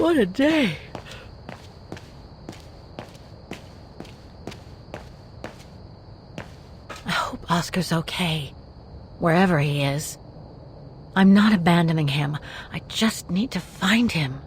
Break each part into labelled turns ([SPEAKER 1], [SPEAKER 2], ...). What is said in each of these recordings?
[SPEAKER 1] What a day. I hope Oscar's okay, wherever he is. I'm not abandoning him. I just need to find him.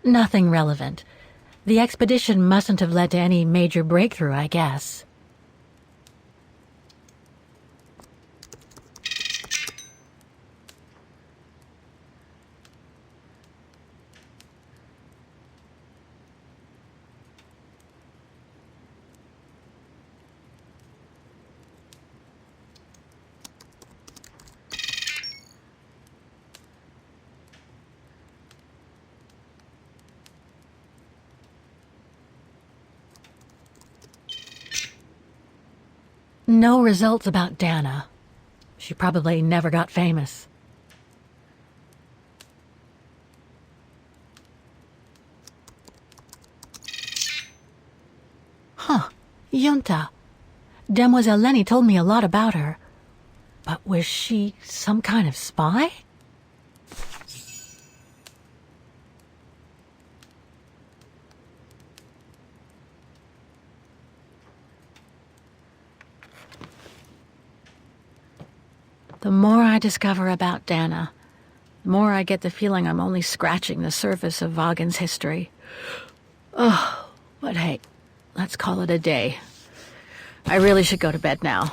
[SPEAKER 1] Nothing relevant. The expedition mustn't have led to any major breakthrough, I guess. No results about Dana. She probably never got famous. Huh, Yunta. Demoiselle Lenny told me a lot about her. But was she some kind of spy? The more I discover about Dana, the more I get the feeling I'm only scratching the surface of Vaughan's history. Oh, but hey, let's call it a day. I really should go to bed now.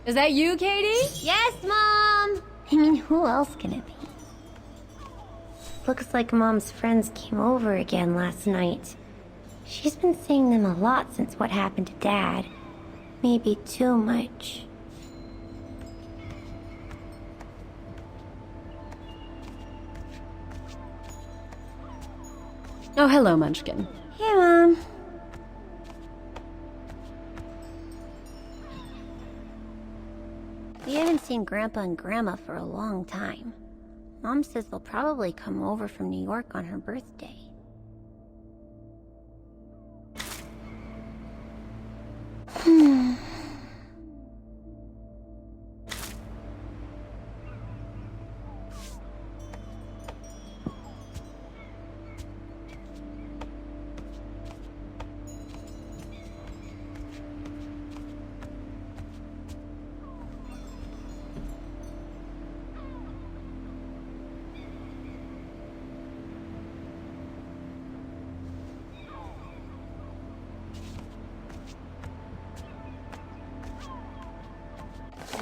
[SPEAKER 2] Is that you, Katie?
[SPEAKER 3] Yes, Mom! I mean, who else can it be?
[SPEAKER 2] Looks like Mom's friends came over again last night. She's been seeing them a lot since what happened to Dad. Maybe too much.
[SPEAKER 3] Oh, hello, Munchkin.
[SPEAKER 2] Hey, Mom. We haven't seen Grandpa and Grandma for a long time. Mom says they'll probably come over from New York on her birthday.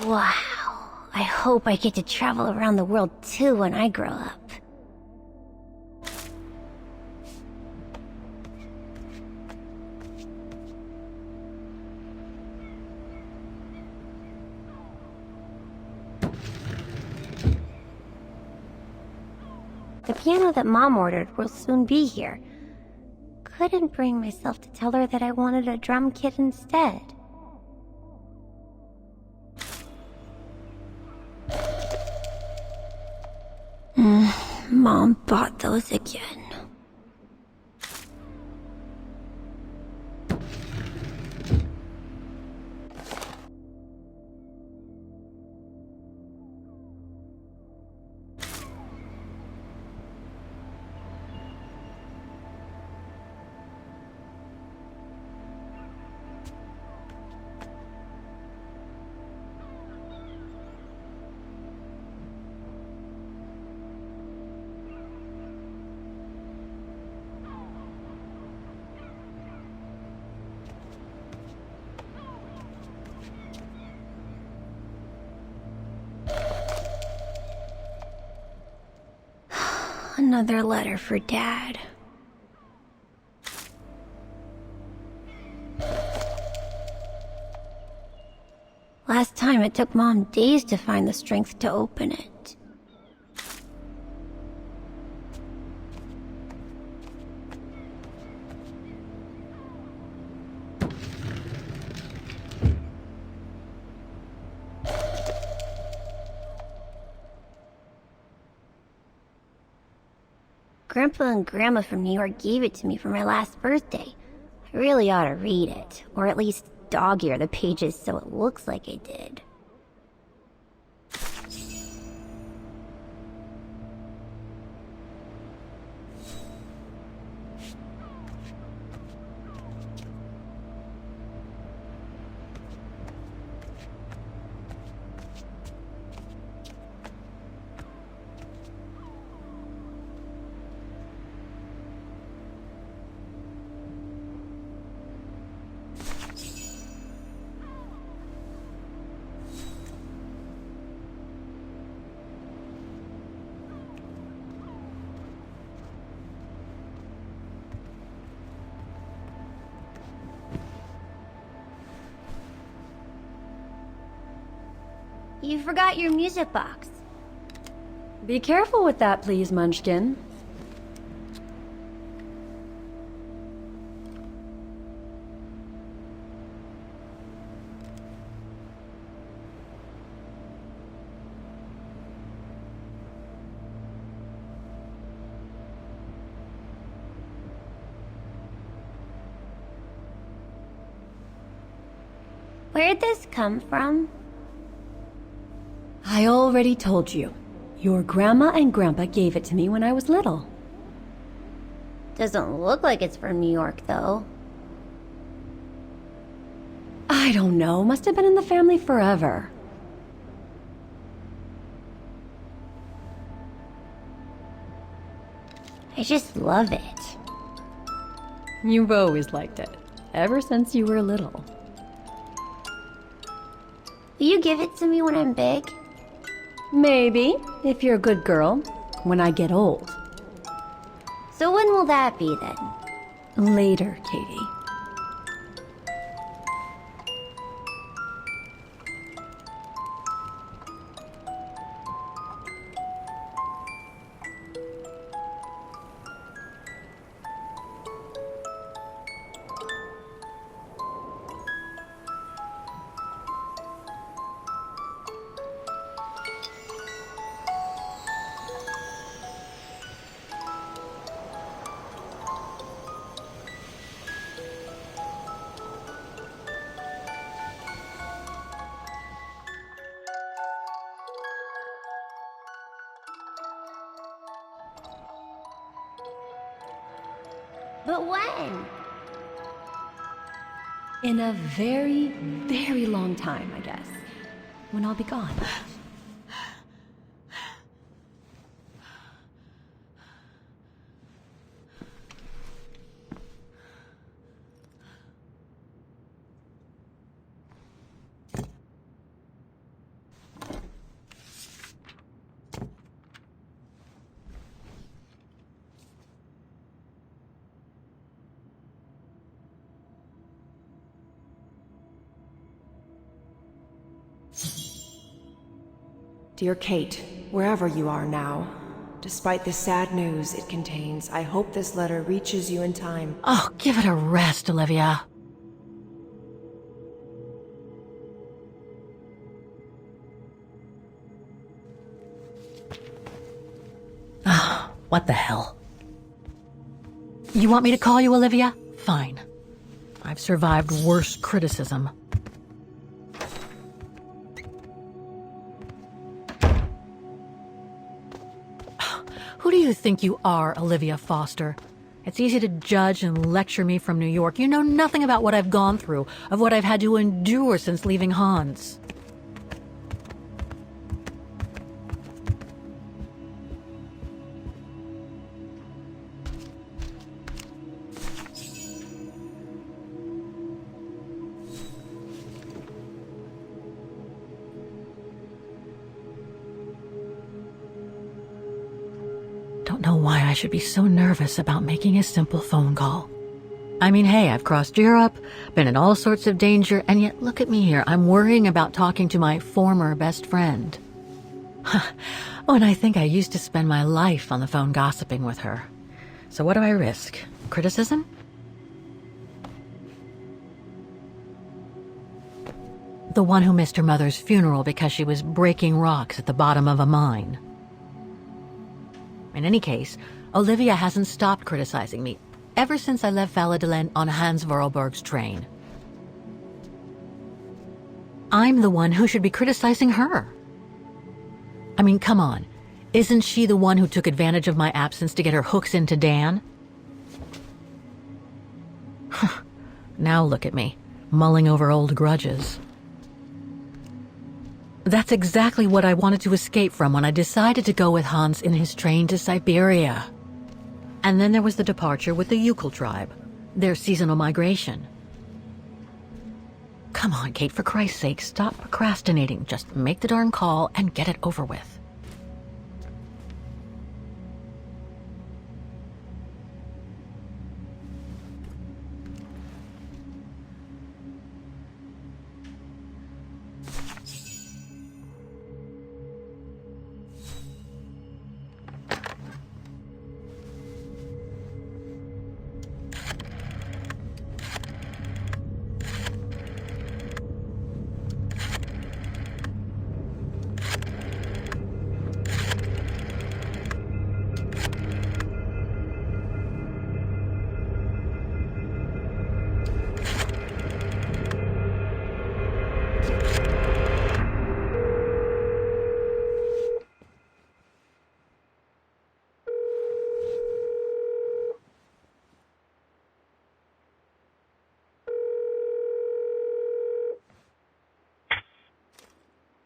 [SPEAKER 2] Wow. I hope I get to travel around the world too when I grow up. The piano that Mom ordered will soon be here. Couldn't bring myself to tell her that I wanted a drum kit instead. Mom bought those again. Another letter for Dad. Last time it took Mom days to find the strength to open it. Grandpa and Grandma from New York gave it to me for my last birthday. I really ought to read it, or at least dog-ear the pages so it looks like I did. You forgot your music box.
[SPEAKER 3] Be careful with that, please, Munchkin.
[SPEAKER 2] Where'd this come from?
[SPEAKER 3] I already told you. Your grandma and grandpa gave it to me when I was little.
[SPEAKER 2] Doesn't look like it's from New York, though.
[SPEAKER 3] I don't know. Must have been in the family forever.
[SPEAKER 2] I just love it.
[SPEAKER 3] You've always liked it. Ever since you were little.
[SPEAKER 2] Will you give it to me when I'm big?
[SPEAKER 3] Maybe, if you're a good girl, when I get old.
[SPEAKER 2] So when will that be then?
[SPEAKER 3] Later, Katie.
[SPEAKER 2] But when?
[SPEAKER 3] In a very, very long time, I guess. When I'll be gone.
[SPEAKER 4] Dear Kate, wherever you are now, despite the sad news it contains, I hope this letter reaches you in time.
[SPEAKER 1] Oh, give it a rest, Olivia. Ah, what the hell? You want me to call you Olivia? Fine. I've survived worse criticism. Who do you think you are, Olivia Foster? It's easy to judge and lecture me from New York. You know nothing about what I've gone through, of what I've had to endure since leaving Hans. Don't know why I should be so nervous about making a simple phone call. I mean, hey, I've crossed Europe, been in all sorts of danger, and yet look at me here. I'm worrying about talking to my former best friend. Oh, and I think I used to spend my life on the phone gossiping with her. So what do I risk? Criticism? The one who missed her mother's funeral because she was breaking rocks at the bottom of a mine. In any case, Olivia hasn't stopped criticizing me ever since I left Valladolid on Hans Vorarlberg's train. I'm the one who should be criticizing her. I mean, come on. Isn't she the one who took advantage of my absence to get her hooks into Dan? Now look at me, mulling over old grudges. That's exactly what I wanted to escape from when I decided to go with Hans in his train to Syberia. And then there was the departure with the Yukon tribe, their seasonal migration. Come on, Kate, for Christ's sake, stop procrastinating. Just make the darn call and get it over with.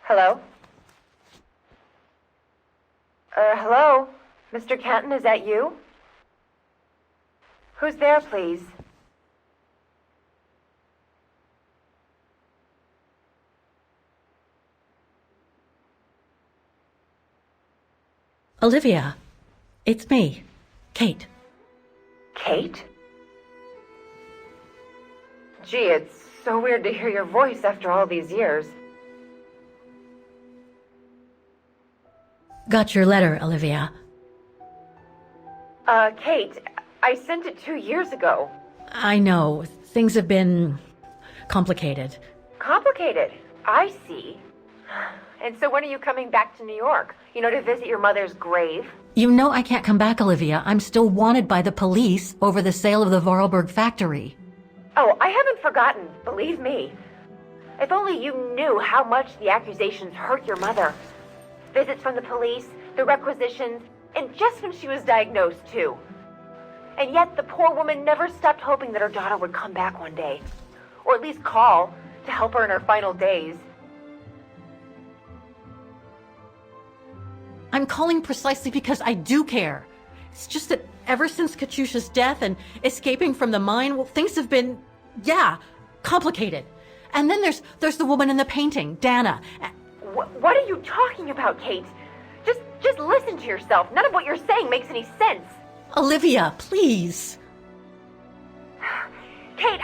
[SPEAKER 4] Hello? Hello? Mr. Kenton, is that you? Who's there, please?
[SPEAKER 1] Olivia, it's me, Kate.
[SPEAKER 4] Kate? Gee, it's so weird to hear your voice after all these years.
[SPEAKER 1] Got your letter, Olivia.
[SPEAKER 4] Kate, I sent it 2 years ago.
[SPEAKER 1] I know. Things have been complicated.
[SPEAKER 4] Complicated? I see. And so when are you coming back to New York? You know, to visit your mother's grave?
[SPEAKER 1] You know I can't come back, Olivia. I'm still wanted by the police over the sale of the Vorarlberg factory.
[SPEAKER 4] Oh, I haven't forgotten, believe me. If only you knew how much the accusations hurt your mother. Visits from the police, the requisitions, and just when she was diagnosed, too. And yet the poor woman never stopped hoping that her daughter would come back one day. Or at least call to help her in her final days.
[SPEAKER 1] I'm calling precisely because I do care. It's just that ever since Katyusha's death and escaping from the mine, well, things have been, complicated. And then there's the woman in the painting, Dana.
[SPEAKER 4] What are you talking about, Kate? Just listen to yourself. None of what you're saying makes any sense.
[SPEAKER 1] Olivia, please.
[SPEAKER 4] Kate,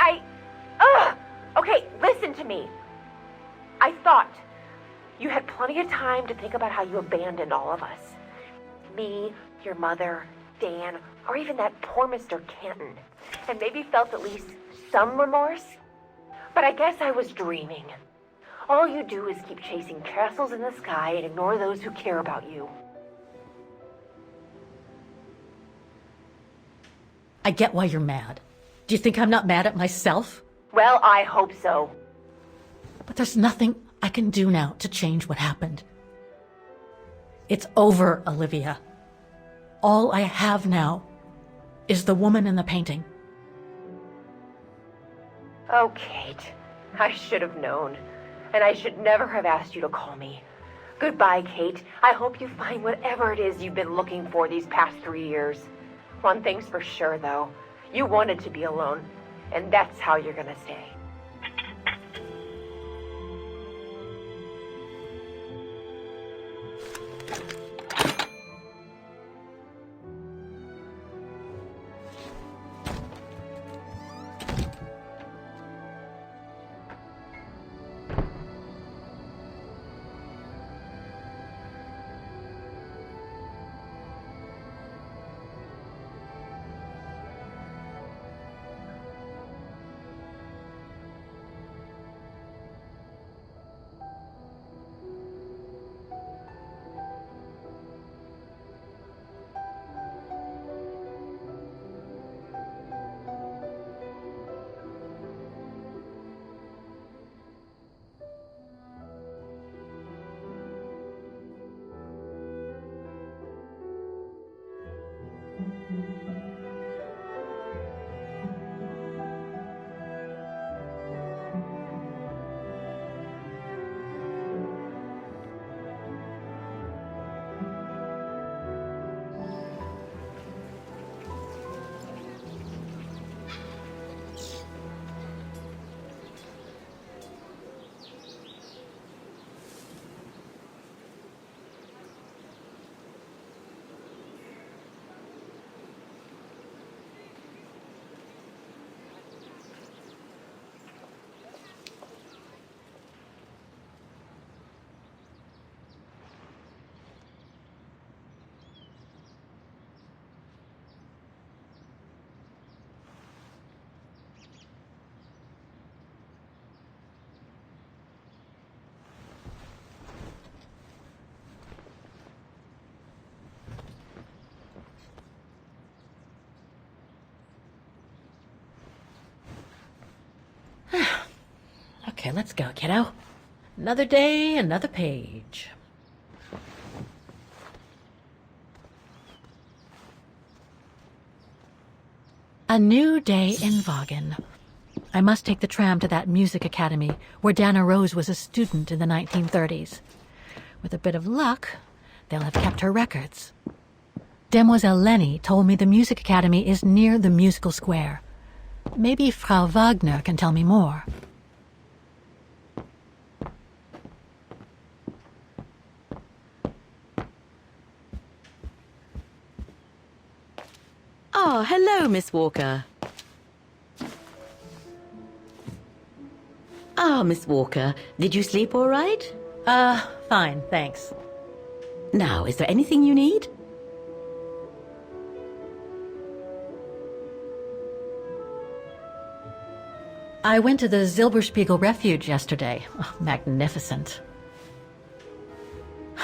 [SPEAKER 4] Okay, listen to me. I thought you had plenty of time to think about how you abandoned all of us. Me, your mother, Dan, or even that poor Mr. Canton. And maybe felt at least some remorse. But I guess I was dreaming. All you do is keep chasing castles in the sky and ignore those who care about you.
[SPEAKER 1] I get why you're mad. Do you think I'm not mad at myself?
[SPEAKER 4] Well, I hope so.
[SPEAKER 1] But there's nothing I can do now to change what happened. It's over, Olivia. All I have now is the woman in the painting.
[SPEAKER 4] Oh, Kate, I should have known. And I should never have asked you to call me. Goodbye, Kate. I hope you find whatever it is you've been looking for these past 3 years. One thing's for sure, though. You wanted to be alone, and that's how you're gonna stay.
[SPEAKER 1] Okay, let's go, kiddo. Another day, another page. A new day in Vaughan. I must take the tram to that music academy where Dana Rose was a student in the 1930s. With a bit of luck, they'll have kept her records. Demoiselle Lenny told me the music academy is near the musical square. Maybe Frau Wagner can tell me more.
[SPEAKER 5] Oh, hello, Miss Walker. Ah, Miss Walker, did you sleep all right?
[SPEAKER 1] Fine, thanks.
[SPEAKER 5] Now, is there anything you need?
[SPEAKER 1] I went to the Zilberspiegel Refuge yesterday. Oh, magnificent.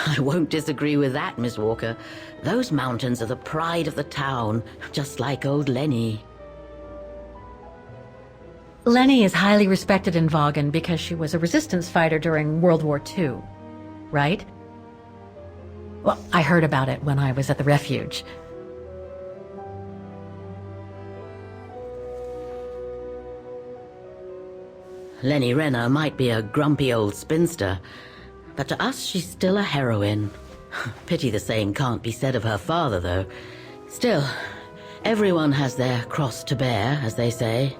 [SPEAKER 5] I won't disagree with that, Miss Walker. Those mountains are the pride of the town, just like old Lenny.
[SPEAKER 1] Lenny is highly respected in Vaughan because she was a resistance fighter during World War II, right? Well, I heard about it when I was at the refuge.
[SPEAKER 5] Lenny Renner might be a grumpy old spinster, but to us she's still a heroine. Pity the same can't be said of her father, though. Still, everyone has their cross to bear, as they say.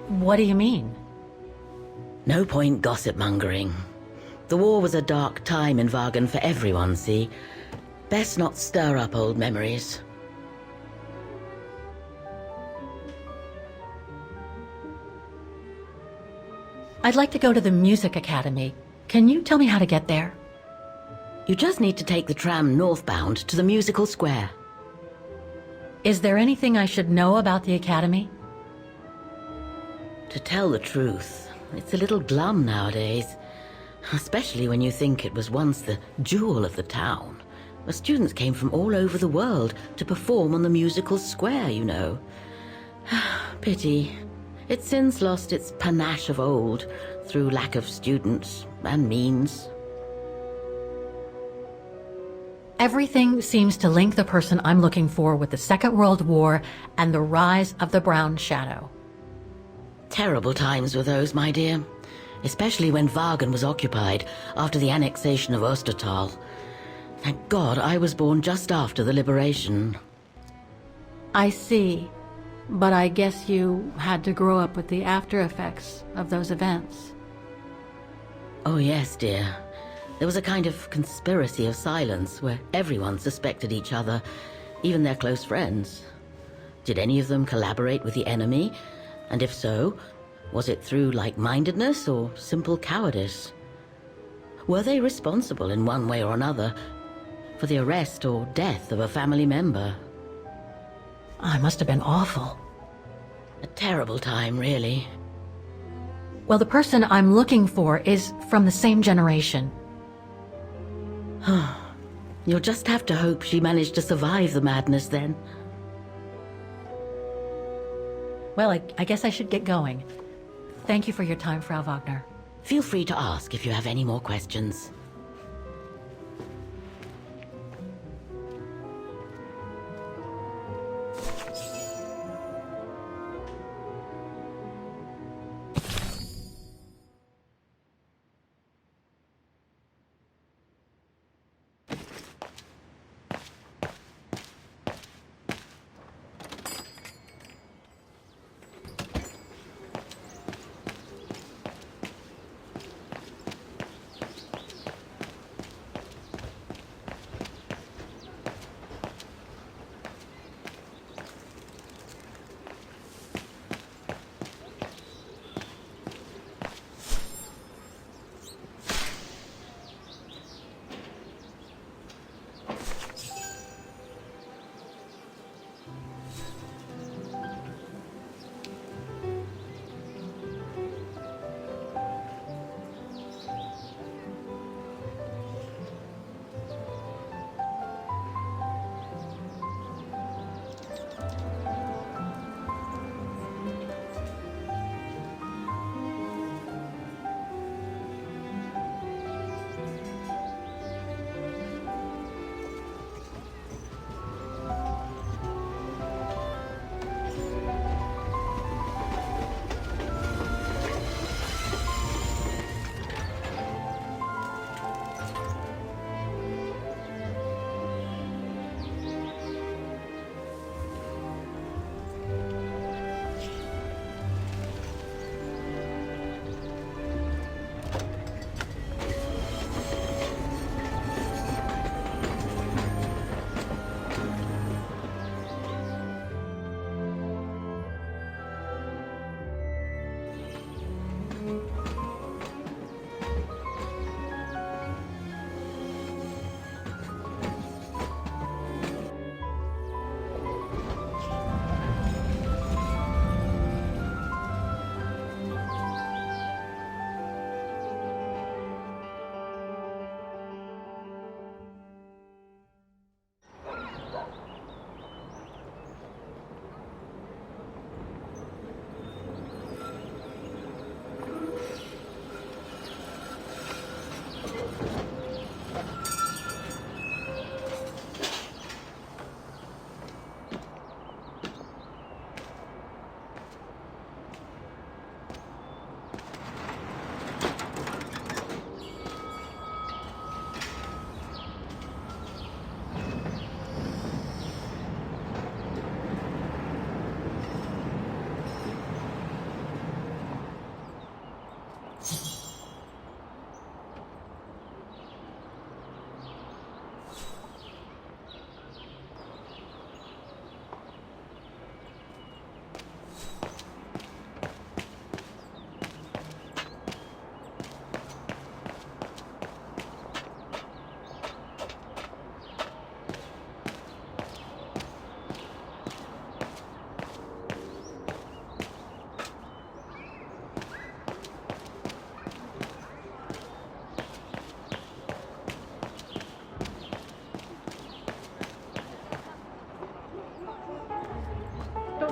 [SPEAKER 1] What do you mean?
[SPEAKER 5] No point gossip-mongering. The war was a dark time in Vaughan for everyone, see? Best not stir up old memories.
[SPEAKER 1] I'd like to go to the Music Academy. Can you tell me how to get there?
[SPEAKER 5] You just need to take the tram northbound to the musical square.
[SPEAKER 1] Is there anything I should know about the Academy?
[SPEAKER 5] To tell the truth, it's a little glum nowadays. Especially when you think it was once the jewel of the town. The students came from all over the world to perform on the musical square, you know. Pity. It's since lost its panache of old through lack of students and means.
[SPEAKER 1] Everything seems to link the person I'm looking for with the Second World War and the rise of the Brown Shadow.
[SPEAKER 5] Terrible times were those, my dear. Especially when Vaughan was occupied after the annexation of Ostertal. Thank God I was born just after the liberation.
[SPEAKER 1] I see. But I guess you had to grow up with the after effects of those events.
[SPEAKER 5] Oh yes, dear. There was a kind of conspiracy of silence where everyone suspected each other, even their close friends. Did any of them collaborate with the enemy? And if so, was it through like-mindedness or simple cowardice? Were they responsible in one way or another for the arrest or death of a family member?
[SPEAKER 1] I must have been awful.
[SPEAKER 5] A terrible time, really.
[SPEAKER 1] Well, the person I'm looking for is from the same generation.
[SPEAKER 5] You'll just have to hope she managed to survive the madness then.
[SPEAKER 1] Well, I guess I should get going. Thank you for your time, Frau Wagner.
[SPEAKER 5] Feel free to ask if you have any more questions.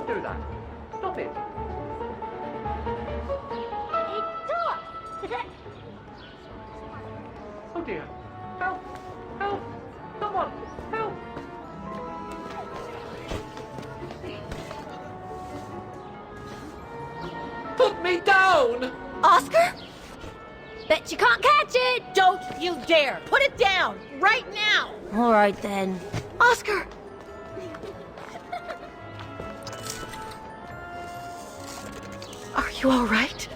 [SPEAKER 6] Don't do that. Stop it. Oh dear. Help! Help! Someone! Help! Put me down!
[SPEAKER 1] Oscar?
[SPEAKER 2] Bet you can't catch it!
[SPEAKER 1] Don't you dare! Put it down! Right now!
[SPEAKER 2] Alright then.
[SPEAKER 1] Oscar! Are you all right?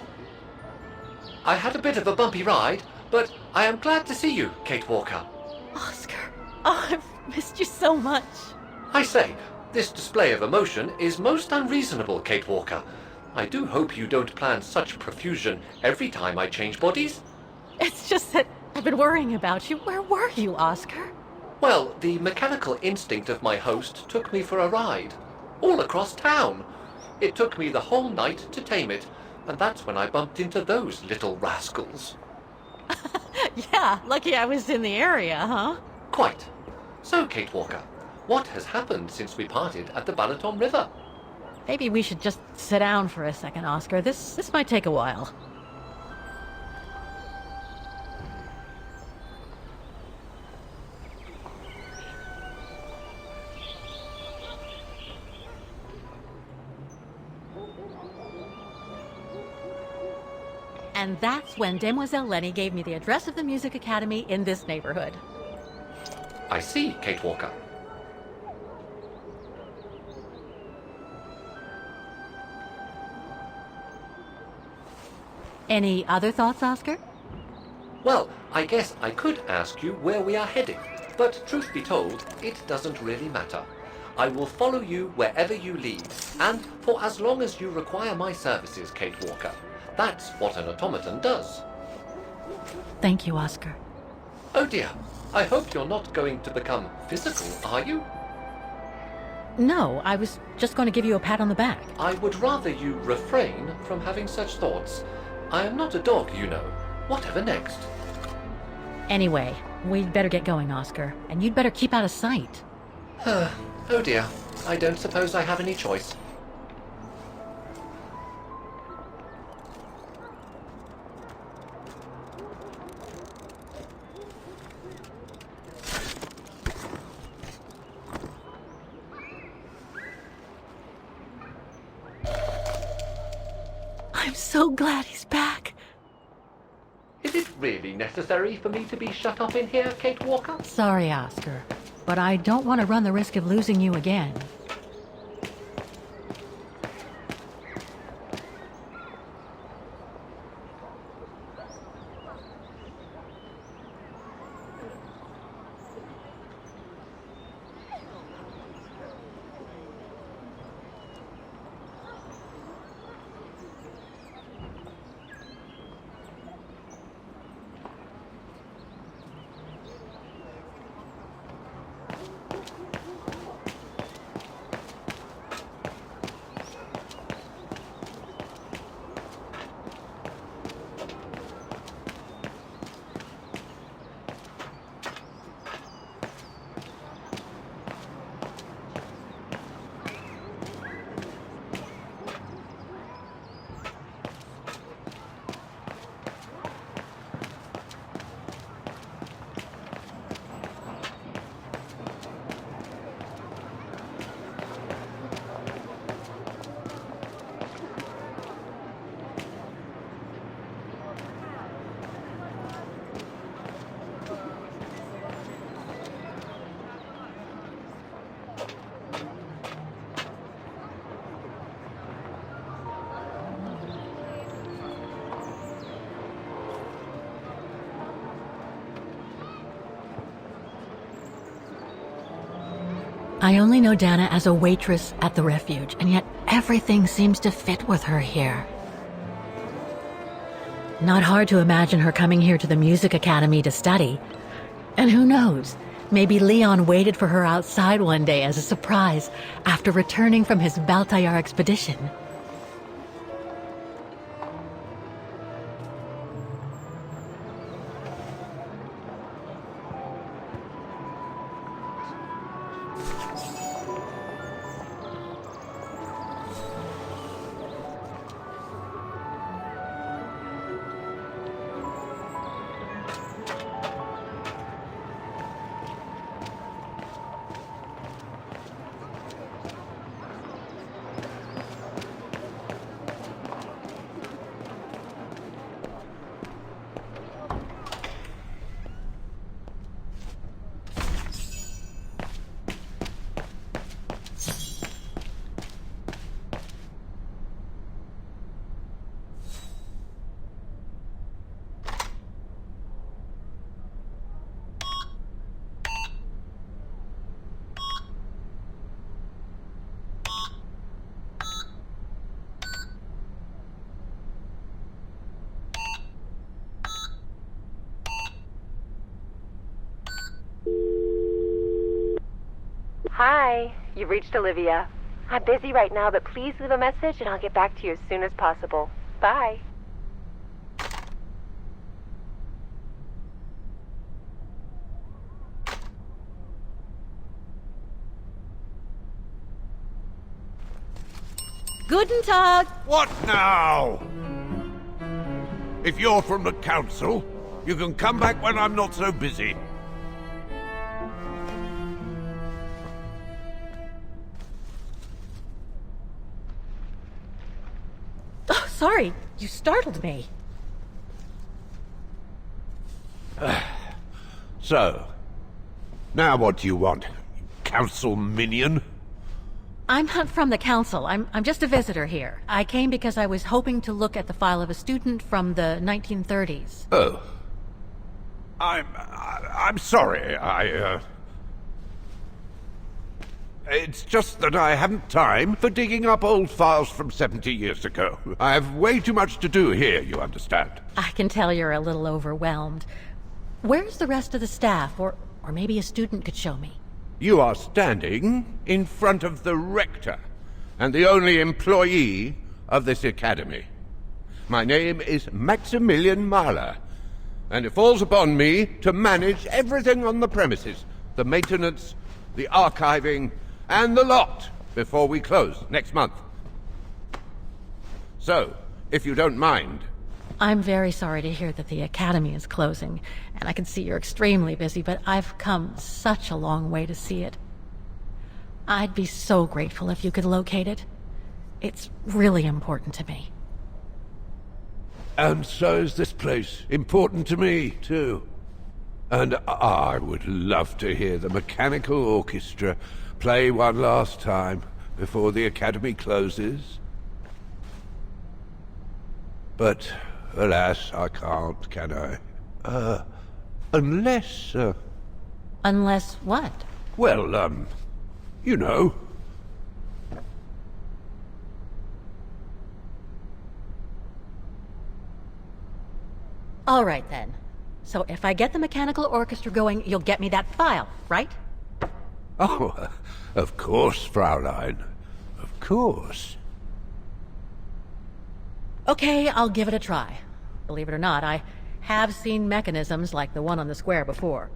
[SPEAKER 6] I had a bit of a bumpy ride, but I am glad to see you, Kate Walker.
[SPEAKER 1] Oscar. Oh, I've missed you so much.
[SPEAKER 6] I say, this display of emotion is most unreasonable, Kate Walker. I do hope you don't plan such profusion every time I change bodies.
[SPEAKER 1] It's just that I've been worrying about you. Where were you, Oscar?
[SPEAKER 6] Well, the mechanical instinct of my host took me for a ride. All across town. It took me the whole night to tame it, and that's when I bumped into those little rascals.
[SPEAKER 1] Yeah, lucky I was in the area, huh?
[SPEAKER 6] Quite. So, Kate Walker, what has happened since we parted at the Balaton River?
[SPEAKER 1] Maybe we should just sit down for a second, Oscar. This might take a while. And that's when Demoiselle Lenny gave me the address of the Music Academy in this neighborhood.
[SPEAKER 6] I see, Kate Walker.
[SPEAKER 1] Any other thoughts, Oscar?
[SPEAKER 6] Well, I guess I could ask you where we are heading, but truth be told, it doesn't really matter. I will follow you wherever you lead, and for as long as you require my services, Kate Walker. That's what an automaton does.
[SPEAKER 1] Thank you, Oscar.
[SPEAKER 6] Oh dear, I hope you're not going to become physical, are you?
[SPEAKER 1] No, I was just going to give you a pat on the back.
[SPEAKER 6] I would rather you refrain from having such thoughts. I am not a dog, you know. Whatever next?
[SPEAKER 1] Anyway, we'd better get going, Oscar. And you'd better keep out of sight.
[SPEAKER 6] Oh dear, I don't suppose I have any choice.
[SPEAKER 1] I'm so glad he's back.
[SPEAKER 6] Is it really necessary for me to be shut up in here, Kate Walker?
[SPEAKER 1] Sorry, Oscar, but I don't want to run the risk of losing you again. I only know Dana as a waitress at the refuge, and yet everything seems to fit with her here. Not hard to imagine her coming here to the Music Academy to study. And who knows, maybe Leon waited for her outside one day as a surprise after returning from his Baltayar expedition.
[SPEAKER 4] Hi, you've reached Olivia. I'm busy right now, but please leave a message and I'll get back to you as soon as possible. Bye.
[SPEAKER 3] Guten Tag!
[SPEAKER 7] What now? If you're from the council, you can come back when I'm not so busy.
[SPEAKER 1] Oh, sorry. You startled me.
[SPEAKER 7] So, now what do you want, council minion?
[SPEAKER 1] I'm not from the council. I'm just a visitor here. I came because I was hoping to look at the file of a student from the 1930s.
[SPEAKER 7] Oh. I'm sorry, It's just that I haven't time for digging up old files from 70 years ago. I have way too much to do here, you understand.
[SPEAKER 1] I can tell you're a little overwhelmed. Where's the rest of the staff? Or maybe a student could show me.
[SPEAKER 7] You are standing in front of the rector, and the only employee of this academy. My name is Maximilian Mahler, and it falls upon me to manage everything on the premises. The maintenance, the archiving, and the lot before we close next month. So, if you don't mind...
[SPEAKER 1] I'm very sorry to hear that the academy is closing, and I can see you're extremely busy, but I've come such a long way to see it. I'd be so grateful if you could locate it. It's really important to me.
[SPEAKER 7] And so is this place important to me, too. And I would love to hear the mechanical orchestra play one last time before the academy closes. But, alas, I can't, can I? Unless,
[SPEAKER 1] Unless what?
[SPEAKER 7] well, you know.
[SPEAKER 1] All right, then. So if I get the mechanical orchestra going, you'll get me that file, right?
[SPEAKER 7] Oh, of course, Fraulein. Of course.
[SPEAKER 1] Okay, I'll give it a try. Believe it or not, I have seen mechanisms like the one on the square before.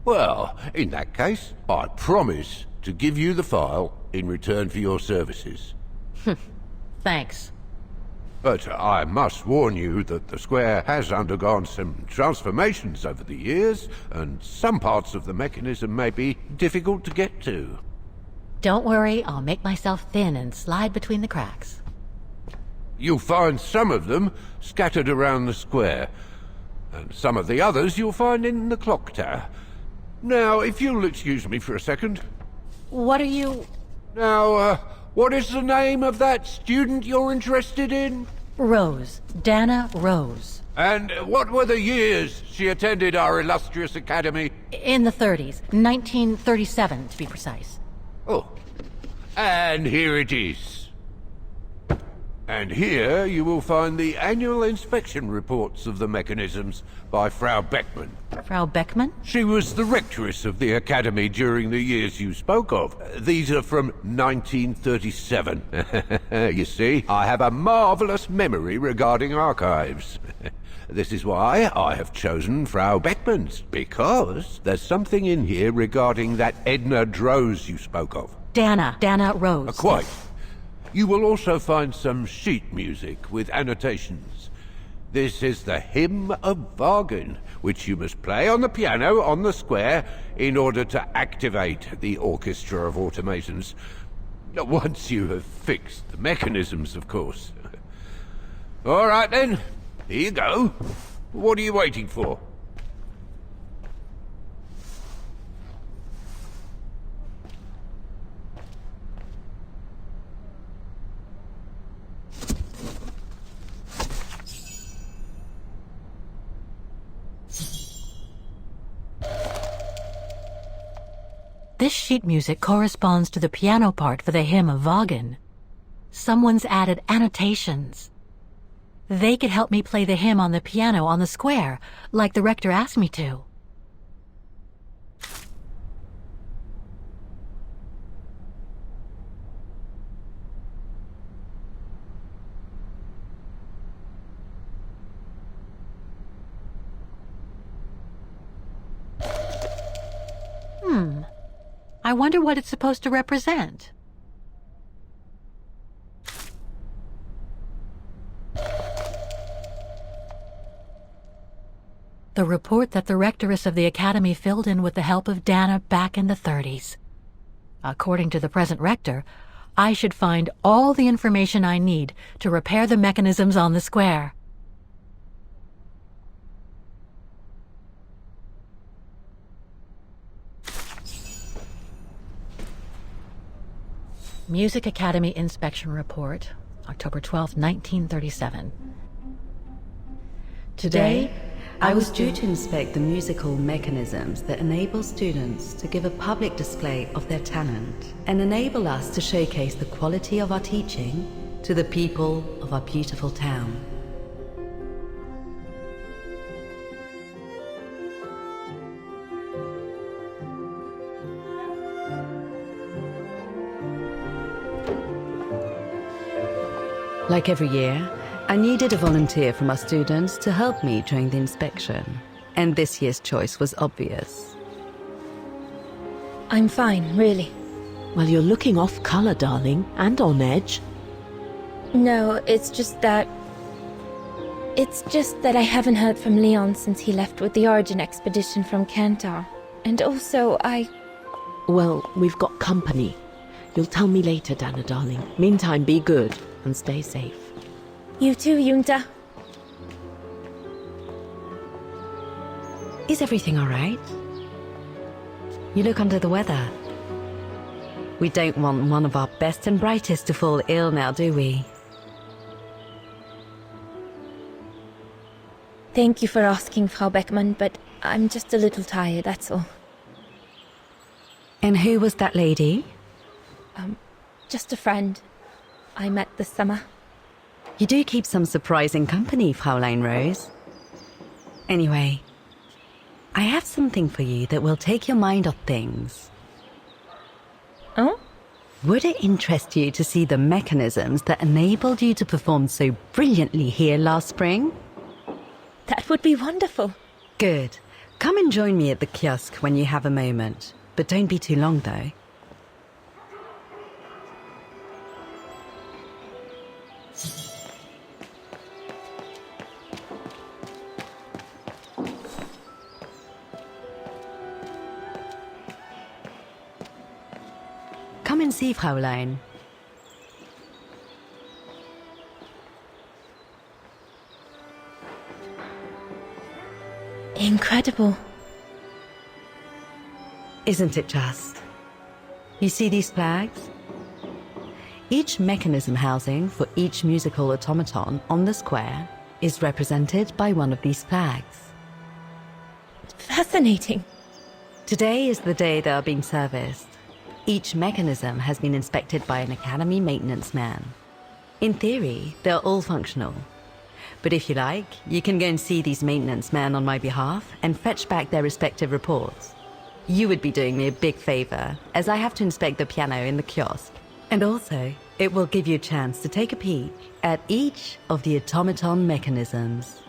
[SPEAKER 7] Well, in that case, I promise to give you the file in return for your services.
[SPEAKER 1] Thanks.
[SPEAKER 7] But I must warn you that the square has undergone some transformations over the years, and some parts of the mechanism may be difficult to get to.
[SPEAKER 1] Don't worry, I'll make myself thin and slide between the cracks.
[SPEAKER 7] You'll find some of them scattered around the square, and some of the others you'll find in the clock tower. Now, if you'll excuse me for a second.
[SPEAKER 1] What are you...
[SPEAKER 7] Now, what is the name of that student you're interested in?
[SPEAKER 1] Rose. Dana Rose.
[SPEAKER 7] And what were the years she attended our illustrious academy?
[SPEAKER 1] In the 30s. 1937, to be precise.
[SPEAKER 7] Oh, and here it is. And here you will find the annual inspection reports of the mechanisms by Frau Beckmann.
[SPEAKER 1] Frau Beckmann?
[SPEAKER 7] She was the rectress of the academy during the years you spoke of. These are from 1937. You see, I have a marvelous memory regarding archives. This is why I have chosen Frau Beckmann's, because there's something in here regarding that Edna Droz you spoke of.
[SPEAKER 1] Dana Rose.
[SPEAKER 7] Quite. You will also find some sheet music with annotations. This is the Hymn of Wagen, which you must play on the piano on the square in order to activate the orchestra of automatons. Once you have fixed the mechanisms, of course. All right then, here you go. What are you waiting for?
[SPEAKER 1] This sheet music corresponds to the piano part for the Hymn of Wagen. Someone's added annotations. They could help me play the hymn on the piano on the square, like the rector asked me to. I wonder what it's supposed to represent. The report that the rectoress of the academy filled in with the help of Dana back in the 30s. According to the present rector, I should find all the information I need to repair the mechanisms on the square. Music Academy Inspection Report, October 12, 1937.
[SPEAKER 8] Today, I was due to inspect the musical mechanisms that enable students to give a public display of their talent and enable us to showcase the quality of our teaching to the people of our beautiful town. Like every year, I needed a volunteer from our students to help me during the inspection, and this year's choice was obvious.
[SPEAKER 9] I'm fine, really.
[SPEAKER 10] Well, you're looking off colour, darling, and on edge.
[SPEAKER 9] No, it's just that I haven't heard from Leon since he left with the Origin expedition from Kantar. And also,
[SPEAKER 10] Well, we've got company. You'll tell me later, Dana, darling. Meantime, be good and stay safe.
[SPEAKER 9] You too, Yunta.
[SPEAKER 8] Is everything all right? You look under the weather. We don't want one of our best and brightest to fall ill now, do we?
[SPEAKER 9] Thank you for asking, Frau Beckmann, but I'm just a little tired, that's all.
[SPEAKER 8] And who was that lady?
[SPEAKER 9] Just a friend I met this summer.
[SPEAKER 8] You do keep some surprising company, Fraulein Rose. Anyway, I have something for you that will take your mind off things.
[SPEAKER 9] Oh?
[SPEAKER 8] Would it interest you to see the mechanisms that enabled you to perform so brilliantly here last spring?
[SPEAKER 9] That would be wonderful.
[SPEAKER 8] Good. Come and join me at the kiosk when you have a moment. But don't be too long, though. Come and see, Fraulein.
[SPEAKER 9] Incredible.
[SPEAKER 8] Isn't it just? You see these flags? Each mechanism housing for each musical automaton on the square is represented by one of these flags.
[SPEAKER 9] Fascinating.
[SPEAKER 8] Today is the day they are being serviced. Each mechanism has been inspected by an Academy maintenance man. In theory, they're all functional. But if you like, you can go and see these maintenance men on my behalf and fetch back their respective reports. You would be doing me a big favor, as I have to inspect the piano in the kiosk. And also, it will give you a chance to take a peek at each of the automaton mechanisms.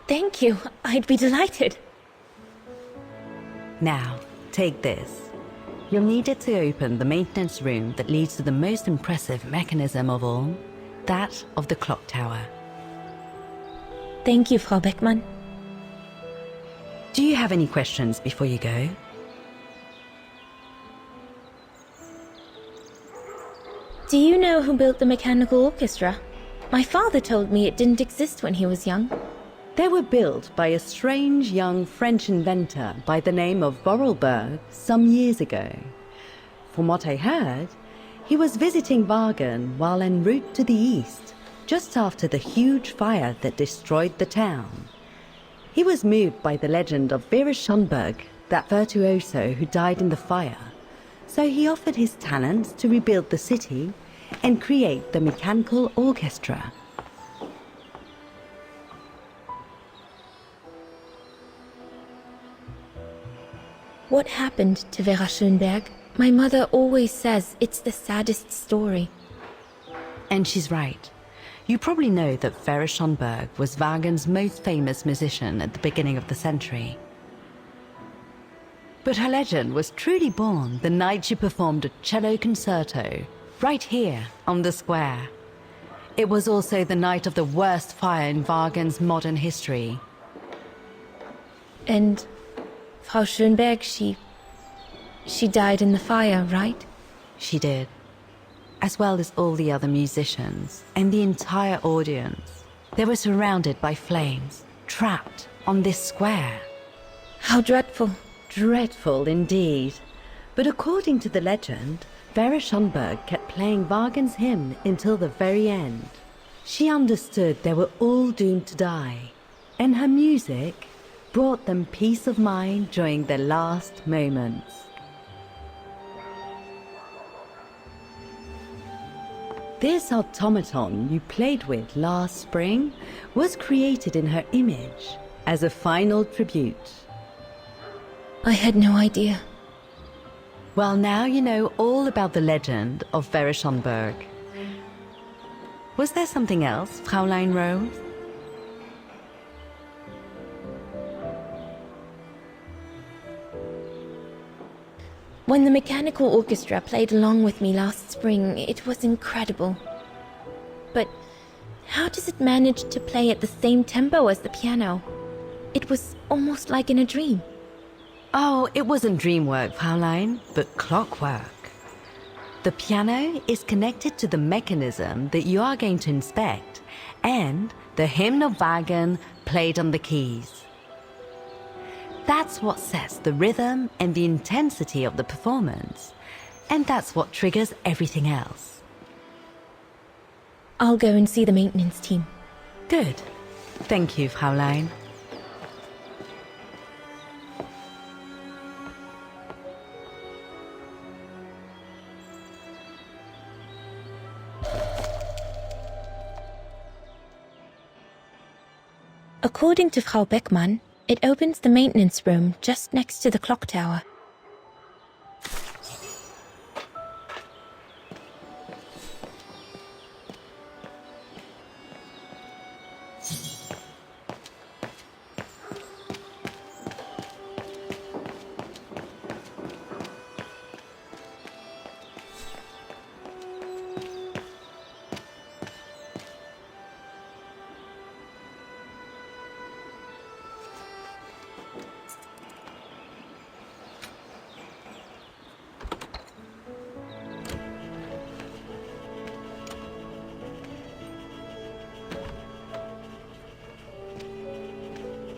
[SPEAKER 9] Thank you. I'd be delighted.
[SPEAKER 8] Now, take this. You'll need it to open the maintenance room that leads to the most impressive mechanism of all, that of the clock tower.
[SPEAKER 9] Thank you, Frau Beckmann.
[SPEAKER 8] Do you have any questions before you go?
[SPEAKER 9] Do you know who built the mechanical orchestra? My father told me it didn't exist when he was young.
[SPEAKER 8] They were built by a strange young French inventor by the name of Vorarlberg some years ago. From what I heard, he was visiting Wagen while en route to the east, just after the huge fire that destroyed the town. He was moved by the legend of Vera Schönberg, that virtuoso who died in the fire, so he offered his talents to rebuild the city and create the mechanical orchestra.
[SPEAKER 9] What happened to Vera Schönberg? My mother always says it's the saddest story.
[SPEAKER 8] And she's right. You probably know that Vera Schönberg was Wagner's most famous musician at the beginning of the century. But her legend was truly born the night she performed a cello concerto right here on the square. It was also the night of the worst fire in Wagner's modern history.
[SPEAKER 9] And Frau Schönberg, she died in the fire, right?
[SPEAKER 8] She did. As well as all the other musicians and the entire audience. They were surrounded by flames, trapped on this square.
[SPEAKER 9] How dreadful.
[SPEAKER 8] Dreadful indeed. But according to the legend, Vera Schönberg kept playing Wagner's hymn until the very end. She understood they were all doomed to die, and her music brought them peace of mind during their last moments. This automaton you played with last spring was created in her image as a final tribute.
[SPEAKER 9] I had no idea.
[SPEAKER 8] Well, now you know all about the legend of Vera Schönberg. Was there something else, Fräulein Rose?
[SPEAKER 9] When the mechanical orchestra played along with me last spring, it was incredible. But how does it manage to play at the same tempo as the piano? It was almost like in a dream.
[SPEAKER 8] Oh, it wasn't dream work, Fräulein, but clockwork. The piano is connected to the mechanism that you are going to inspect, and the hymn of Wagner played on the keys. That's what sets the rhythm and the intensity of the performance, and that's what triggers everything else.
[SPEAKER 9] I'll go and see the maintenance team.
[SPEAKER 8] Good. Thank you, Fräulein.
[SPEAKER 9] According to Frau Beckmann, it opens the maintenance room just next to the clock tower.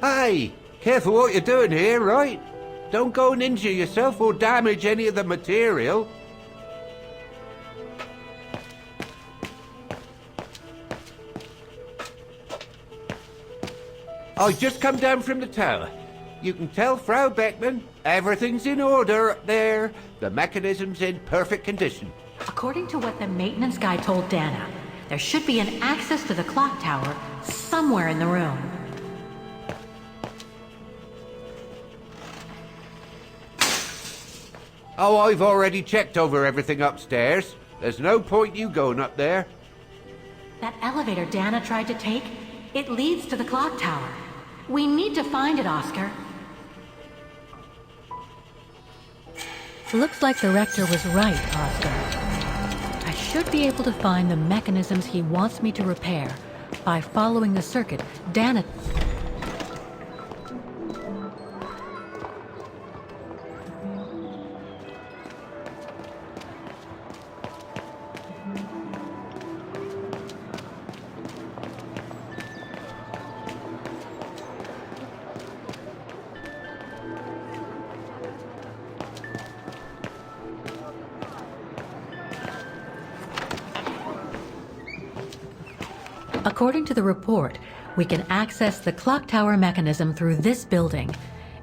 [SPEAKER 7] Hey, careful what you're doing here, right? Don't go and injure yourself or damage any of the material. I just come down from the tower. You can tell Frau Beckmann everything's in order up there. The mechanism's in perfect condition.
[SPEAKER 1] According to what the maintenance guy told Dana, there should be an access to the clock tower somewhere in the room.
[SPEAKER 7] Oh, I've already checked over everything upstairs. There's no point you going up there.
[SPEAKER 1] That elevator Dana tried to take, it leads to the clock tower. We need to find it, Oscar. Looks like the rector was right, Oscar. I should be able to find the mechanisms he wants me to repair by following the circuit Dana... According to the report, we can access the clock tower mechanism through this building,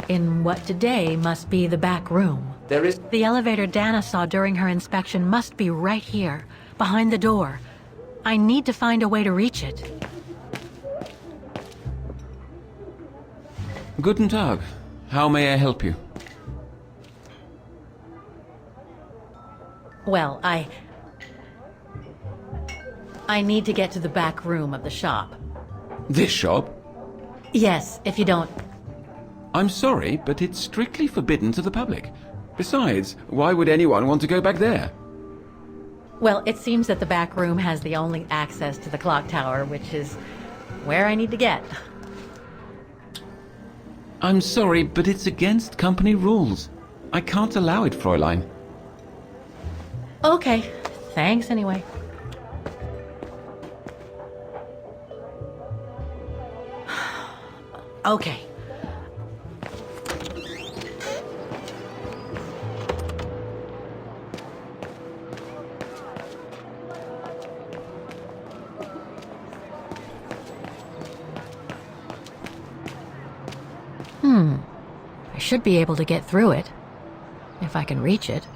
[SPEAKER 1] in what today must be the back room.
[SPEAKER 6] There is...
[SPEAKER 1] The elevator Dana saw during her inspection must be right here, behind the door. I need to find a way to reach it.
[SPEAKER 11] Guten Tag. How may I help you?
[SPEAKER 1] Well, I need to get to the back room of the shop.
[SPEAKER 11] This shop?
[SPEAKER 1] Yes, if you don't...
[SPEAKER 11] I'm sorry, but it's strictly forbidden to the public. Besides, why would anyone want to go back there?
[SPEAKER 1] Well, it seems that the back room has the only access to the clock tower, which is where I need to get.
[SPEAKER 11] I'm sorry, but it's against company rules. I can't allow it, Fräulein.
[SPEAKER 1] Okay, thanks anyway. Okay. I should be able to get through it, if I can reach it.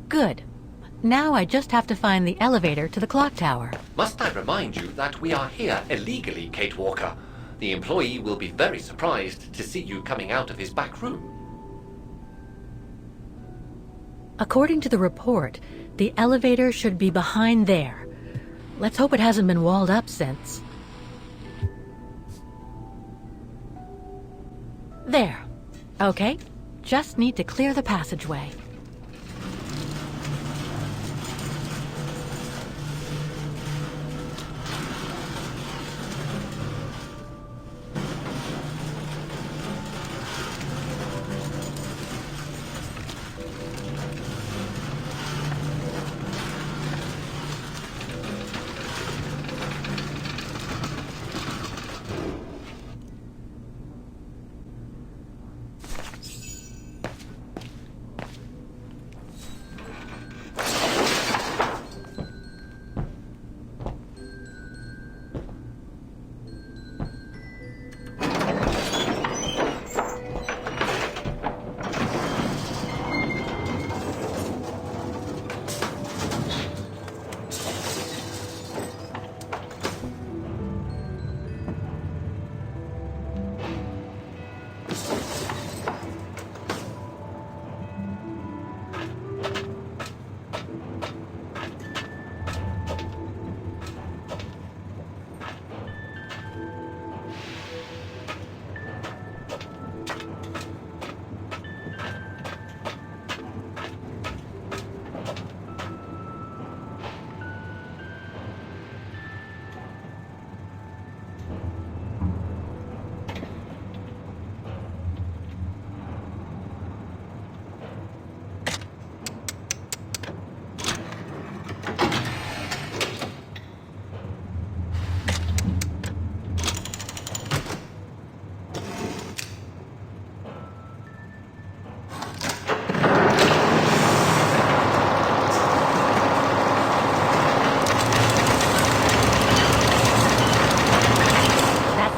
[SPEAKER 1] Good. Now I just have to find the elevator to the clock tower.
[SPEAKER 6] Must I remind you that we are here illegally, Kate Walker? The employee will be very surprised to see you coming out of his back room.
[SPEAKER 1] According to the report, the elevator should be behind there. Let's hope it hasn't been walled up since. There. Okay. Just need to clear the passageway.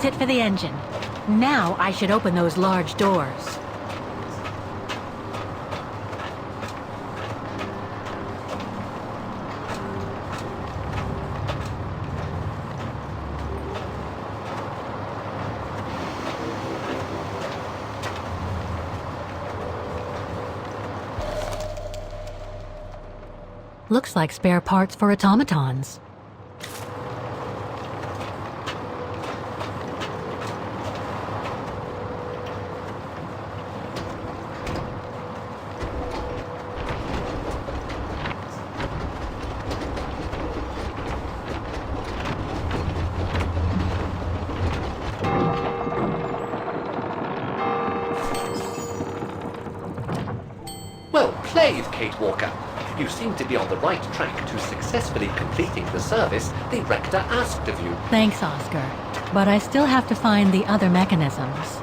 [SPEAKER 1] It for the engine. Now I should open those large doors. Looks like spare parts for automatons.
[SPEAKER 6] seem to be on the right track to successfully completing the service the rector asked of you.
[SPEAKER 1] Thanks, Oscar. But I still have to find the other mechanisms.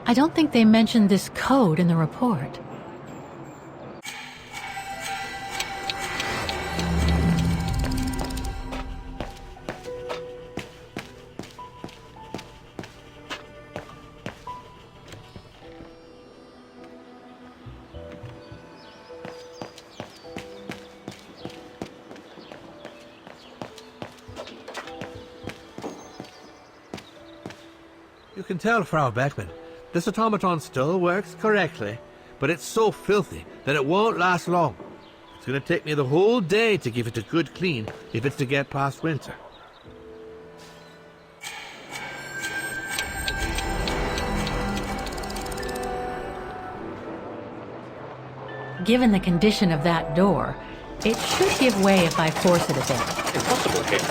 [SPEAKER 1] I don't think they mentioned this code in the report.
[SPEAKER 12] You can tell, Frau Beckman, this automaton still works correctly, but it's so filthy that it won't last long. It's going to take me the whole day to give it a good clean if it's to get past winter.
[SPEAKER 1] Given the condition of that door, it should give way if I force it a bit.
[SPEAKER 6] Impossible, Kit.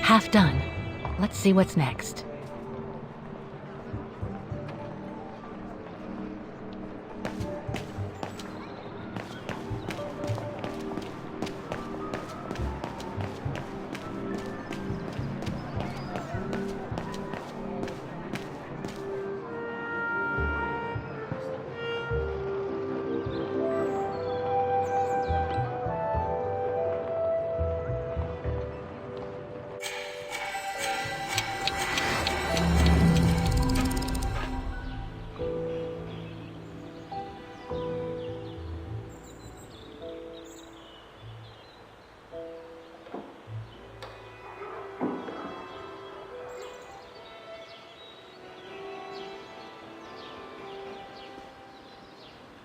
[SPEAKER 1] Half done. Let's see what's next.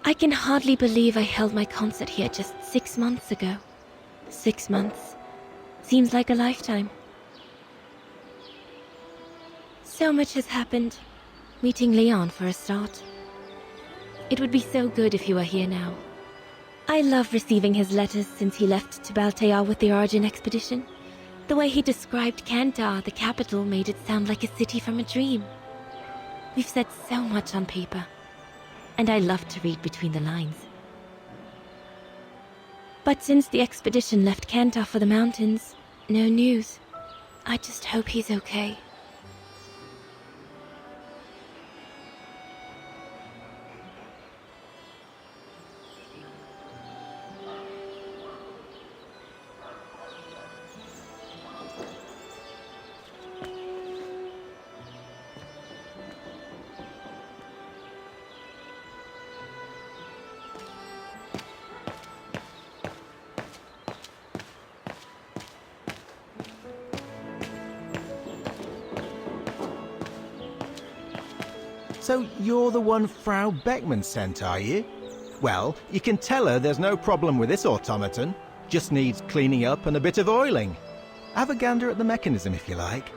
[SPEAKER 9] I can hardly believe I held my concert here just 6 months ago. 6 months. Seems like a lifetime. So much has happened. Meeting Leon for a start. It would be so good if he were here now. I love receiving his letters since he left to Baltea with the Origin expedition. The way he described Kantar, the capital, made it sound like a city from a dream. We've said so much on paper. And I love to read between the lines. But since the expedition left Kantar for the mountains, no news. I just hope he's okay.
[SPEAKER 13] So you're the one Frau Beckman sent, are you? Well, you can tell her there's no problem with this automaton. Just needs cleaning up and a bit of oiling. Have a gander at the mechanism if you like.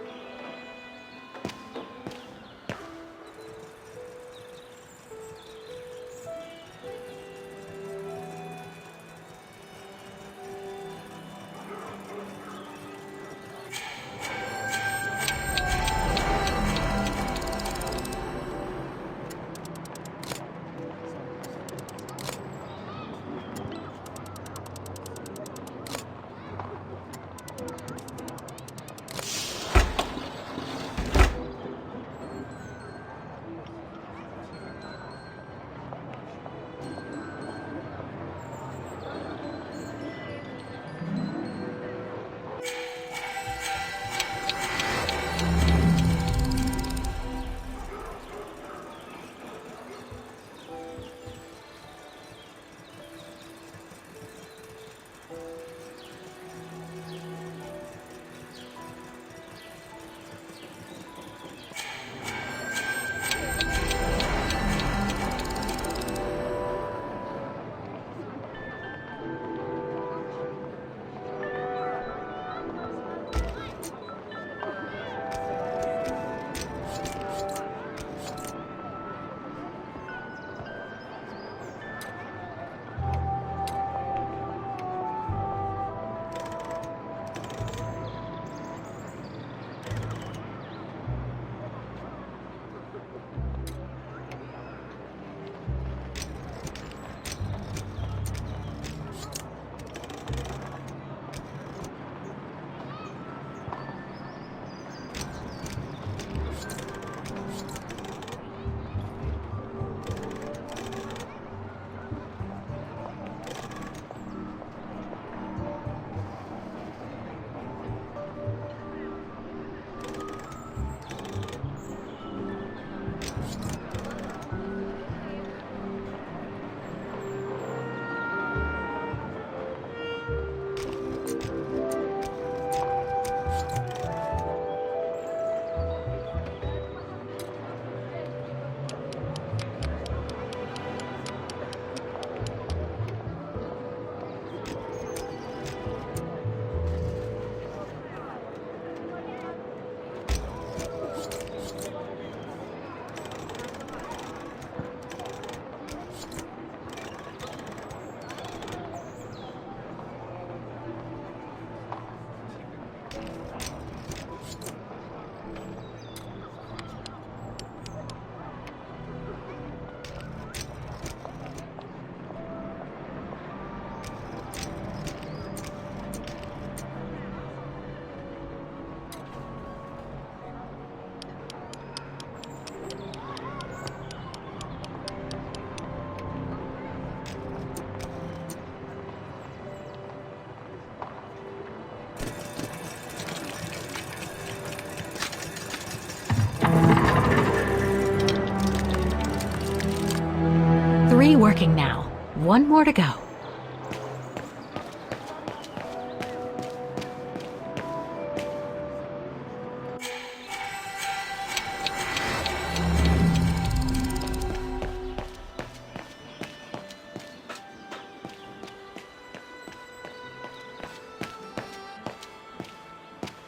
[SPEAKER 1] Working now. One more to go.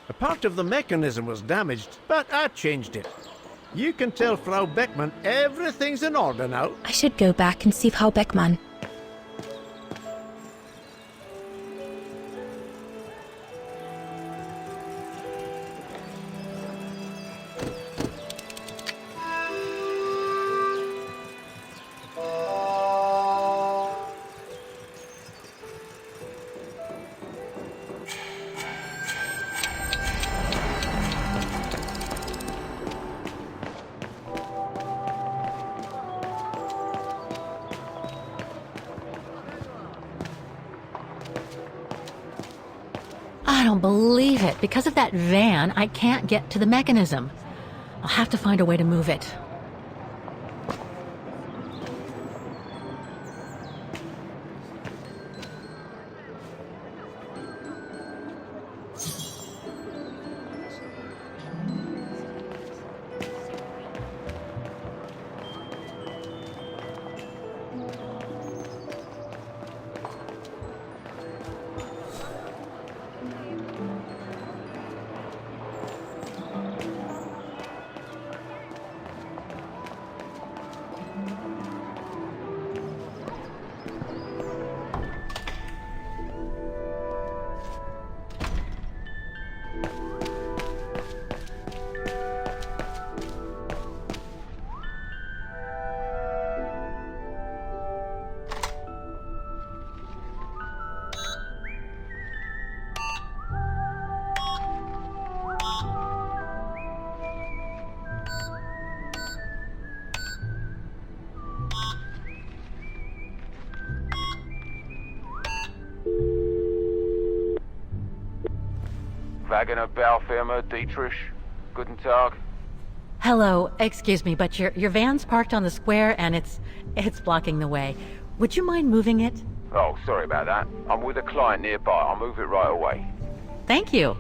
[SPEAKER 12] A part of the mechanism was damaged, but I changed it. You can tell Frau Beckman everything's in order now.
[SPEAKER 9] I should go back and see Frau Beckmann.
[SPEAKER 1] I don't believe it. Because of that van, I can't get to the mechanism. I'll have to find a way to move it.
[SPEAKER 14] Wagener Baufirma, Dietrich. Guten Tag.
[SPEAKER 1] Hello, excuse me, but your van's parked on the square and it's blocking the way. Would you mind moving it?
[SPEAKER 14] Oh, sorry about that. I'm with a client nearby. I'll move it right away.
[SPEAKER 1] Thank you.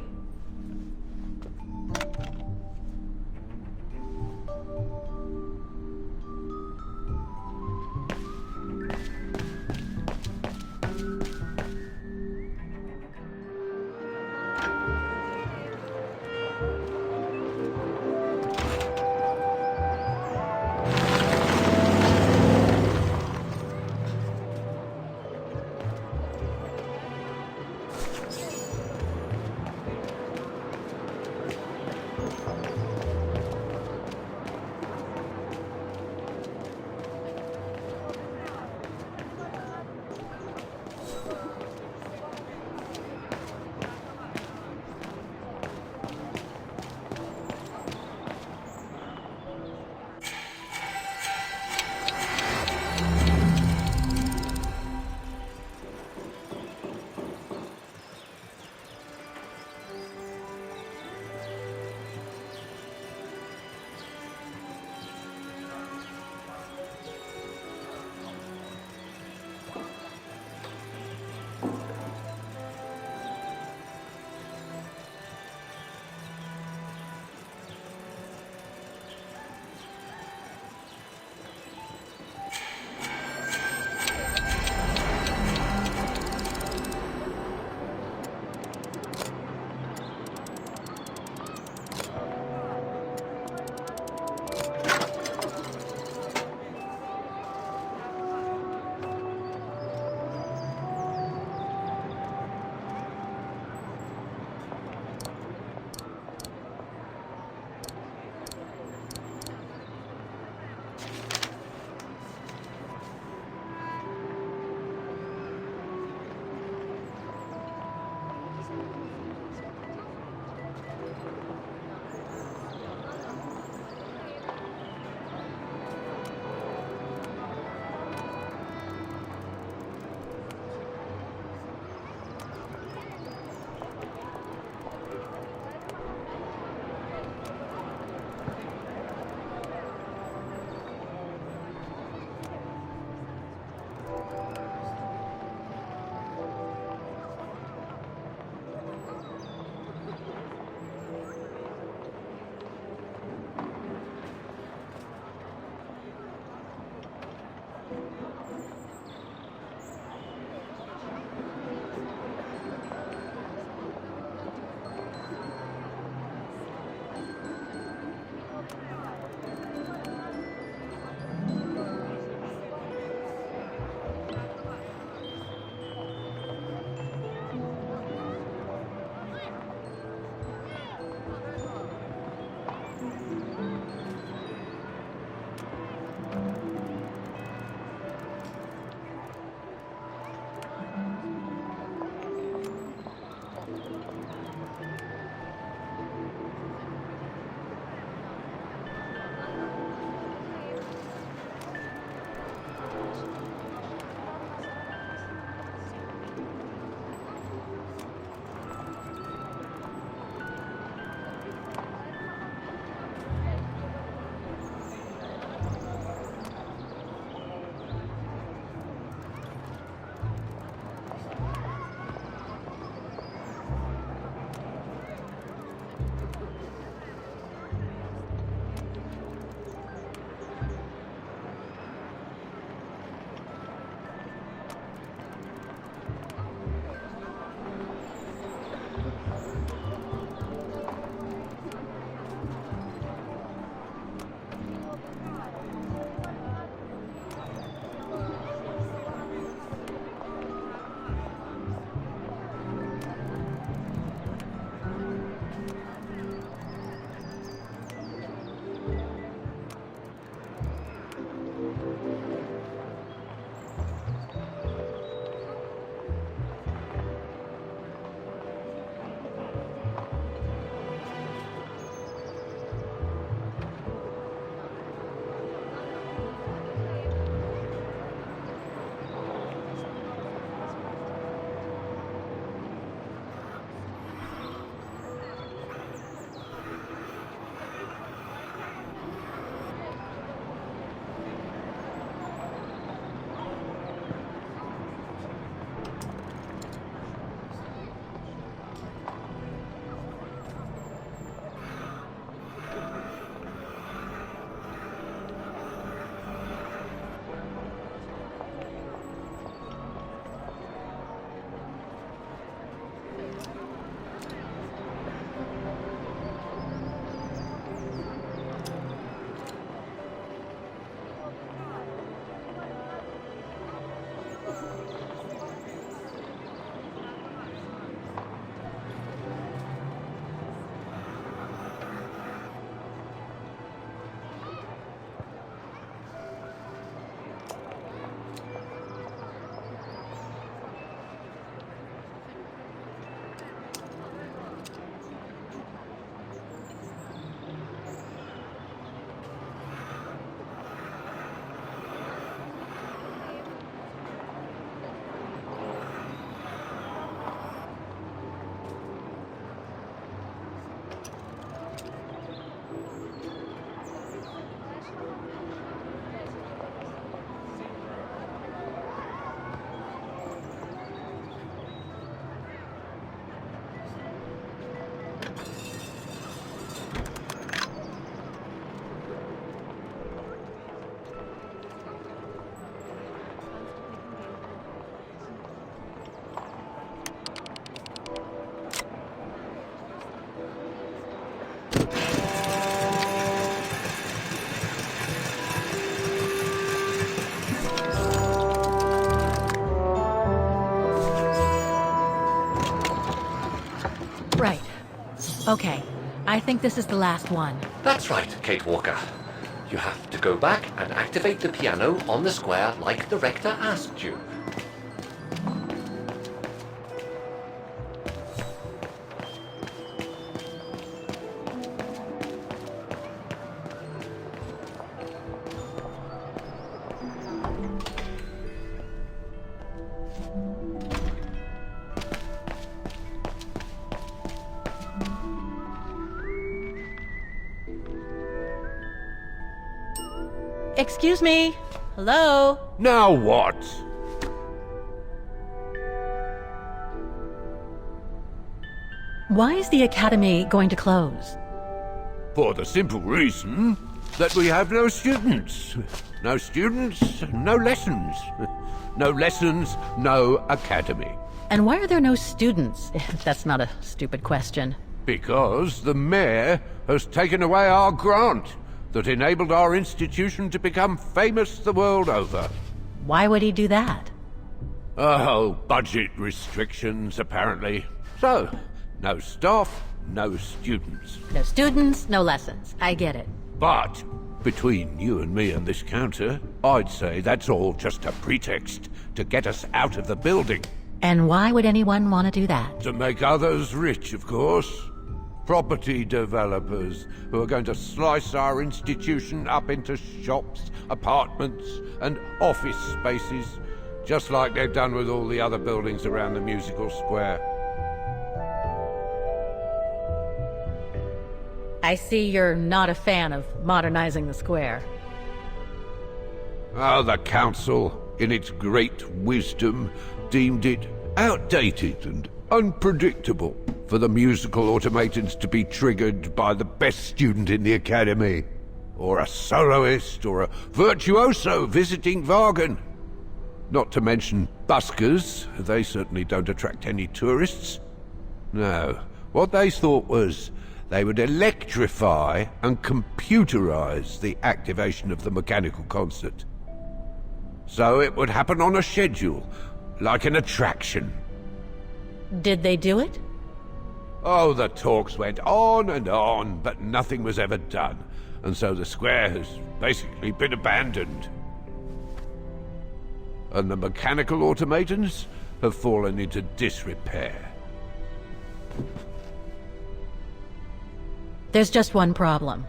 [SPEAKER 1] Right. Okay. I think this is the last one.
[SPEAKER 6] That's right, Kate Walker. You have to go back and activate the piano on the square like the rector asked you.
[SPEAKER 1] Excuse me? Hello?
[SPEAKER 7] Now what?
[SPEAKER 1] Why is the Academy going to close?
[SPEAKER 7] For the simple reason that we have no students. No students, no lessons. No lessons, no academy.
[SPEAKER 1] And why are there no students? That's not a stupid question.
[SPEAKER 7] Because the mayor has taken away our grant that enabled our institution to become famous the world over.
[SPEAKER 1] Why would he do that?
[SPEAKER 7] Oh, budget restrictions, apparently. So, no staff, no students.
[SPEAKER 1] No students, no lessons. I get it.
[SPEAKER 7] But, between you and me and this counter, I'd say that's all just a pretext to get us out of the building.
[SPEAKER 1] And why would anyone want to do that?
[SPEAKER 7] To make others rich, of course. Property developers who are going to slice our institution up into shops, apartments, and office spaces, just like they've done with all the other buildings around the musical square.
[SPEAKER 1] I see you're not a fan of modernizing the square.
[SPEAKER 7] Oh, the council, in its great wisdom, deemed it outdated and unpredictable for the musical automatons to be triggered by the best student in the academy, or a soloist, or a virtuoso visiting Wagen. Not to mention buskers, they certainly don't attract any tourists. No, what they thought was they would electrify and computerize the activation of the mechanical concert. So it would happen on a schedule, like an attraction.
[SPEAKER 1] Did they do it?
[SPEAKER 7] Oh, the talks went on, but nothing was ever done. And so the square has basically been abandoned. And the mechanical automatons have fallen into disrepair.
[SPEAKER 1] There's just one problem.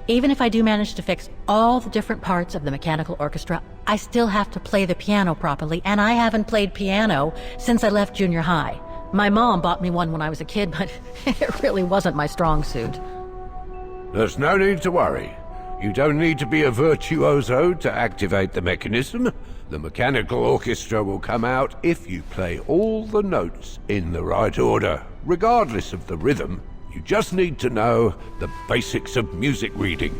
[SPEAKER 1] Even if I do manage to fix all the different parts of the mechanical orchestra, I still have to play the piano properly, and I haven't played piano since I left junior high. My mom bought me one when I was a kid, but it really wasn't my strong suit.
[SPEAKER 7] There's no need to worry. You don't need to be a virtuoso to activate the mechanism. The mechanical orchestra will come out if you play all the notes in the right order, regardless of the rhythm. You just need to know the basics of music reading.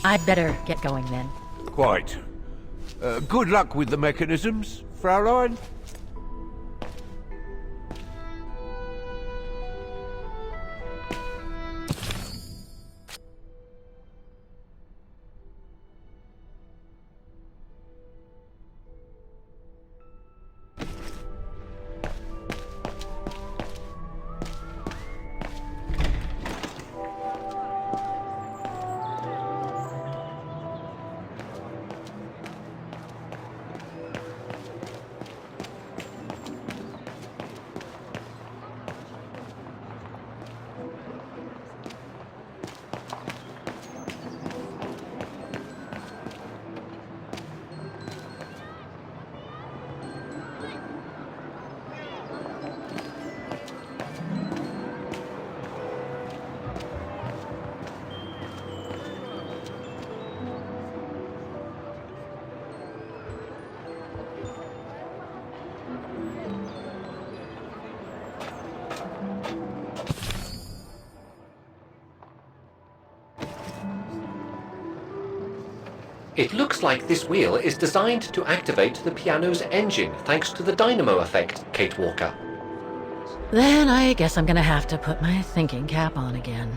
[SPEAKER 1] I'd better get going then.
[SPEAKER 7] Quite. Good luck with the mechanisms, Fraulein.
[SPEAKER 6] It looks like this wheel is designed to activate the piano's engine, thanks to the dynamo effect, Kate Walker.
[SPEAKER 1] Then I guess I'm gonna have to put my thinking cap on again.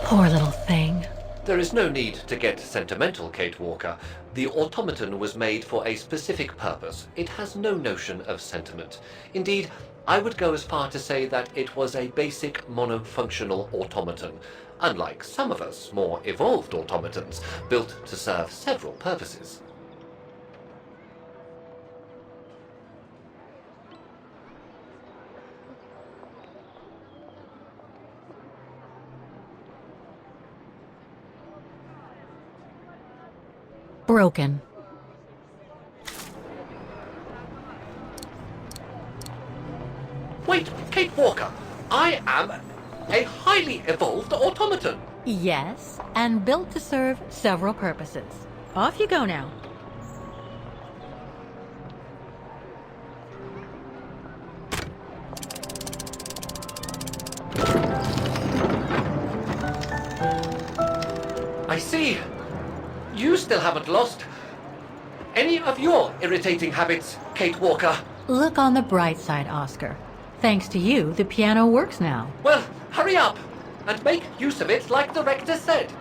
[SPEAKER 1] Poor little thing.
[SPEAKER 6] There is no need to get sentimental, Kate Walker. The automaton was made for a specific purpose. It has no notion of sentiment. Indeed, I would go as far to say that it was a basic monofunctional automaton, unlike some of us more evolved automatons, built to serve several purposes.
[SPEAKER 1] Broken.
[SPEAKER 6] Wait, Kate Walker, I am a highly evolved automaton.
[SPEAKER 1] Yes, and built to serve several purposes. Off you go now.
[SPEAKER 6] I see. You still haven't lost any of your irritating habits, Kate Walker.
[SPEAKER 1] Look on the bright side, Oscar. Thanks to you, the piano works now.
[SPEAKER 6] Well, hurry up and make use of it like the rector said.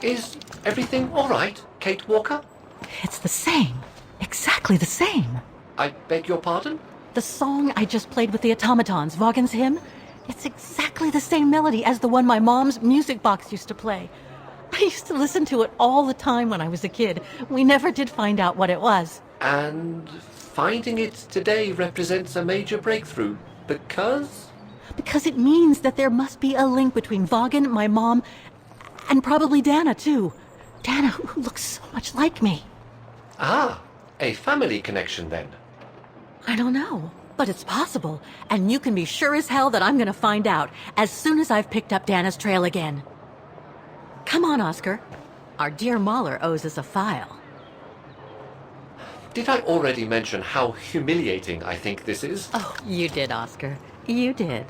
[SPEAKER 6] Is everything all right, Kate Walker?
[SPEAKER 1] It's the same. Exactly the same.
[SPEAKER 6] I beg your pardon?
[SPEAKER 1] The song I just played with the automatons, Vaughan's hymn, it's exactly the same melody as the one my mom's music box used to play. I used to listen to it all the time when I was a kid. We never did find out what it was.
[SPEAKER 6] And finding it today represents a major breakthrough, because?
[SPEAKER 1] Because it means that there must be a link between Vaughan, my mom, and probably Dana, too. Dana, who looks so much like me.
[SPEAKER 6] Ah, a family connection, then.
[SPEAKER 1] I don't know, but it's possible. And you can be sure as hell that I'm gonna find out as soon as I've picked up Dana's trail again. Come on, Oscar. Our dear Mahler owes us a file.
[SPEAKER 6] did I already mention how humiliating I think this is?
[SPEAKER 1] Oh, you did, Oscar. You did.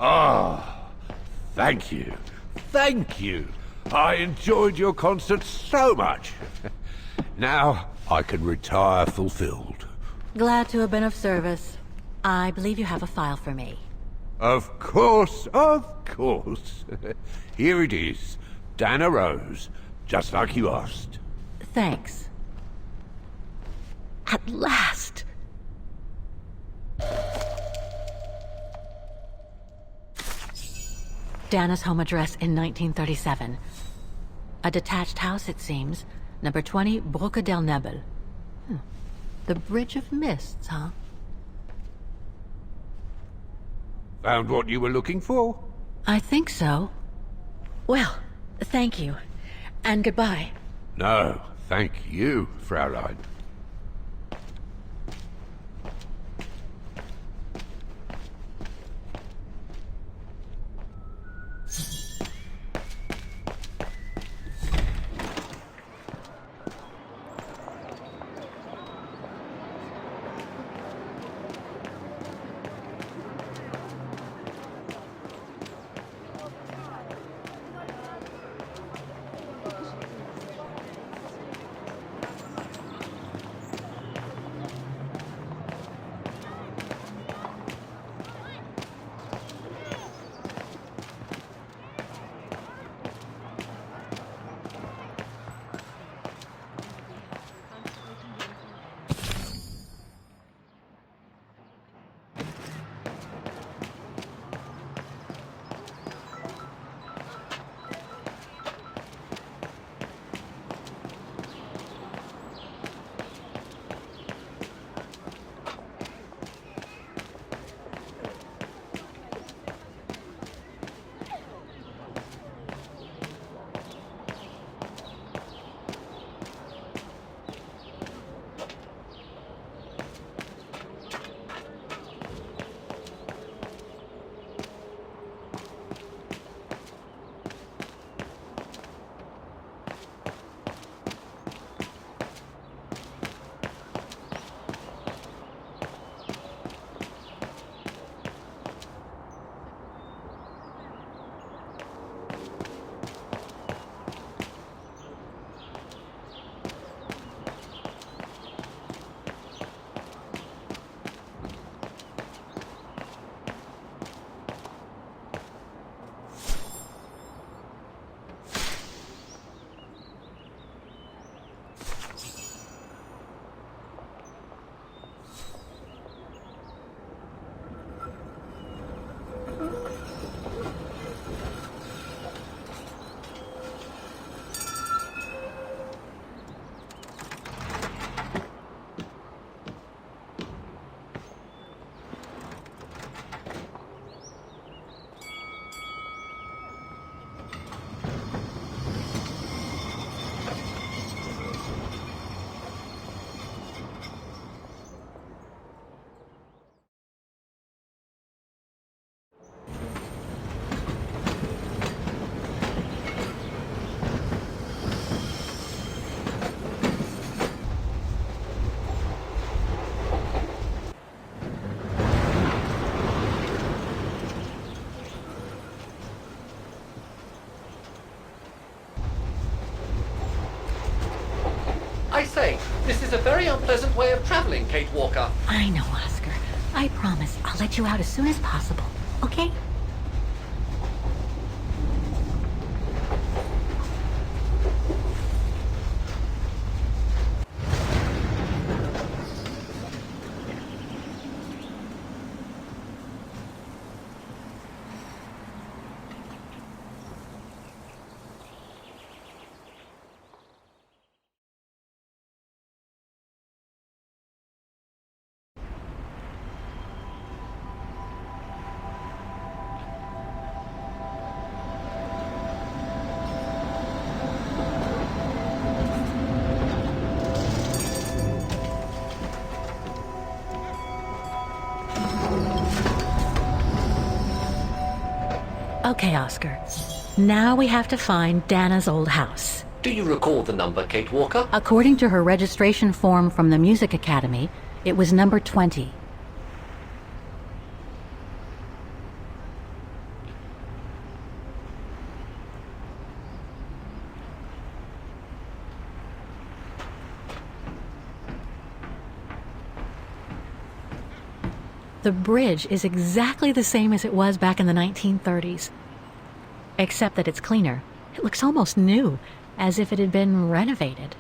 [SPEAKER 7] Ah, thank you. Thank you. I enjoyed your concert so much. Now I can retire fulfilled.
[SPEAKER 1] Glad to have been of service. I believe you have a file for me.
[SPEAKER 7] Of course, of course. Here it is. Dana Rose, just like you asked.
[SPEAKER 1] Thanks. At last! Dana's home address in 1937. A detached house, it seems. Number 20, Brücke del Nebel. The Bridge of Mists, huh?
[SPEAKER 7] Found what you were looking for?
[SPEAKER 1] I think so. Well, thank you. And goodbye.
[SPEAKER 7] No, thank you, Fraulein.
[SPEAKER 6] I say, this is a very unpleasant way of traveling, Kate Walker.
[SPEAKER 1] I know, Oscar. I promise I'll let you out as soon as possible, okay? Okay, Oscar. Now we have to find Dana's old house.
[SPEAKER 6] Do you recall the number, Kate Walker?
[SPEAKER 1] According to her registration form from the Music Academy, it was number 20. The bridge is exactly the same as it was back in the 1930s. Except that it's cleaner. It looks almost new, as if it had been renovated.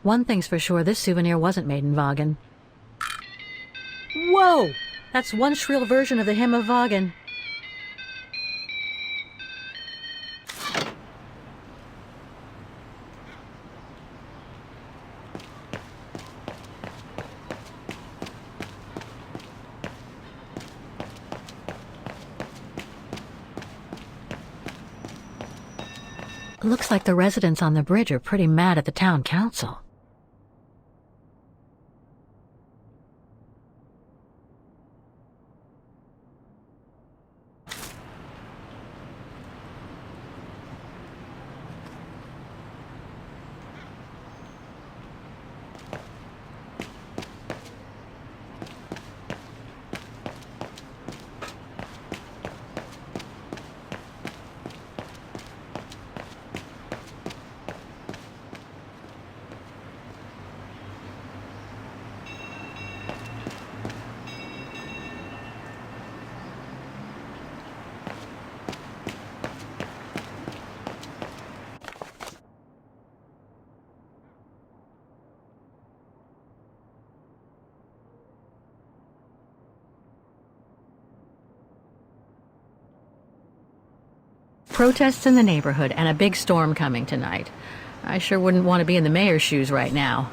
[SPEAKER 1] One thing's for sure, this souvenir wasn't made in Vaughan. Whoa! That's one shrill version of the Hymn of Vaughan. Looks like the residents on the bridge are pretty mad at the town council. Protests in the neighborhood and a big storm coming tonight. I sure wouldn't want to be in the mayor's shoes right now.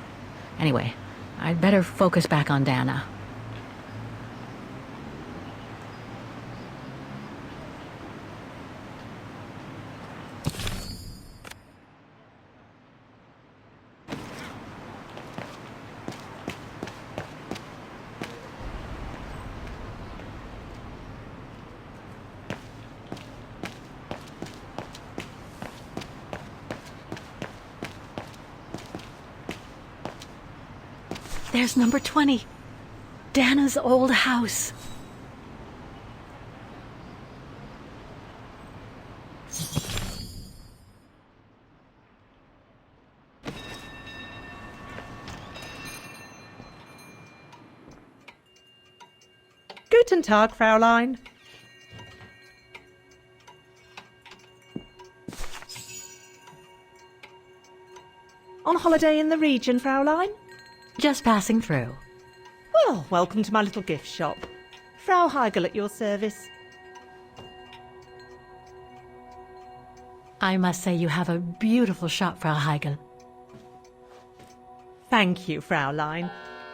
[SPEAKER 1] Anyway, I'd better focus back on Dana. There's number 20. Dana's old house.
[SPEAKER 15] Guten Tag, Fräulein. On holiday in the region, Fräulein?
[SPEAKER 1] Just passing through.
[SPEAKER 15] Well, welcome to my little gift shop. Frau Heigl at your service.
[SPEAKER 1] I must say you have a beautiful shop, Frau Heigl.
[SPEAKER 15] Thank you, Fräulein.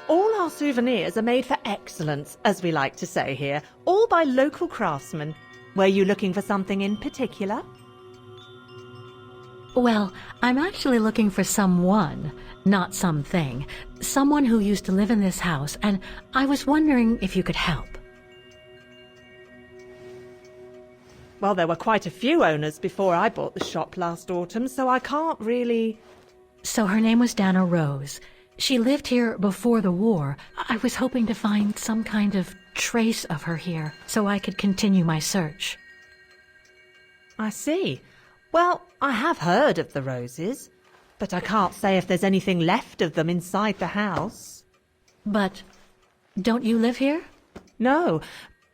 [SPEAKER 15] All our souvenirs are made for excellence, as we like to say here, all by local craftsmen. Were you looking for something in particular?
[SPEAKER 1] Well, I'm actually looking for someone, not something. Someone who used to live in this house, and I was wondering if you could help.
[SPEAKER 15] Well, there were quite a few owners before I bought the shop last autumn, so I can't really...
[SPEAKER 1] So her name was Dana Rose. She lived here before the war. I was hoping to find some kind of trace of her here, so I could continue my search.
[SPEAKER 15] I see. Well, I have heard of the Roses, but I can't say if there's anything left of them inside the house.
[SPEAKER 1] But Don't you live here?
[SPEAKER 15] No.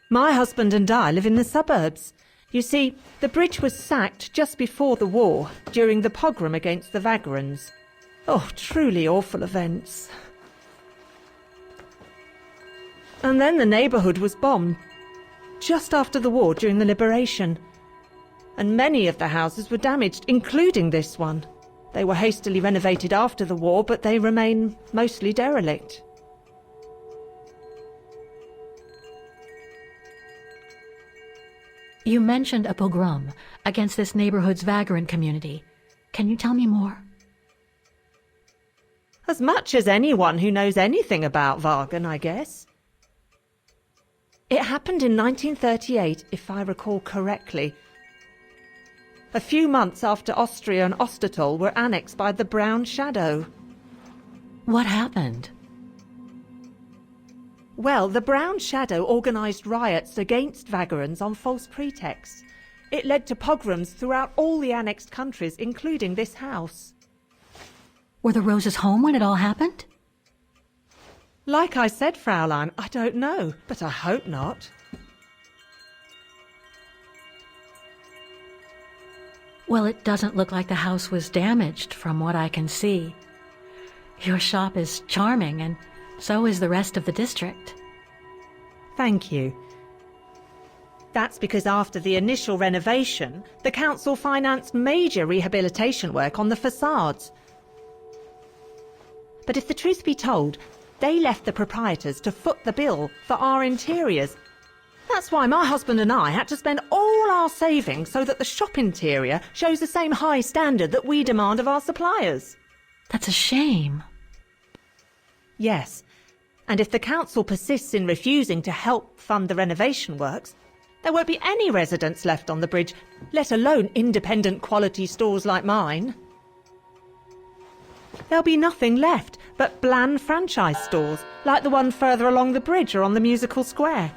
[SPEAKER 15] My husband and I live in the suburbs. You see, the bridge was sacked just before the war, during the pogrom against the Vagrants. Oh, truly awful events. And then the neighbourhood was bombed, just after the war during the liberation. And many of the houses were damaged, including this one. They were hastily renovated after the war, but they remain mostly derelict.
[SPEAKER 1] You mentioned a pogrom against this neighborhood's vagrant community. Can you tell me more?
[SPEAKER 15] As much as anyone who knows anything about Wagen, I guess. It happened in 1938, if I recall correctly. A few months after Austria and Ostertal were annexed by the Brown Shadow.
[SPEAKER 1] What happened?
[SPEAKER 15] Well, the Brown Shadow organised riots against Vagrants on false pretexts. It led to pogroms throughout all the annexed countries, including this house.
[SPEAKER 1] Were the Roses home when it all happened?
[SPEAKER 15] Like I said, Fraulein, I don't know, but I hope not.
[SPEAKER 1] Well, it doesn't look like the house was damaged from what I can see. Your shop is charming, and so is the rest of the district.
[SPEAKER 15] Thank you. That's because after the initial renovation, the council financed major rehabilitation work on the facades. But if the truth be told, they left the proprietors to foot the bill for our interiors. That's why my husband and I had to spend all our savings so that the shop interior shows the same high standard that we demand of our suppliers.
[SPEAKER 1] That's a shame.
[SPEAKER 15] Yes, and if the council persists in refusing to help fund the renovation works, there won't be any residents left on the bridge, let alone independent quality stores like mine. There'll be nothing left but bland franchise stores, like the one further along the bridge or on the musical square.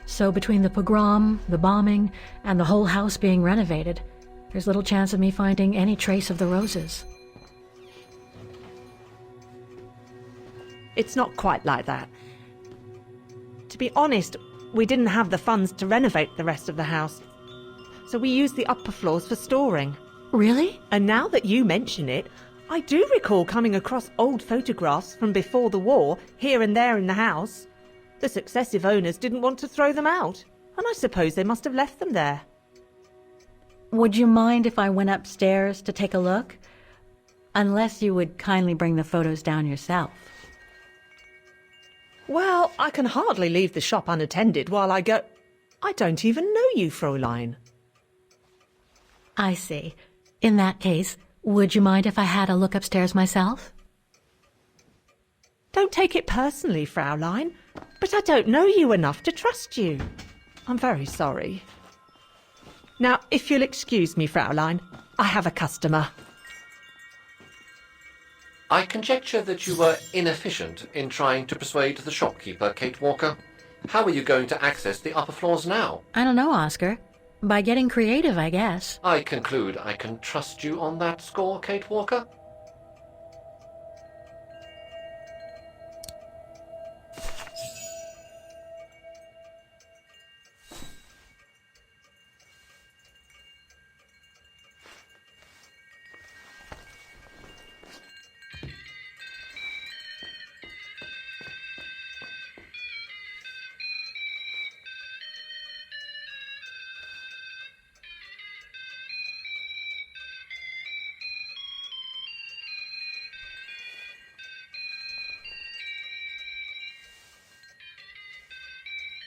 [SPEAKER 1] So between the pogrom, the bombing, and the whole house being renovated, there's little chance of me finding any trace of the Roses.
[SPEAKER 15] It's not quite like that. To be honest, we didn't have the funds to renovate the rest of the house, so we used the upper floors for storing.
[SPEAKER 1] Really?
[SPEAKER 15] And now that you mention it, I do recall coming across old photographs from before the war, here and there in the house. The successive owners didn't want to throw them out, and I suppose they must have left them there.
[SPEAKER 1] Would you mind if I went upstairs to take a look? Unless you would kindly bring the photos down yourself.
[SPEAKER 15] Well, I can hardly leave the shop unattended while I go... I don't even know you, Fräulein.
[SPEAKER 1] I see. In that case, would you mind if I had a look upstairs myself?
[SPEAKER 15] Don't take it personally, Fraulein, but I don't know you enough to trust you. I'm very sorry. Now, if you'll excuse me, Fraulein, I have a customer.
[SPEAKER 6] I conjecture that you were inefficient in trying to persuade the shopkeeper, Kate Walker. How are you going to access the upper floors now?
[SPEAKER 1] I don't know, Oscar. By getting creative, I guess.
[SPEAKER 6] I conclude I can trust you on that score, Kate Walker?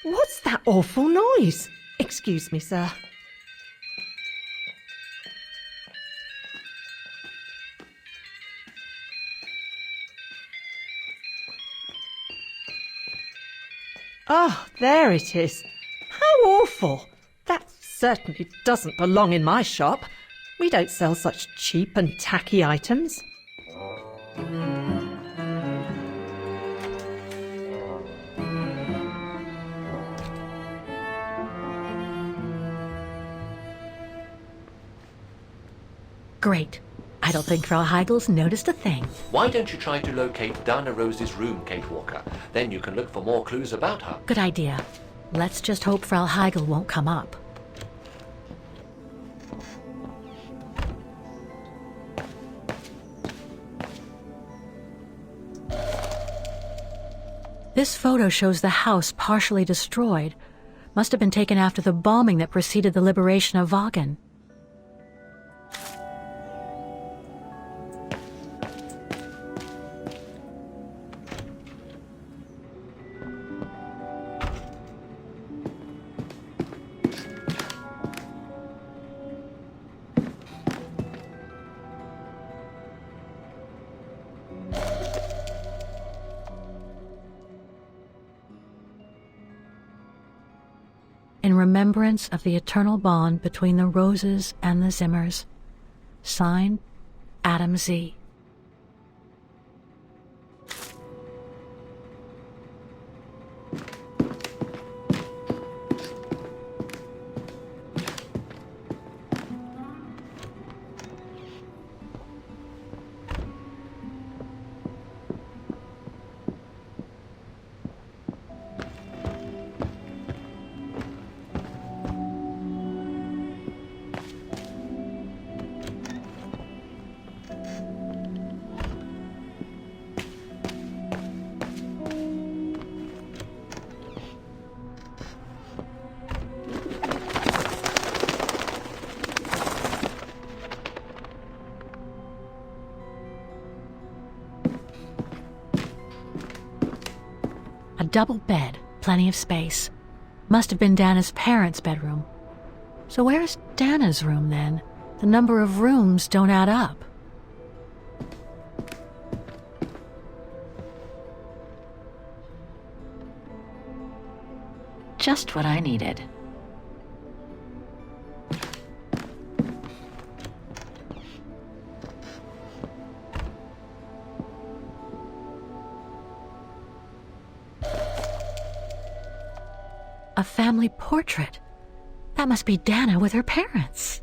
[SPEAKER 15] What's that awful noise? Excuse me, sir. Oh, there it is. How awful. That certainly doesn't belong in my shop. We don't sell such cheap and tacky items.
[SPEAKER 1] Great. I don't think Frau Heigel's noticed a thing.
[SPEAKER 6] Why don't you try to locate Dana Rose's room, Kate Walker? Then you can look for more clues about her.
[SPEAKER 1] Good idea. Let's just hope Frau Heigel won't come up. This photo shows the house partially destroyed. Must have been taken after the bombing that preceded the liberation of Wagen. In remembrance of the eternal bond between the Roses and the Zimmers. Signed, Adam Z. A double bed, plenty of space. Must have been Dana's parents' bedroom. So where's Dana's room then? The number of rooms don't add up. Just what I needed. A family portrait. That must be Dana with her parents.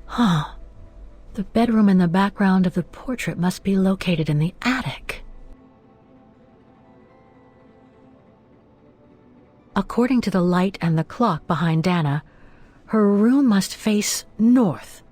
[SPEAKER 1] Huh. The bedroom in the background of the portrait must be located in the attic. According to the light and the clock behind Dana, her room must face north.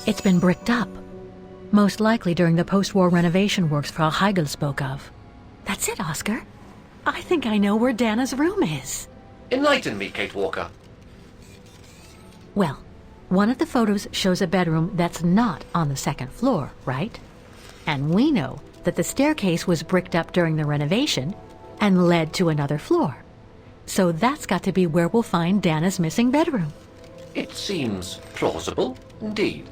[SPEAKER 1] It's been bricked up, most likely during the post-war renovation works Frau Heigel spoke of. That's it, Oscar. I think I know where Dana's room is.
[SPEAKER 6] Enlighten me, Kate Walker.
[SPEAKER 1] Well, one of the photos shows a bedroom that's not on the second floor, right? And we know that the staircase was bricked up during the renovation and led to another floor. So that's got to be where we'll find Dana's missing bedroom.
[SPEAKER 6] It seems plausible, indeed.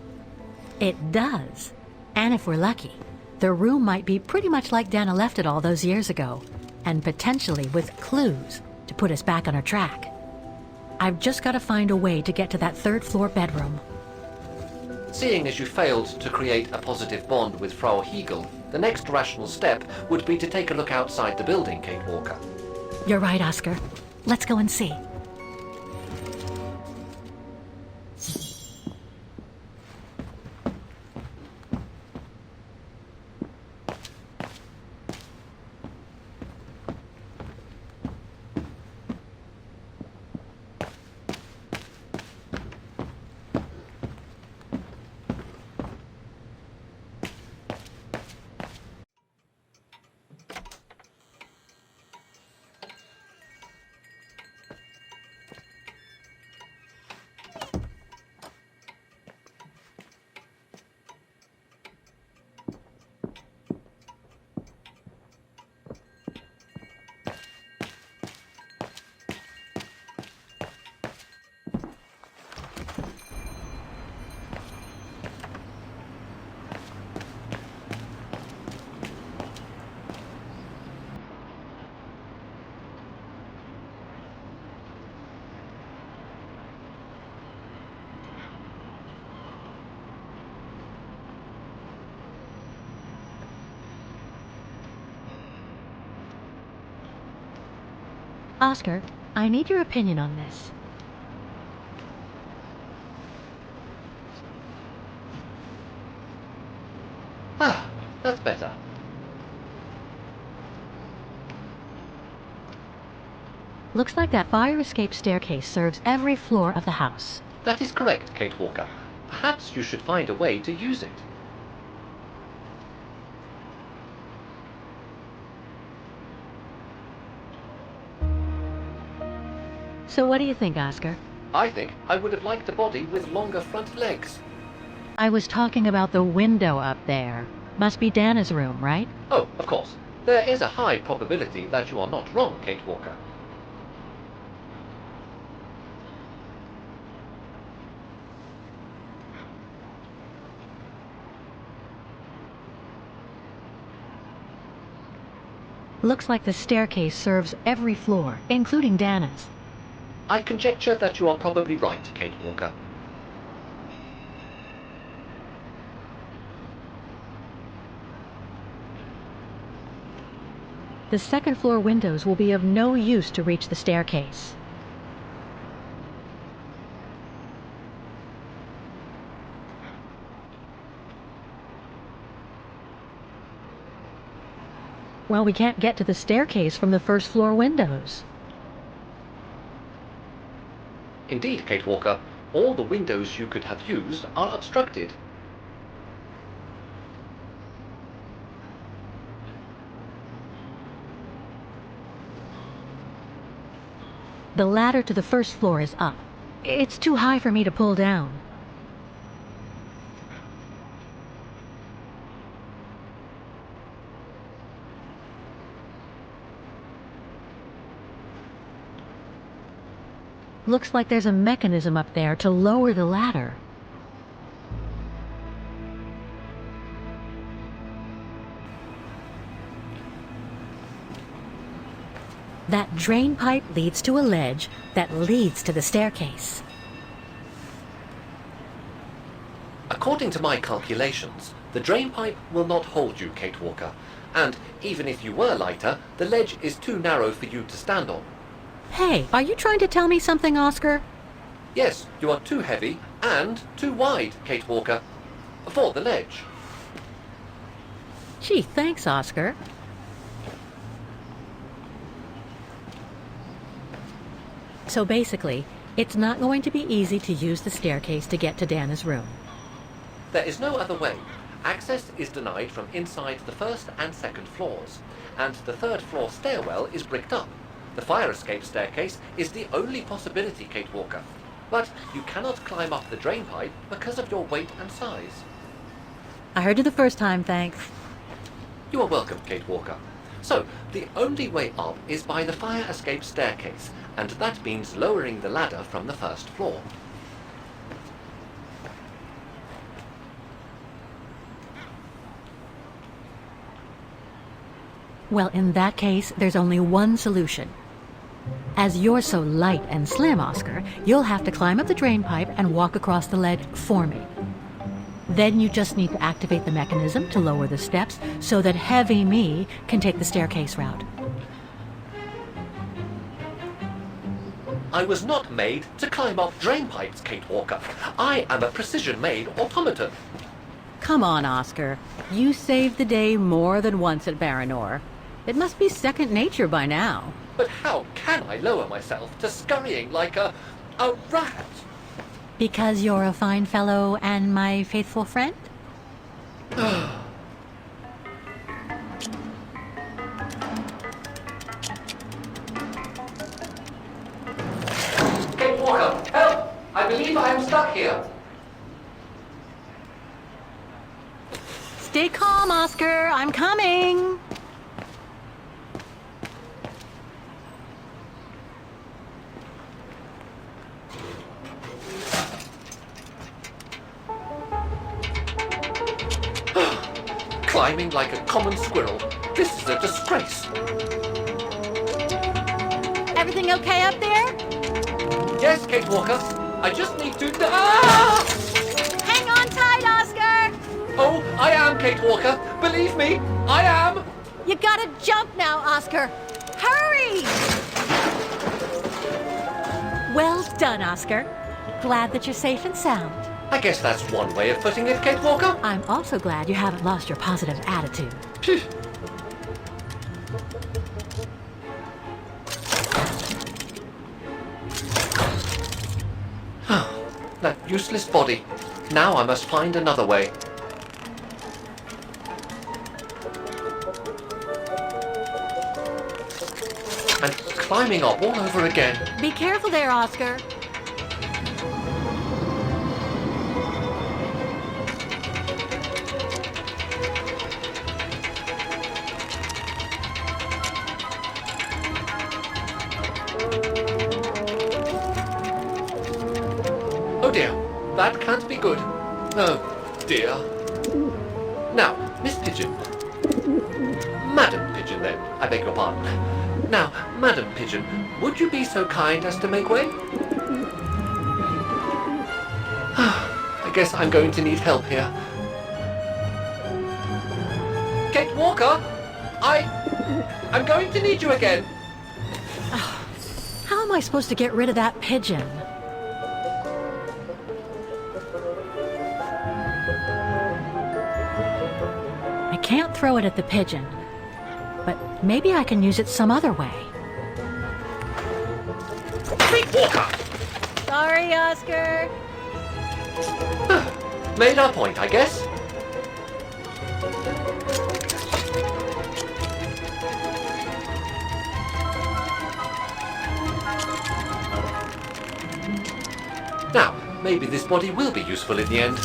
[SPEAKER 1] It does. And if we're lucky, the room might be pretty much like Dana left it all those years ago, and potentially with clues to put us back on our track. I've just got to find a way to get to that third floor bedroom.
[SPEAKER 6] Seeing as you failed to create a positive bond with Frau Heigel, the next rational step would be to take a look outside the building, Kate Walker.
[SPEAKER 1] You're right, Oscar. Let's go and see. Oscar, I need your opinion on this.
[SPEAKER 6] Ah, that's better.
[SPEAKER 1] Looks like that fire escape staircase serves every floor of the house.
[SPEAKER 6] That is correct, Kate Walker. Perhaps you should find a way to use it.
[SPEAKER 1] So what do you think, Oscar?
[SPEAKER 6] I think I would have liked a body with longer front legs.
[SPEAKER 1] I was talking about the window up there. Must be Dana's room, right?
[SPEAKER 6] Oh, of course. There is a high probability that you are not wrong, Kate Walker.
[SPEAKER 1] Looks like the staircase serves every floor, including Dana's.
[SPEAKER 6] I conjecture that you are probably right, Kate Walker.
[SPEAKER 1] The second floor windows will be of no use to reach the staircase. Well, we can't get to the staircase from the first floor windows.
[SPEAKER 6] Indeed, Kate Walker, all the windows you could have used are obstructed.
[SPEAKER 1] The ladder to the first floor is up. It's too high for me to pull down. Looks like there's a mechanism up there to lower the ladder. That drain pipe leads to a ledge that leads to the staircase.
[SPEAKER 6] According to my calculations, the drain pipe will not hold you, Kate Walker, and even if you were lighter, the ledge is too narrow for you to stand on.
[SPEAKER 1] Hey, are you trying to tell me something, Oscar?
[SPEAKER 6] Yes, you are too heavy and too wide, Kate Walker, for the ledge.
[SPEAKER 1] Gee, thanks, Oscar. So basically, it's not going to be easy to use the staircase to get to Dana's room.
[SPEAKER 6] There is no other way. Access is denied from inside the first and second floors, and the third floor stairwell is bricked up. The fire escape staircase is the only possibility, Kate Walker. But you cannot climb up the drain pipe because of your weight and size.
[SPEAKER 1] I heard you the first time, thanks.
[SPEAKER 6] You are welcome, Kate Walker. So, the only way up is by the fire escape staircase, and that means lowering the ladder from the first floor.
[SPEAKER 1] Well, in that case, there's only one solution. As you're so light and slim, Oscar, you'll have to climb up the drain pipe and walk across the ledge for me. Then you just need to activate the mechanism to lower the steps so that heavy me can take the staircase route.
[SPEAKER 6] I was not made to climb up drain pipes, Kate Walker. I am a precision-made automaton.
[SPEAKER 1] Come on, Oscar. You saved the day more than once at Baranor. It must be second nature by now.
[SPEAKER 6] But how can I lower myself to scurrying like a rat?
[SPEAKER 1] Because you're a fine fellow and my faithful friend?
[SPEAKER 6] Kate Walker, help! I believe I am stuck here.
[SPEAKER 1] Stay calm, Oscar. I'm coming.
[SPEAKER 6] Climbing like a common squirrel. This is a disgrace.
[SPEAKER 1] Everything okay up there?
[SPEAKER 6] Yes, Kate Walker. I just need to... Ah!
[SPEAKER 1] Hang on tight, Oscar.
[SPEAKER 6] Oh, I am, Kate Walker. Believe me, I am.
[SPEAKER 1] You gotta jump now, Oscar. Hurry! Well done, Oscar. Glad that you're safe and sound.
[SPEAKER 6] I guess that's one way of putting it, Kate Walker.
[SPEAKER 1] I'm also glad you haven't lost your positive attitude.
[SPEAKER 6] Phew. That useless body. Now I must find another way. And climbing up all over again.
[SPEAKER 1] Be careful there, Oscar.
[SPEAKER 6] Oh dear, that can't be good. Oh dear. Now, Miss Pigeon. Madam Pigeon, then. I beg your pardon. Now, Madam Pigeon, would you be so kind as to make way? I guess I'm going to need help here. Kate Walker, I'm going to need you again.
[SPEAKER 1] How am I supposed to get rid of that pigeon? I can't throw it at the pigeon, but maybe I can use it some other way.
[SPEAKER 6] Kate Walker!
[SPEAKER 1] Sorry, Oscar.
[SPEAKER 6] Made our point, I guess. Now, maybe this body will be useful in the end.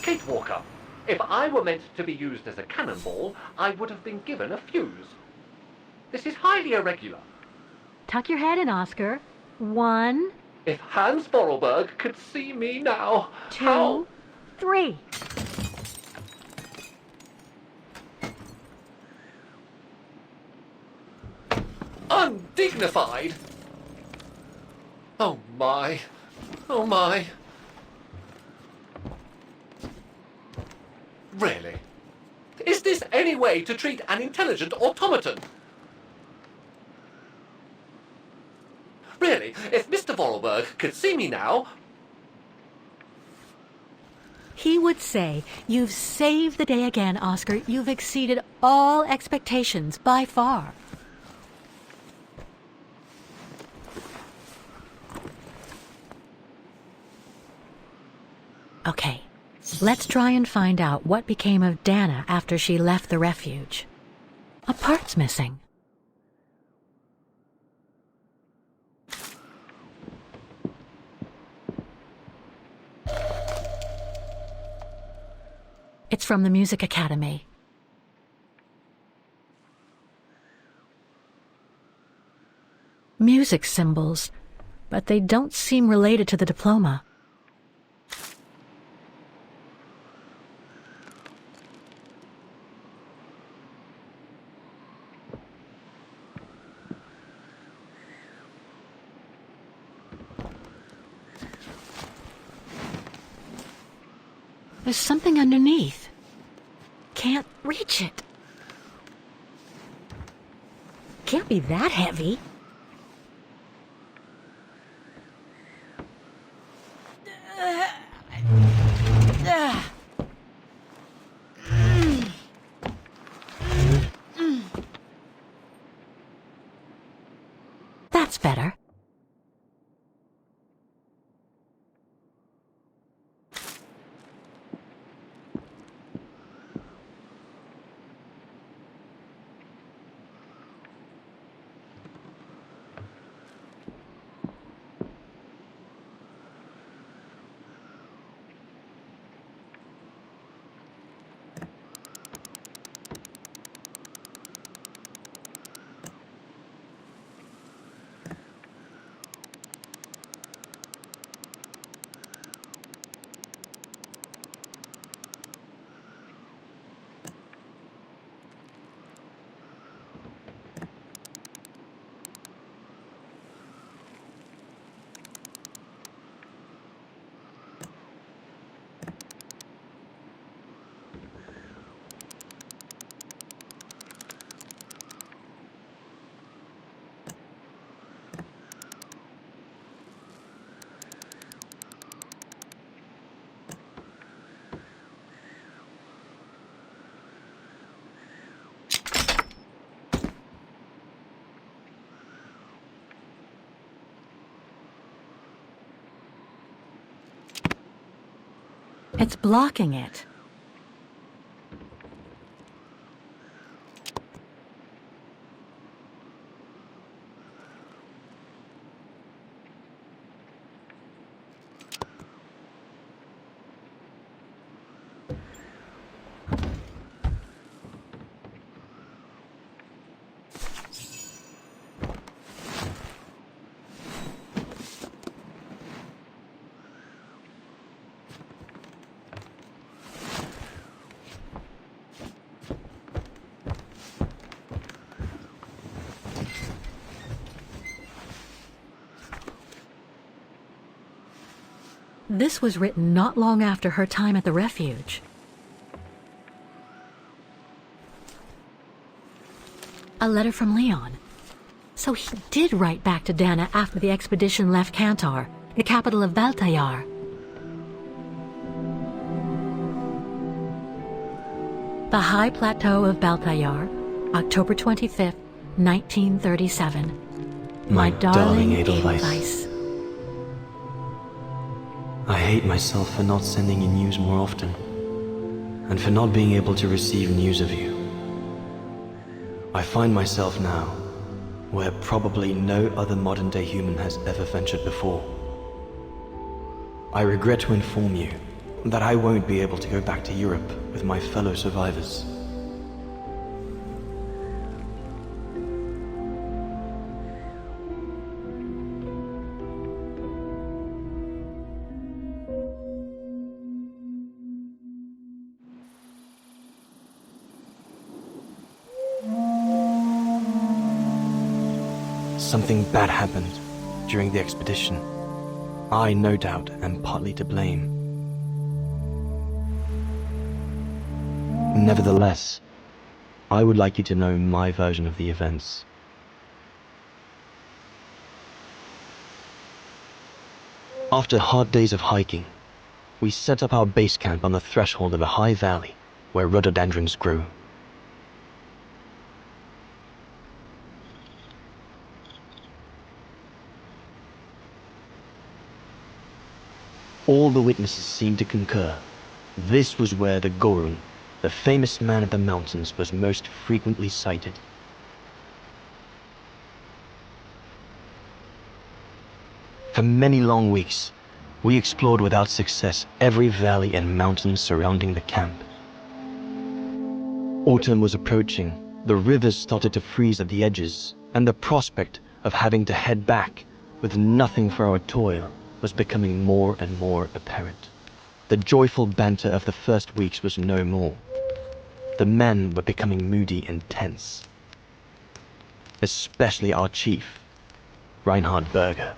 [SPEAKER 6] Kate Walker, if I were meant to be used as a cannonball, I would have been given a fuse. This is highly irregular.
[SPEAKER 1] Tuck your head in, Oscar. 1,
[SPEAKER 6] If Hans Vorarlberg could see me now,
[SPEAKER 1] 2,
[SPEAKER 6] how...
[SPEAKER 1] 3.
[SPEAKER 6] Undignified! Oh my. Oh my. Really? Is this any way to treat an intelligent automaton? Really, if Mr. Vorarlberg could see me now...
[SPEAKER 1] He would say, "You've saved the day again, Oscar. You've exceeded all expectations by far." Okay, let's try and find out what became of Dana after she left the refuge. A part's missing. It's from the Music Academy. Music symbols, but they don't seem related to the diploma. There's something underneath. Can't reach it. Can't be that heavy. That's better. It's blocking it. This was written not long after her time at the refuge. A letter from Leon. So he did write back to Dana after the expedition left Kantar, the capital of Baltayar. The High Plateau of Baltayar, October 25th, 1937. My darling Edelweiss.
[SPEAKER 16] I hate myself for not sending you news more often, and for not being able to receive news of you. I find myself now where probably no other modern-day human has ever ventured before. I regret to inform you that I won't be able to go back to Europe with my fellow survivors. Something bad happened during the expedition. I, no doubt, am partly to blame. Nevertheless, I would like you to know my version of the events. After hard days of hiking, we set up our base camp on the threshold of a high valley where rhododendrons grew. All the witnesses seemed to concur. This was where the Gorun, the famous man of the mountains, was most frequently sighted. For many long weeks, we explored without success every valley and mountain surrounding the camp. Autumn was approaching, the rivers started to freeze at the edges, and the prospect of having to head back with nothing for our toil was becoming more and more apparent. The joyful banter of the first weeks was no more. The men were becoming moody and tense. Especially our chief, Reinhard Berger.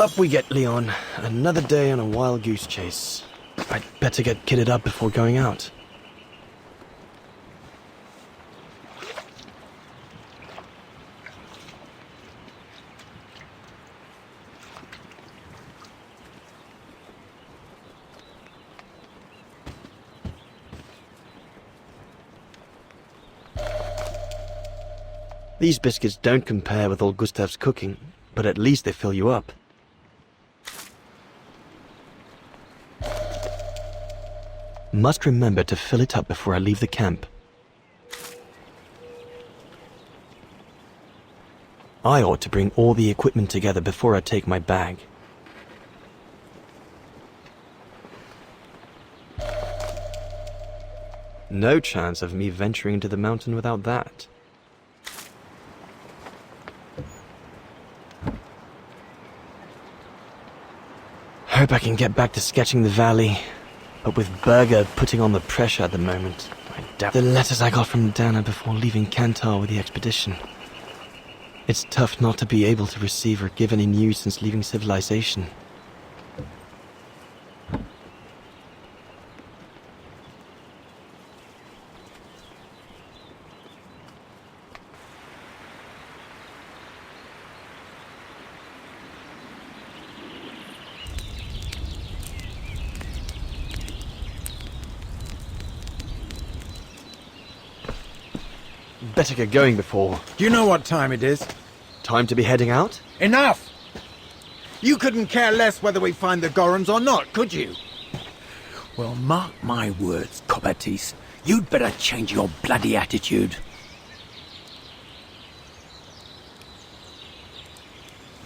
[SPEAKER 16] Up we get, Leon. Another day on a wild goose chase. I'd better get kitted up before going out. These biscuits don't compare with old Gustav's cooking, but at least they fill you up. Must remember to fill it up before I leave the camp. I ought to bring all the equipment together before I take my bag. No chance of me venturing into the mountain without that. Hope I can get back to sketching the valley, but with Berger putting on the pressure at the moment, I doubt the letters I got from Dana before leaving Kantar with the expedition. It's tough not to be able to receive or give any news since leaving civilization. Better get going before...
[SPEAKER 17] Do you know what time it is?
[SPEAKER 16] Time to be heading out?
[SPEAKER 17] Enough! You couldn't care less whether we find the Gorons or not, could you? Well, mark my words, Cobatis. You'd better change your bloody attitude.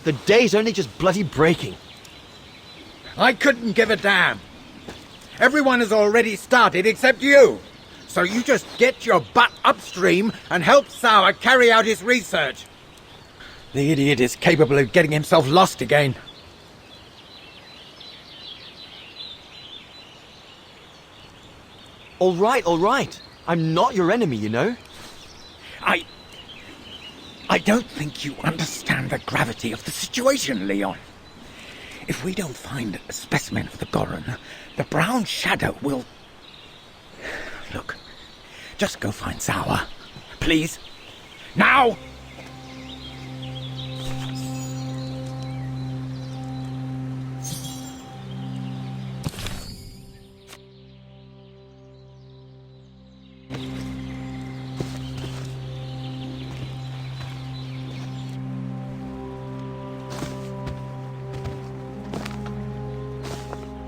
[SPEAKER 16] The day's only just bloody breaking.
[SPEAKER 17] I couldn't give a damn. Everyone has already started except you. So you just get your butt upstream and help Sauer carry out his research. The idiot is capable of getting himself lost again.
[SPEAKER 16] All right. I'm not your enemy, you know.
[SPEAKER 17] I don't think you understand the gravity of the situation, Leon. If we don't find a specimen of the Goron, the brown shadow will... Look, just go find Sauer. Please. Now!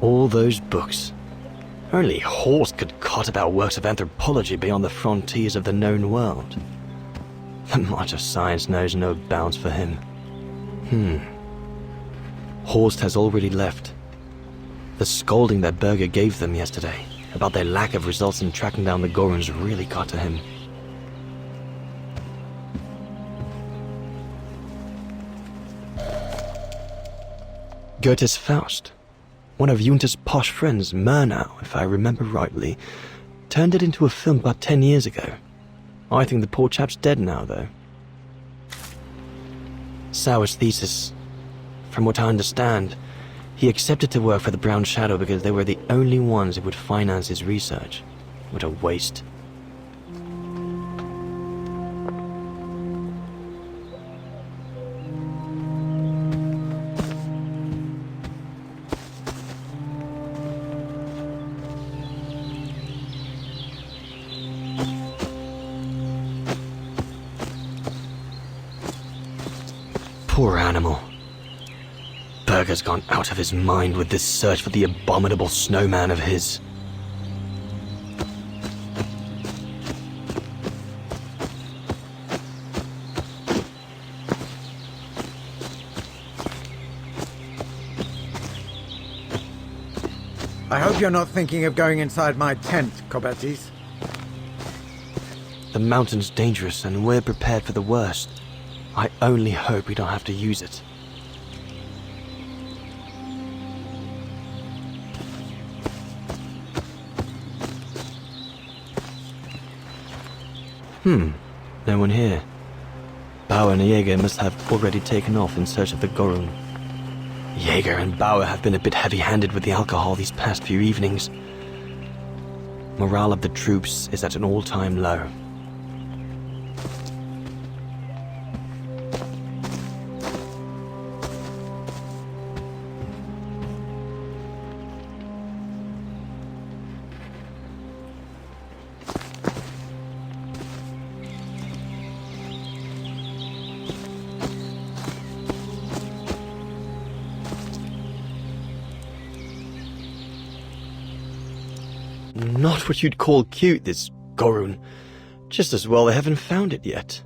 [SPEAKER 16] All those books. Only Horst could cot about works of anthropology beyond the frontiers of the known world. The march of science knows no bounds for him. Horst has already left. The scolding that Berger gave them yesterday about their lack of results in tracking down the Gorons really got to him. Goethe's Faust. One of Junter's posh friends, Murnau, if I remember rightly, turned it into a film about 10 years ago. I think the poor chap's dead now, though. Sauer's thesis. From what I understand, he accepted to work for the Brown Shadow because they were the only ones who would finance his research. What a waste. Poor animal. Berger's gone out of his mind with this search for the abominable snowman of his.
[SPEAKER 17] I hope you're not thinking of going inside my tent, Kobatis.
[SPEAKER 16] The mountain's dangerous and we're prepared for the worst. I only hope we don't have to use it. No one here. Bauer and Jaeger must have already taken off in search of the Goron. Jaeger and Bauer have been a bit heavy-handed with the alcohol these past few evenings. Morale of the troops is at an all-time low. Not what you'd call cute, this Gorun. Just as well they haven't found it yet.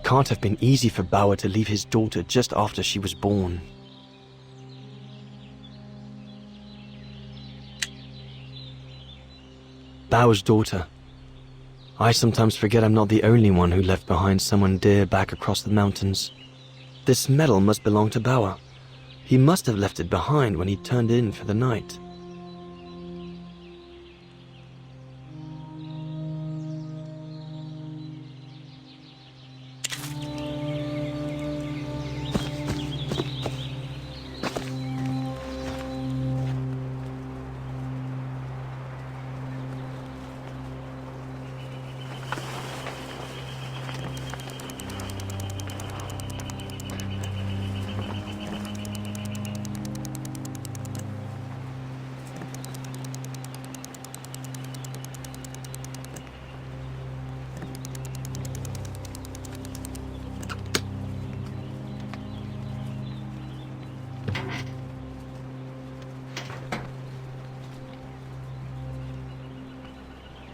[SPEAKER 16] Can't have been easy for Bauer to leave his daughter just after she was born. Bauer's daughter. I sometimes forget I'm not the only one who left behind someone dear back across the mountains. This medal must belong to Bauer. He must have left it behind when he turned in for the night.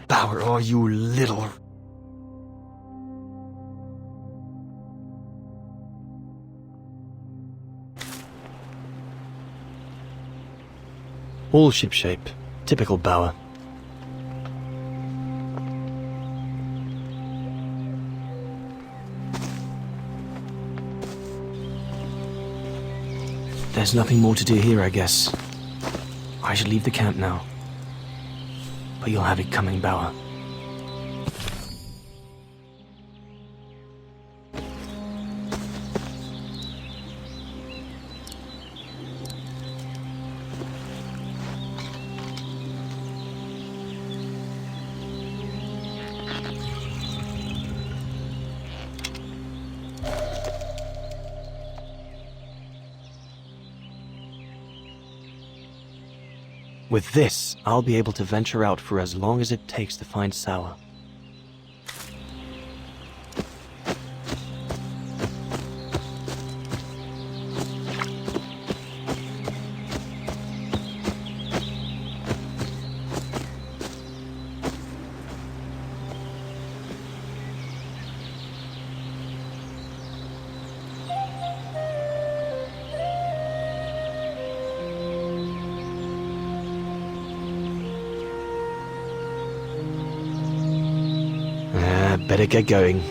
[SPEAKER 16] Bauer, oh, you little... All shipshape. Typical Bauer. There's nothing more to do here, I guess. I should leave the camp now. But you'll have it coming, Bauer. With this, I'll be able to venture out for as long as it takes to find Sauer. Better get going.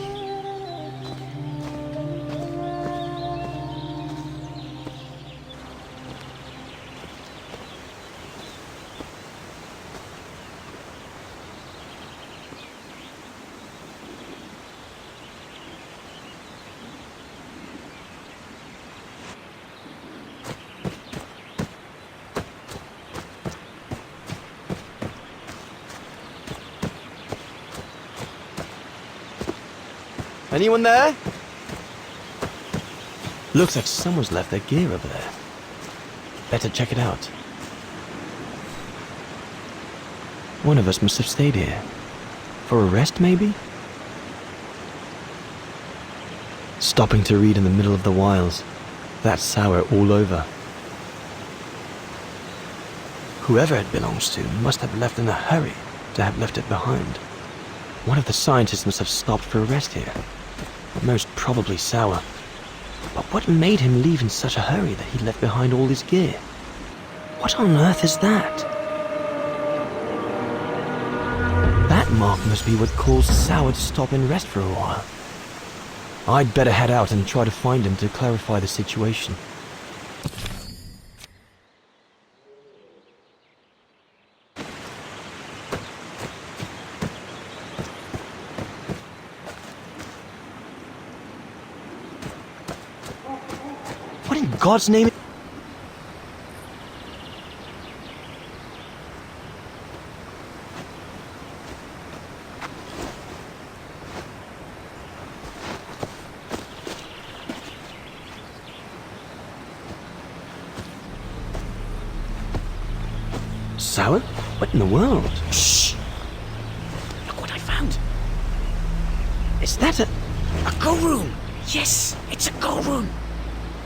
[SPEAKER 16] Anyone there? Looks like someone's left their gear over there. Better check it out. One of us must have stayed here. For a rest, maybe? Stopping to read in the middle of the wilds. That's Sauer all over. Whoever it belongs to must have left in a hurry to have left it behind. One of the scientists must have stopped for a rest here. Most probably Sauer. But what made him leave in such a hurry that he left behind all his gear? What on earth is that? That mark must be what caused Sauer to stop and rest for a while. I'd better head out and try to find him to clarify the situation. What in God's name? Sauer? What in the world? Shh! Look what I found! Is that a go room? Yes, it's a go room!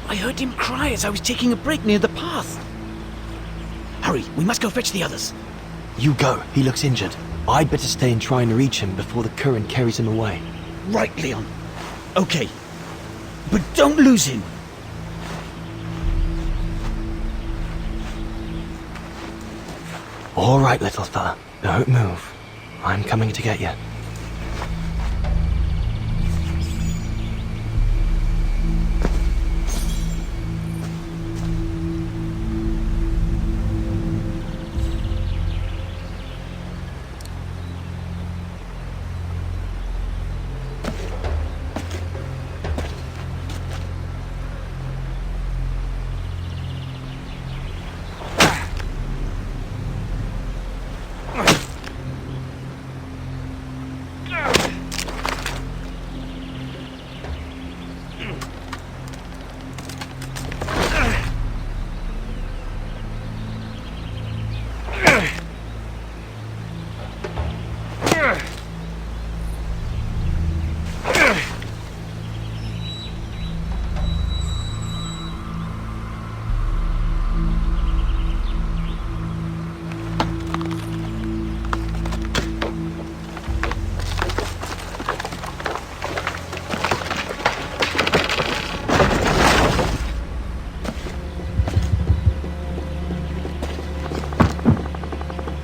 [SPEAKER 18] I heard him cry as I was taking a break near the path. Hurry, we must go fetch the others.
[SPEAKER 16] You go. He looks injured. I'd better stay and try and reach him before the current carries him away.
[SPEAKER 18] Right, Leon. Okay. But don't lose him.
[SPEAKER 16] All right, little fella. Don't move. I'm coming to get you.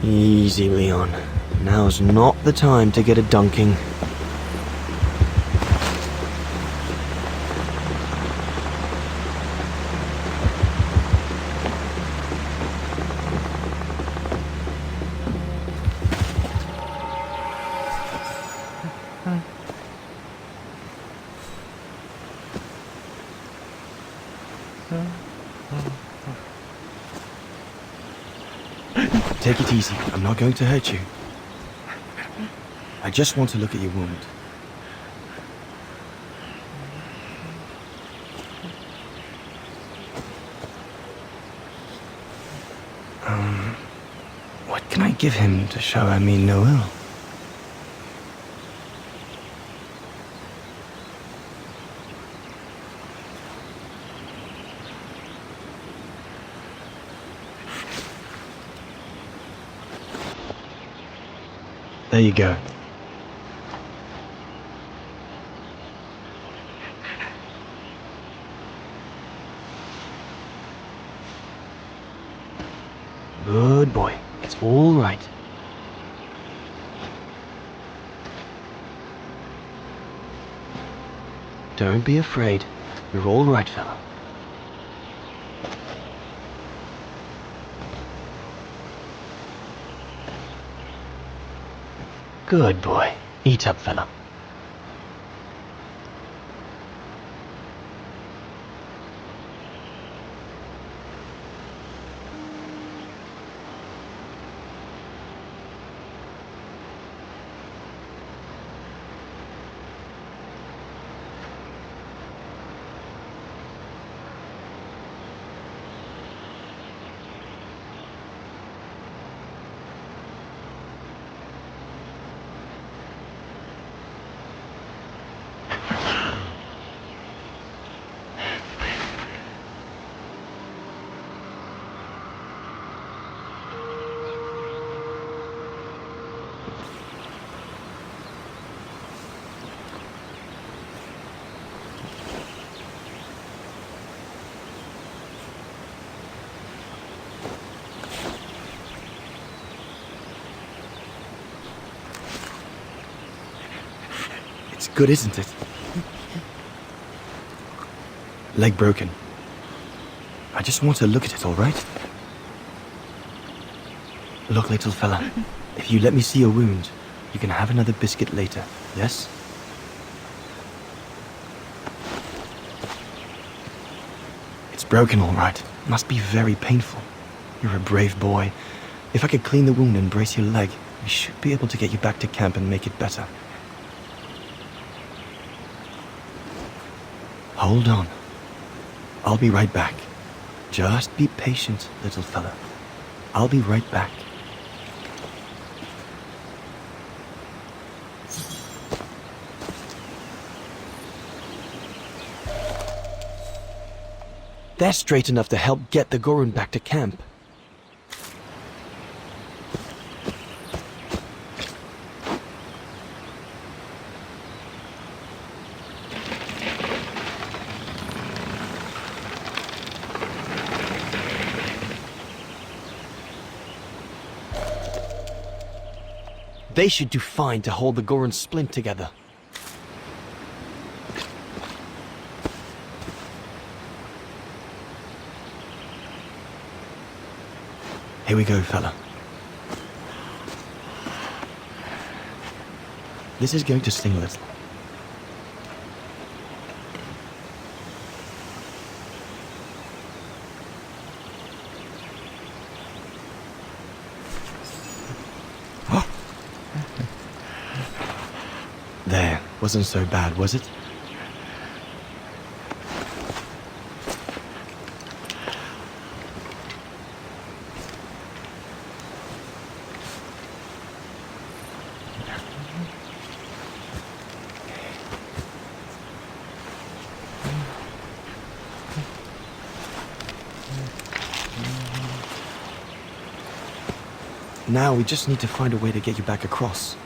[SPEAKER 16] Easy, Leon. Now's not the time to get a dunking. Take it easy. I'm not going to hurt you. I just want to look at your wound. What can I give him to show I mean no ill? There you go. Good boy. It's all right. Don't be afraid. You're all right, fella. Good boy. Eat up, fella. It's good, isn't it? Leg broken. I just want to look at it, all right? Look, little fella, if you let me see your wound, you can have another biscuit later, yes? It's broken, all right. Must be very painful. You're a brave boy. If I could clean the wound and brace your leg, we should be able to get you back to camp and make it better. Hold on. I'll be right back. Just be patient, little fella. I'll be right back. They're straight enough to help get the Gorun back to camp. They should do fine to hold the Gorun splint together. Here we go, fella. This is going to sting a little. There, wasn't so bad, was it? Now we just need to find a way to get you back across.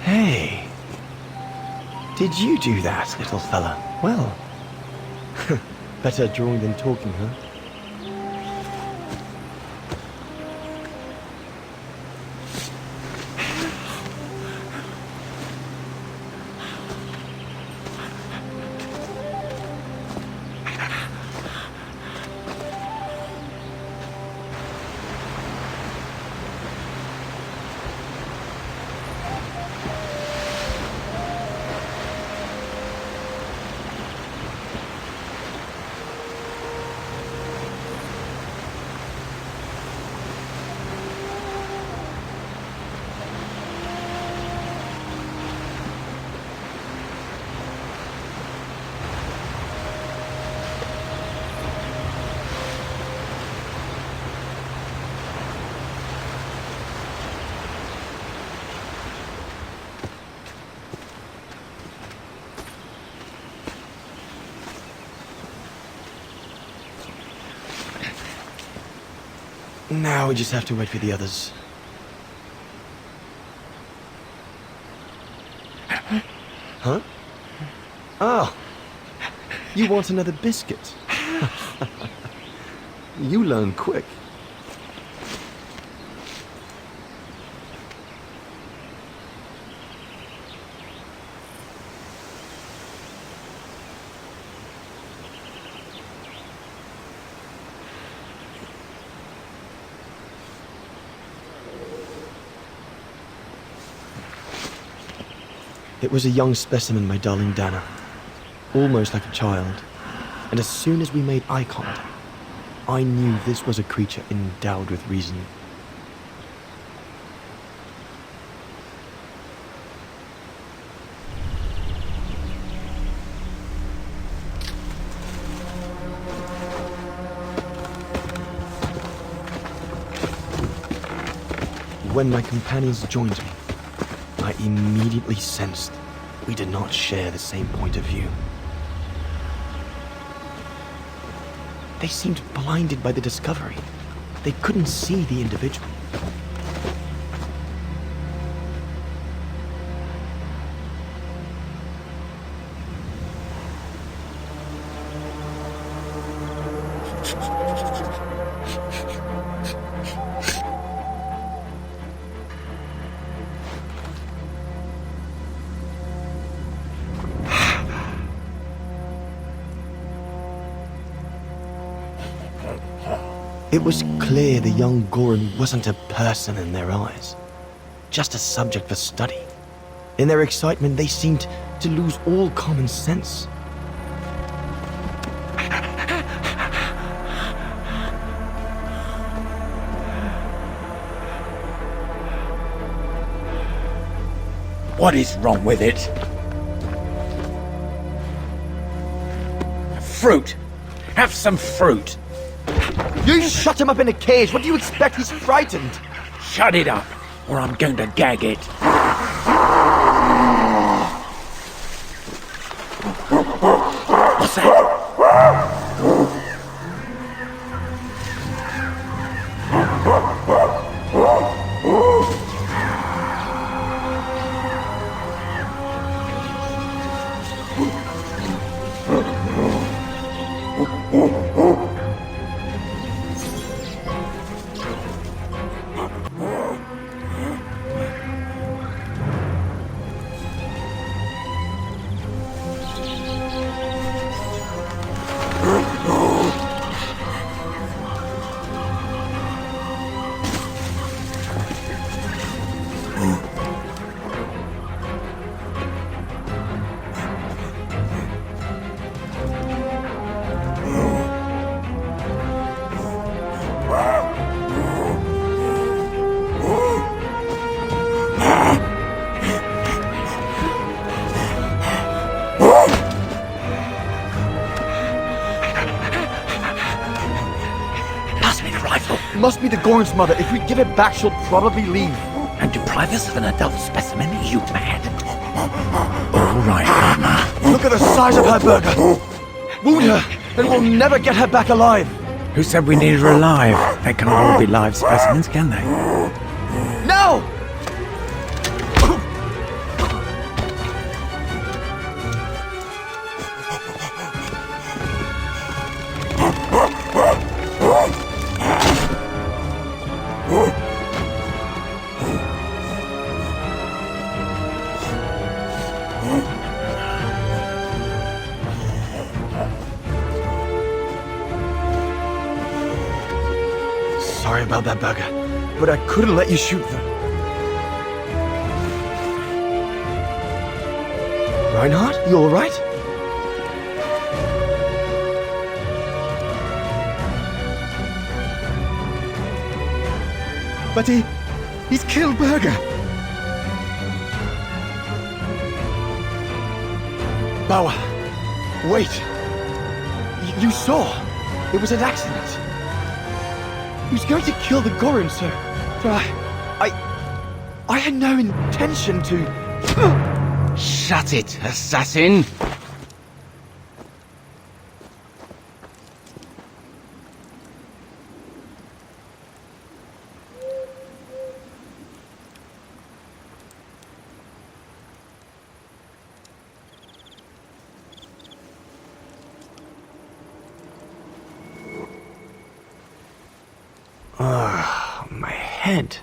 [SPEAKER 16] Hey, did you do that, little fella? Well, better drawing than talking, huh? Now we just have to wait for the others. Huh? Oh, you want another biscuit? You learn quick. It was a young specimen, my darling Dana. Almost like a child. And as soon as we made eye contact, I knew this was a creature endowed with reason. When my companions joined me, I immediately sensed we did not share the same point of view. They seemed blinded by the discovery. They couldn't see the individual. It was clear the young Gorun wasn't a person in their eyes, just a subject for study. In their excitement, they seemed to lose all common sense.
[SPEAKER 17] What is wrong with it? fruit. Have some fruit.
[SPEAKER 18] You shut him up in a cage. What do you expect? He's frightened.
[SPEAKER 17] Shut it up, or I'm going to gag it. What's that?
[SPEAKER 18] Must be the Gorn's mother. If we give it back, she'll probably leave.
[SPEAKER 17] And deprive us of an adult specimen? Are you mad? All right, Mama.
[SPEAKER 18] Look at the size of her burger. Wound her, and we'll never get her back alive.
[SPEAKER 17] Who said we needed her alive? They can't all be live specimens, can they?
[SPEAKER 18] No! Sorry about that, burger, but I couldn't let you shoot them. Reinhard, you all right? But he's killed Burger. Bauer, wait. You saw. It was an accident. He was going to kill the Gorin, sir. But I had no intention to... Shut it, assassin! My head.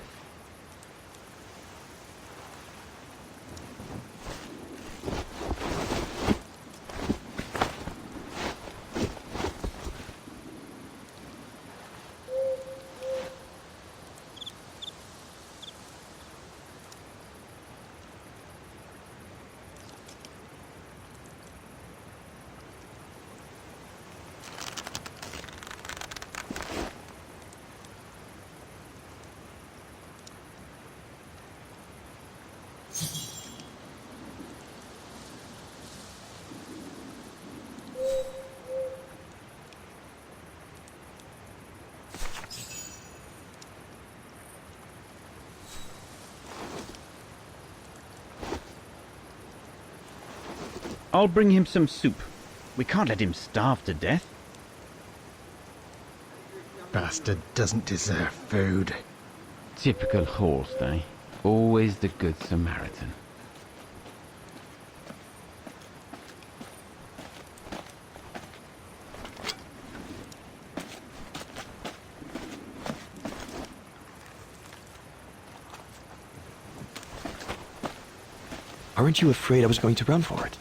[SPEAKER 19] I'll bring him some soup. We can't let him starve to death.
[SPEAKER 13] Bastard doesn't deserve food.
[SPEAKER 19] Typical horse, eh? Always the good Samaritan.
[SPEAKER 16] Aren't you afraid I was going to run for it?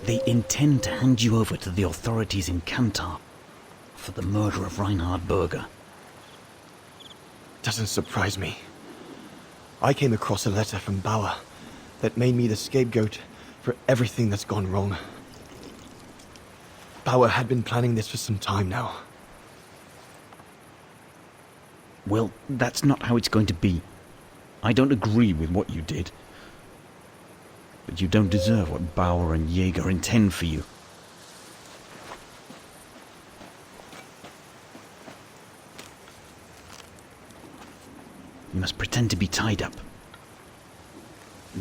[SPEAKER 19] They intend to hand you over to the authorities in Kantar for the murder of Reinhard Berger.
[SPEAKER 16] Doesn't surprise me. I came across a letter from Bauer that made me the scapegoat for everything that's gone wrong. Bauer had been planning this for some time now.
[SPEAKER 19] Well, that's not how it's going to be. I don't agree with what you did. But you don't deserve what Bauer and Jaeger intend for you. You must pretend to be tied up.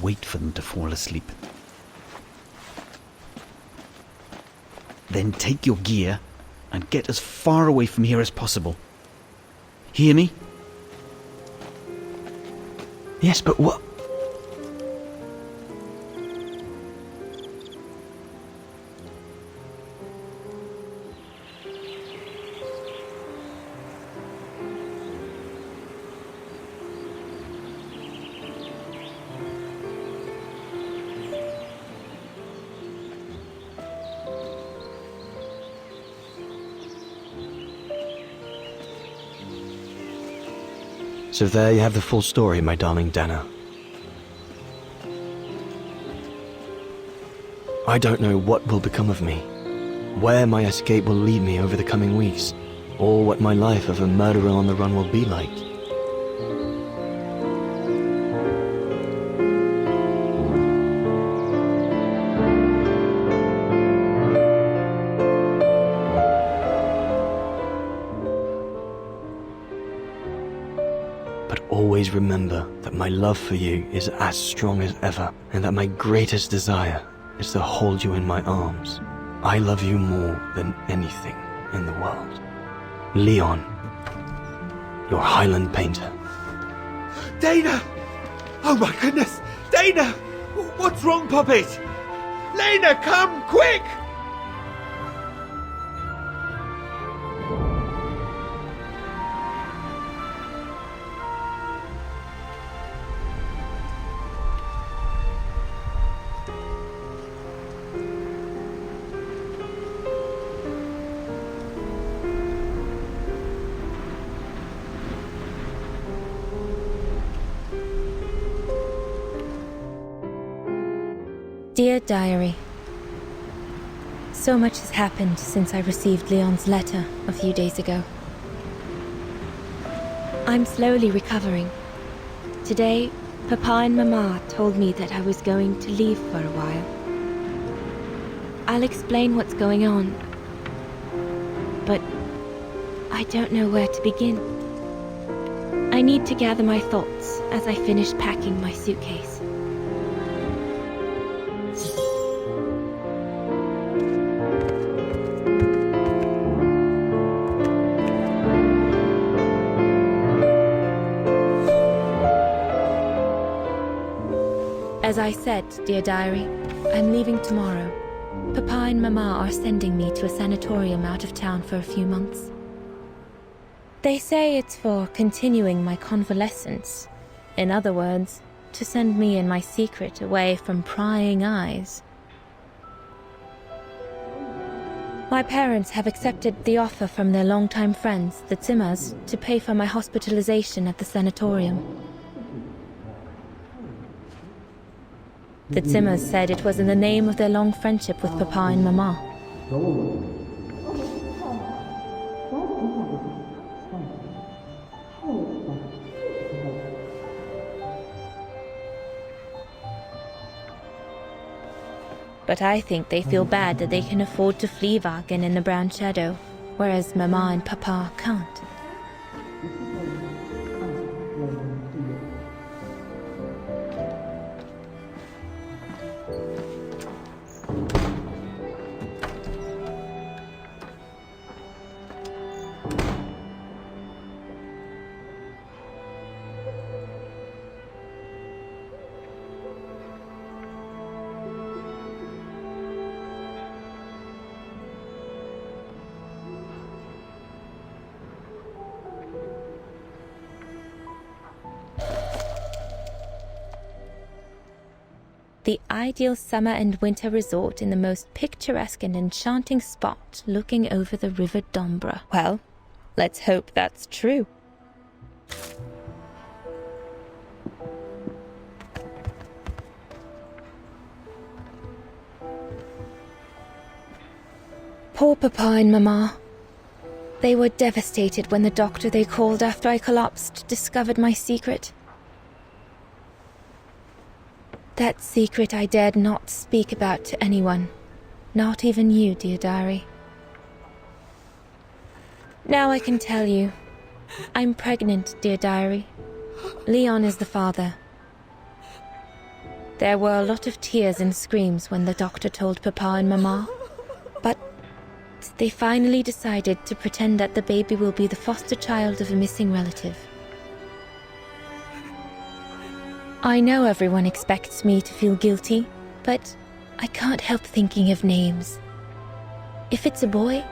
[SPEAKER 19] Wait for them to fall asleep. Then take your gear and get as far away from here as possible. Hear me?
[SPEAKER 16] Yes, but what? So there you have the full story, my darling Dana. I don't know what will become of me, where my escape will lead me over the coming weeks, or what my life of a murderer on the run will be like. Always remember that my love for you is as strong as ever, and that my greatest desire is to hold you in my arms. I love you more than anything in the world. Leon, your Highland painter.
[SPEAKER 12] Dana! Oh my goodness! Dana! What's wrong, Puppet? Lena, come, quick!
[SPEAKER 9] Dear Diary, so much has happened since I received Leon's letter a few days ago. I'm slowly recovering. Today, Papa and Mama told me that I was going to leave for a while. I'll explain what's going on, but I don't know where to begin. I need to gather my thoughts as I finish packing my suitcase. As I said, dear diary, I'm leaving tomorrow. Papa and Mama are sending me to a sanatorium out of town for a few months. They say it's for continuing my convalescence. In other words, to send me and my secret away from prying eyes. My parents have accepted the offer from their longtime friends, the Zimmers, to pay for my hospitalization at the sanatorium. The Zimmers said it was in the name of their long friendship with Papa and Mama. But I think they feel bad that they can afford to flee Wagen in the Brown Shadow, whereas Mama and Papa can't. The ideal summer and winter resort in the most picturesque and enchanting spot looking over the River Dombra. Well, let's hope that's true. Poor Papa and Mama. They were devastated when the doctor they called after I collapsed discovered my secret. That secret I dared not speak about to anyone. Not even you, dear diary. Now I can tell you. I'm pregnant, dear diary. Leon is the father. There were a lot of tears and screams when the doctor told Papa and Mama. But they finally decided to pretend that the baby will be the foster child of a missing relative. I know everyone expects me to feel guilty, but I can't help thinking of names. If it's a boy,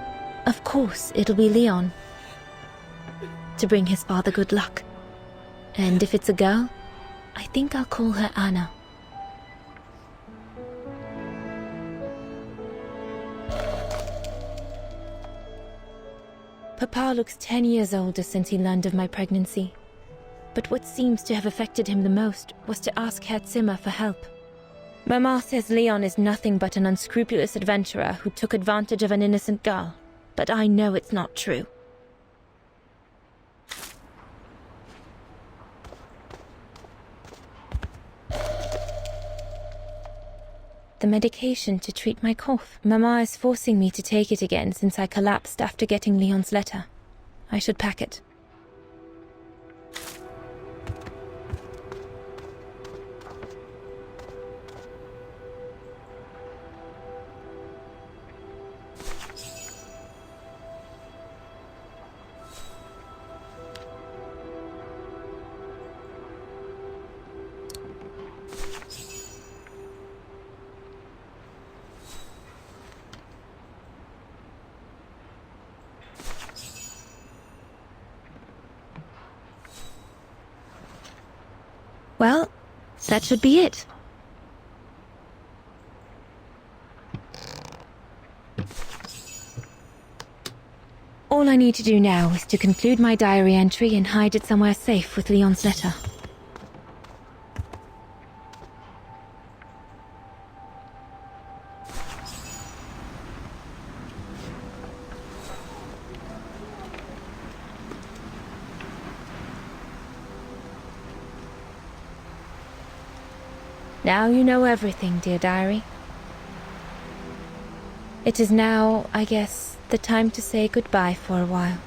[SPEAKER 9] of course it'll be Leon, to bring his father good luck. And if it's a girl, I think I'll call her Anna. Papa looks 10 years older since he learned of my pregnancy. But what seems to have affected him the most was to ask Herr Zimmer for help. Mama says Leon is nothing but an unscrupulous adventurer who took advantage of an innocent girl, but I know it's not true. The medication to treat my cough. Mama is forcing me to take it again since I collapsed after getting Leon's letter. I should pack it. Well, that should be it. All I need to do now is to conclude my diary entry and hide it somewhere safe with Leon's letter. Now you know everything, dear diary. It is now, I guess, the time to say goodbye for a while.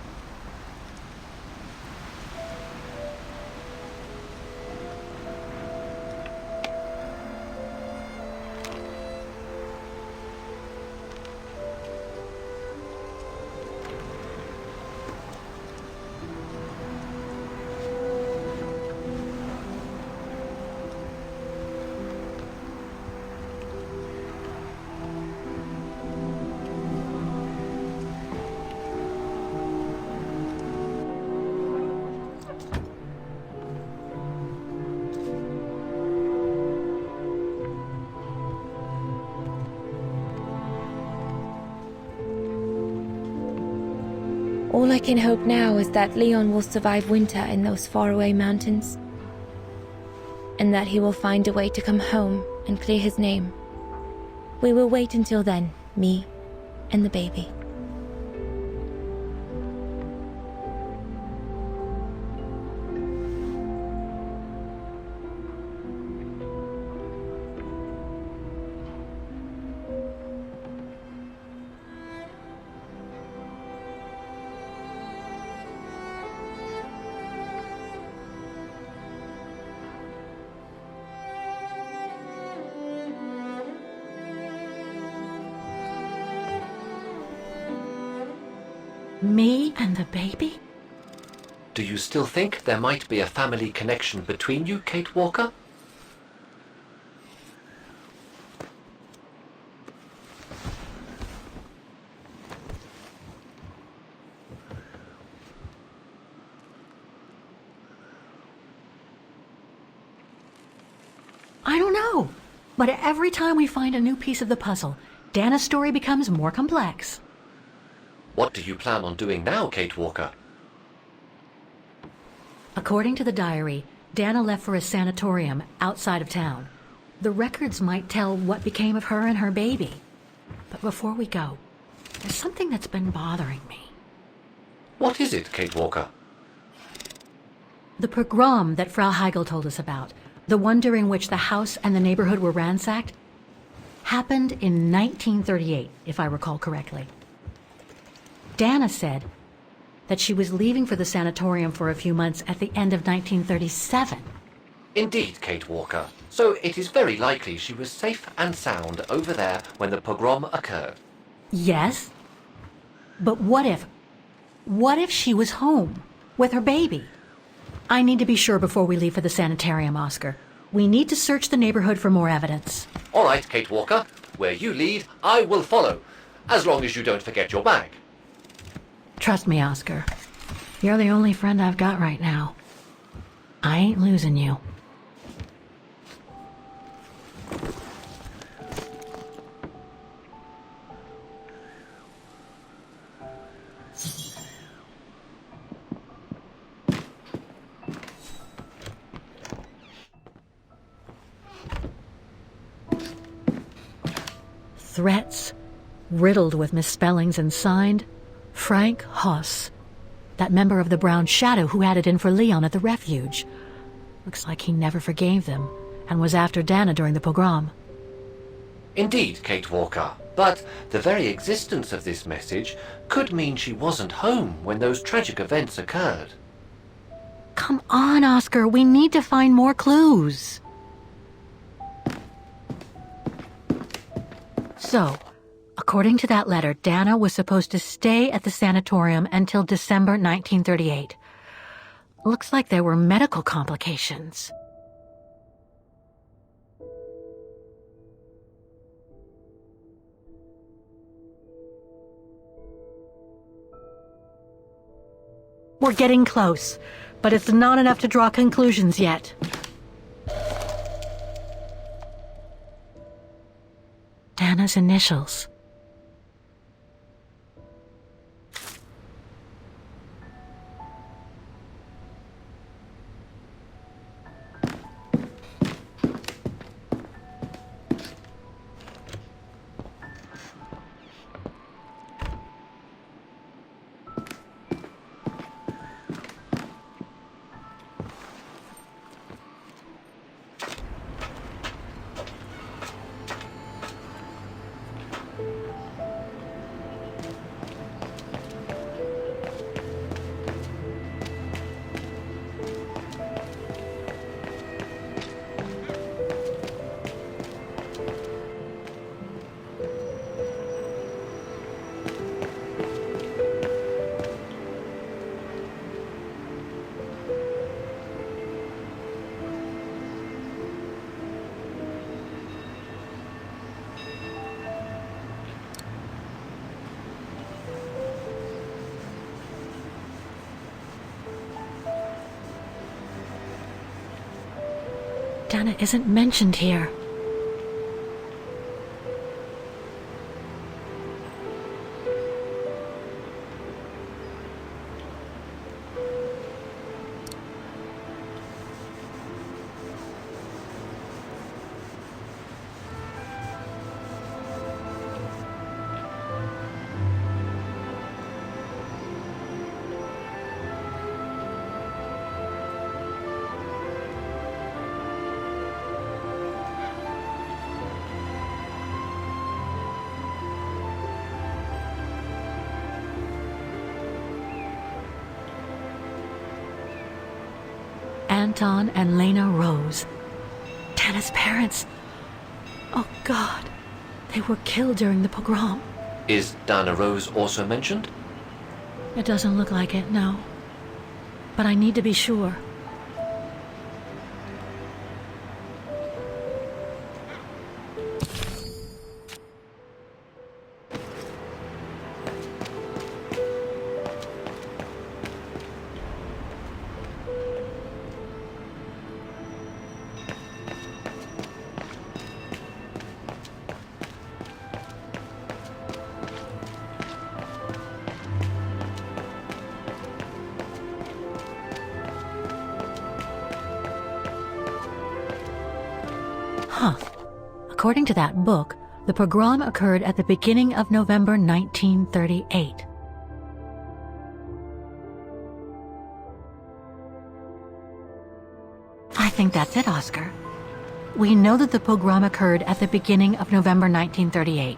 [SPEAKER 9] All I can hope now is that Leon will survive winter in those faraway mountains, and that he will find a way to come home and clear his name. We will wait until then, me and the baby.
[SPEAKER 1] Me and the baby?
[SPEAKER 6] Do you still think there might be a family connection between you, Kate Walker?
[SPEAKER 1] I don't know. But every time we find a new piece of the puzzle, Dana's story becomes more complex.
[SPEAKER 6] What do you plan on doing now, Kate Walker?
[SPEAKER 1] According to the diary, Dana left for a sanatorium outside of town. The records might tell what became of her and her baby. But before we go, there's something that's been bothering me.
[SPEAKER 6] What is it, Kate Walker?
[SPEAKER 1] The pogrom that Frau Heigl told us about. the one during which the house and the neighborhood were ransacked, happened in 1938, if I recall correctly. Dana said that she was leaving for the sanatorium for a few months at the end of 1937.
[SPEAKER 6] Indeed, Kate Walker. So it is very likely she was safe and sound over there when the pogrom occurred.
[SPEAKER 1] Yes, but what if she was home with her baby? I need to be sure before we leave for the sanitarium, Oscar. We need to search the neighborhood for more evidence.
[SPEAKER 6] All right, Kate Walker. Where you lead, I will follow, as long as you don't forget your bag.
[SPEAKER 1] Trust me, Oscar. You're the only friend I've got right now. I ain't losing you. Threats, riddled with misspellings, and signed Frank Hoss, that member of the Brown Shadow who had it in for Leon at the refuge. Looks like he never forgave them and was after Dana during the pogrom.
[SPEAKER 6] Indeed, Kate Walker. But the very existence of this message could mean she wasn't home when those tragic events occurred.
[SPEAKER 1] Come on, Oscar. We need to find more clues. So, according to that letter, Dana was supposed to stay at the sanatorium until December 1938. Looks like there were medical complications. We're getting close, but it's not enough to draw conclusions yet. Dana's initials. Dana isn't mentioned here. Anton and Lena Rose. Dana's parents. Oh, God. They were killed during the pogrom.
[SPEAKER 6] Is Dana Rose also mentioned?
[SPEAKER 1] It doesn't look like it, no. But I need to be sure. Huh. According to that book, the pogrom occurred at the beginning of November 1938. I think that's it, Oscar. We know that the pogrom occurred at the beginning of November 1938.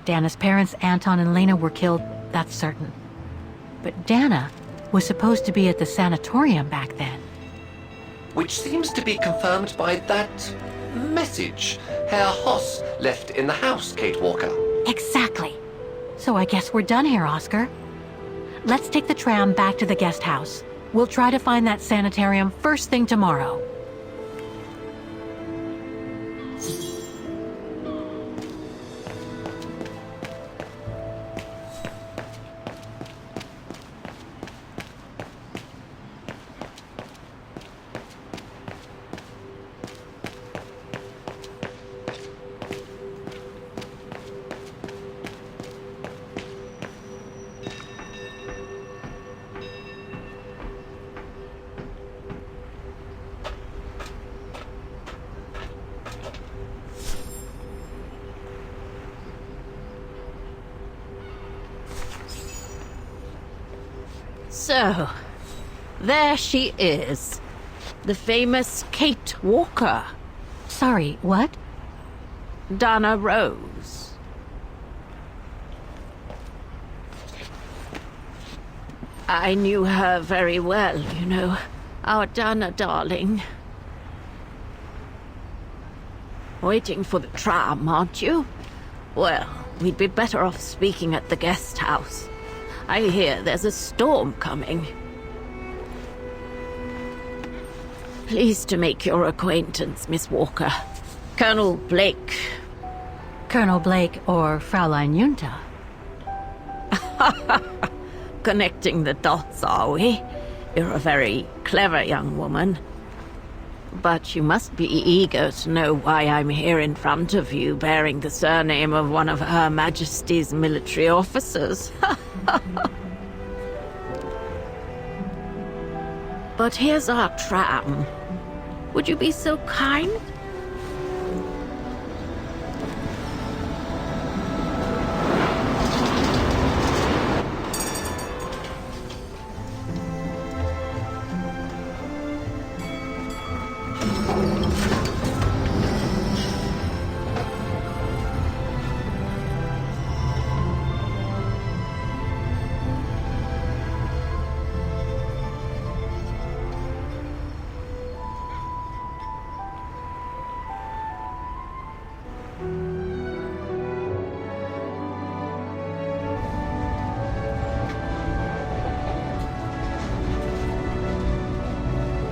[SPEAKER 1] Dana's parents, Anton and Lena, were killed, that's certain. But Dana was supposed to be at the sanatorium back then.
[SPEAKER 6] Which seems to be confirmed by that message Herr Hoss left in the house, Kate Walker.
[SPEAKER 1] Exactly. So I guess we're done here, Oscar. Let's take the tram back to the guest house. We'll try to find that sanitarium first thing tomorrow.
[SPEAKER 10] So, there she is. The famous Kate Walker.
[SPEAKER 1] Sorry, what?
[SPEAKER 10] Dana Rose. I knew her very well, you know. Our Dana darling. Waiting for the tram, aren't you? Well, we'd be better off speaking at the guest house. I hear there's a storm coming. Pleased to make your acquaintance, Miss Walker. Colonel Blake.
[SPEAKER 1] Colonel Blake or Fraulein Junta?
[SPEAKER 10] Connecting the dots, are we? You're a very clever young woman. But you must be eager to know why I'm here in front of you, bearing the surname of one of Her Majesty's military officers. But here's our tram. Would you be so kind?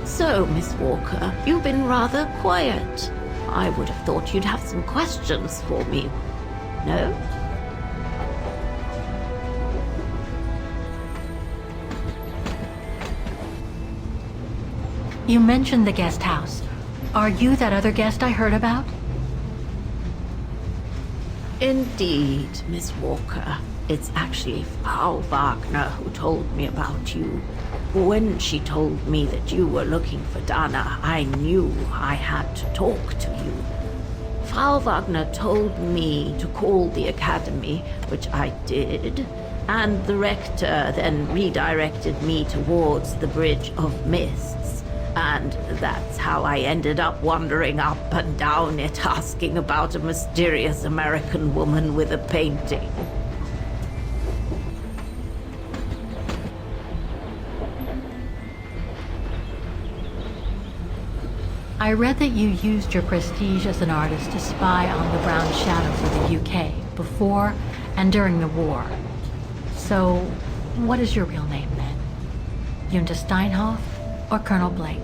[SPEAKER 10] So, Miss Walker, you've been rather quiet. I would have thought you'd have some questions for me. No?
[SPEAKER 1] You mentioned the guest house. Are you that other guest I heard about?
[SPEAKER 10] Indeed, Miss Walker. It's actually Frau Wagner who told me about you. When she told me that you were looking for Dana, I knew I had to talk to you. Frau Wagner told me to call the academy, which I did, and the rector then redirected me towards the Bridge of Mists. And that's how I ended up wandering up and down it, asking about a mysterious American woman with a painting.
[SPEAKER 1] I read that you used your prestige as an artist to spy on the Brown Shadow for the UK before and during the war. So, what is your real name then? Junta Steinhoff or Colonel Blake?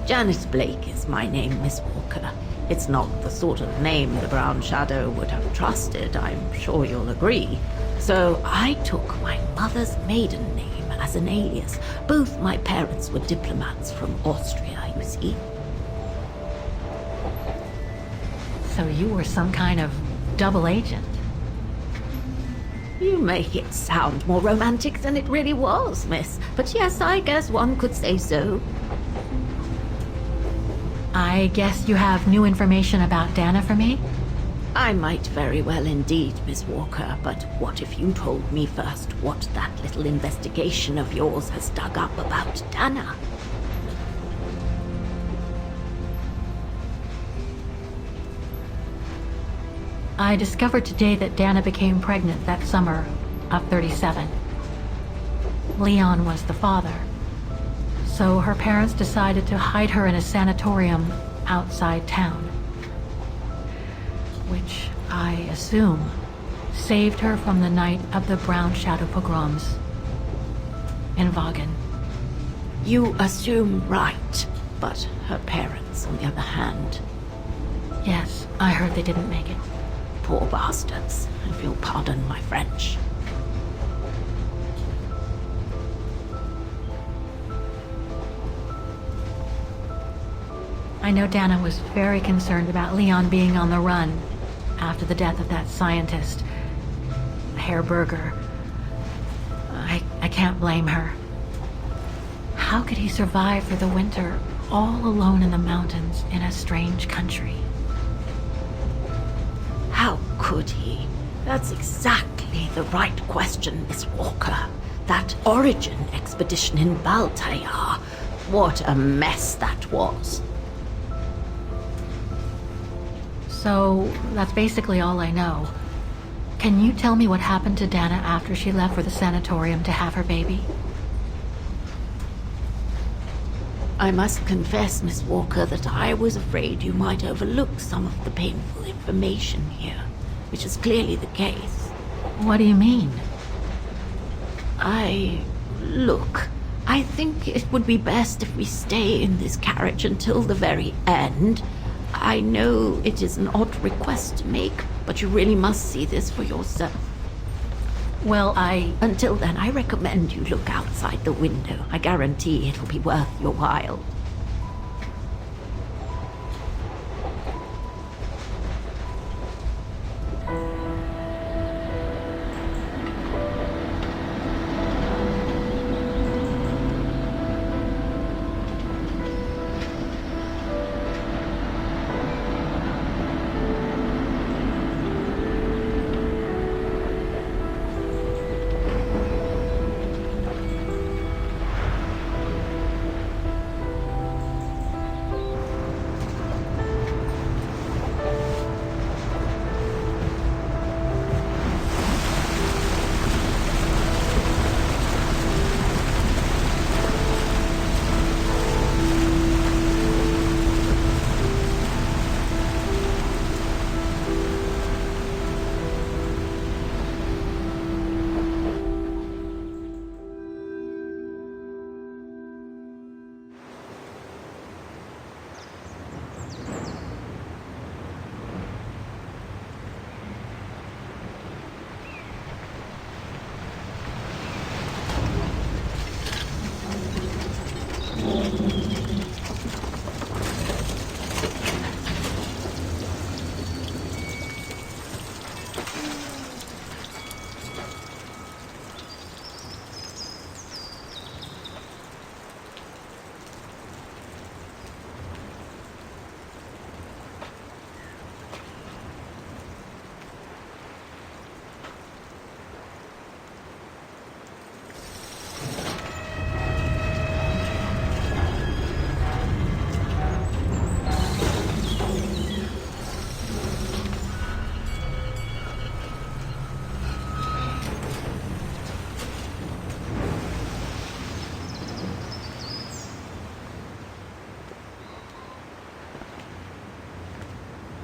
[SPEAKER 10] Janice Blake is my name, Miss Walker. It's not the sort of name the Brown Shadow would have trusted, I'm sure you'll agree. So I took my mother's maiden name as an alias. Both my parents were diplomats from Austria, you see.
[SPEAKER 1] So you were some kind of double agent?
[SPEAKER 10] You make it sound more romantic than it really was, miss. But yes, I guess one could say so.
[SPEAKER 1] I guess you have new information about Dana for me?
[SPEAKER 10] I might very well indeed, Miss Walker, but what if you told me first what that little investigation of yours has dug up about Dana?
[SPEAKER 1] I discovered today that Dana became pregnant that summer of 37. Leon was the father. So her parents decided to hide her in a sanatorium outside town. Which, I assume, saved her from the night of the Brown Shadow pogroms in Vagen.
[SPEAKER 10] You assume right, but her parents, on the other hand...
[SPEAKER 1] Yes, I heard they didn't make it.
[SPEAKER 10] Poor bastards, if you'll pardon my French.
[SPEAKER 1] I know Dana was very concerned about Leon being on the run after the death of that scientist, Herr Berger. I can't blame her. How could he survive through the winter all alone in the mountains in a strange country?
[SPEAKER 10] How could he? That's exactly the right question, Miss Walker. That origin expedition in Baltayar. What a mess that was.
[SPEAKER 1] So, that's basically all I know. Can you tell me what happened to Dana after she left for the sanatorium to have her baby?
[SPEAKER 10] I must confess, Miss Walker, that I was afraid you might overlook some of the painful information here, which is clearly the case.
[SPEAKER 1] What do you mean?
[SPEAKER 10] Look, I think it would be best if we stay in this carriage until the very end. I know it is an odd request to make, but you really must see this for yourself.
[SPEAKER 1] Well,
[SPEAKER 10] Until then, I recommend you look outside the window. I guarantee it'll be worth your while.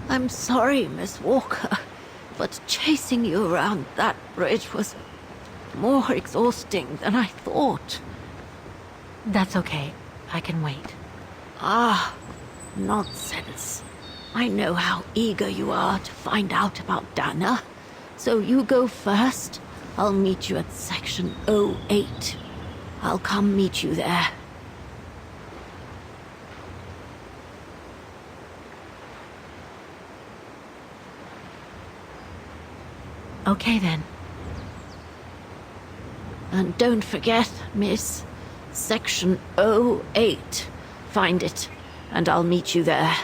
[SPEAKER 10] I'm sorry, Miss Walker, but chasing you around that bridge was more exhausting than I thought.
[SPEAKER 1] That's okay. I can wait.
[SPEAKER 10] Nonsense. I know how eager you are to find out about Dana. So you go first. I'll meet you at section 08. I'll come meet you there.
[SPEAKER 1] Okay, then.
[SPEAKER 10] And don't forget, miss, section 08. Find it, and I'll meet you there.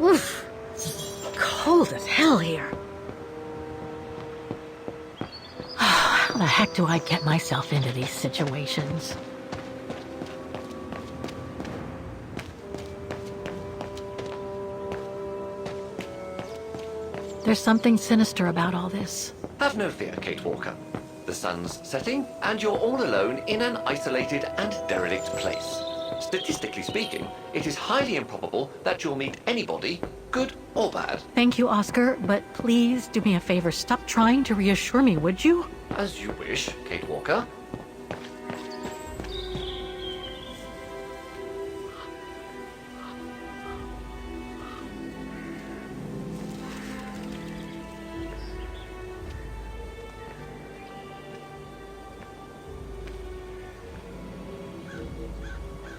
[SPEAKER 1] Oof. Cold as hell here. How the heck do I get myself into these situations? There's something sinister about all this.
[SPEAKER 6] Have no fear, Kate Walker. The sun's setting, and you're all alone in an isolated and derelict place. Statistically speaking, it is highly improbable that you'll meet anybody, good or bad.
[SPEAKER 1] Thank you, Oscar, but please do me a favor. Stop trying to reassure me, would you?
[SPEAKER 6] As you wish, Kate Walker.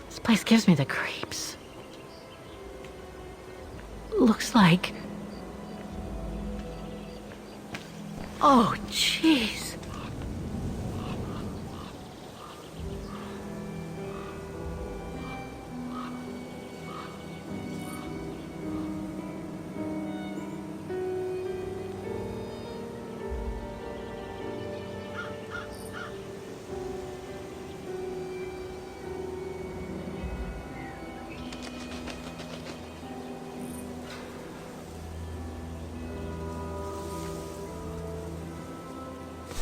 [SPEAKER 1] This place gives me the creeps. Looks like... Oh, jeez.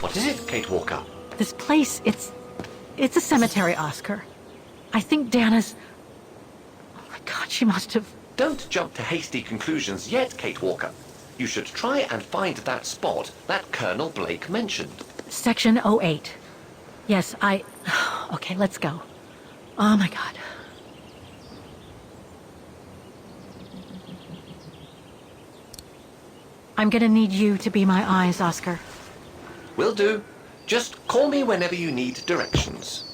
[SPEAKER 6] What is it, Kate Walker?
[SPEAKER 1] This place, it's a cemetery, Oscar. I think Dana's... Oh my God, she must have...
[SPEAKER 6] Don't jump to hasty conclusions yet, Kate Walker. You should try and find that spot that Colonel Blake mentioned.
[SPEAKER 1] Section 08. Yes, Okay, let's go. Oh my God. I'm gonna need you to be my eyes, Oscar.
[SPEAKER 6] Will do. Just call me whenever you need directions.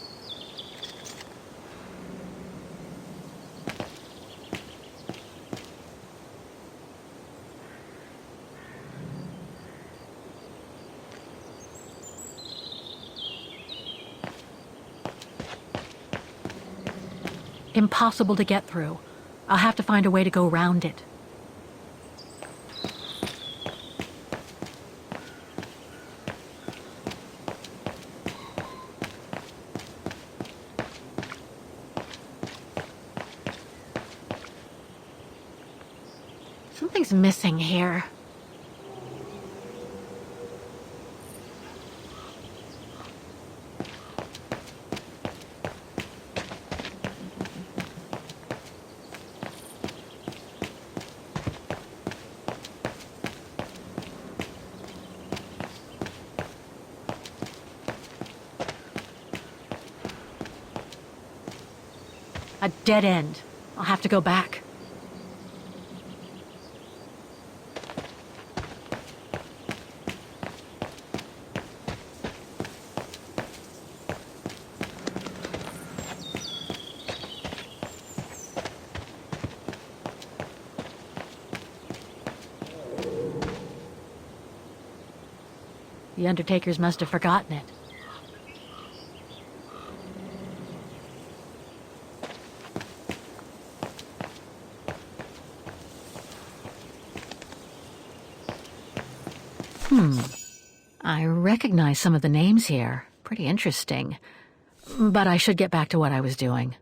[SPEAKER 1] Impossible to get through. I'll have to find a way to go around it. Something's missing here. A dead end. I'll have to go back. The Undertakers must have forgotten it. I recognize some of the names here. Pretty interesting. But I should get back to what I was doing.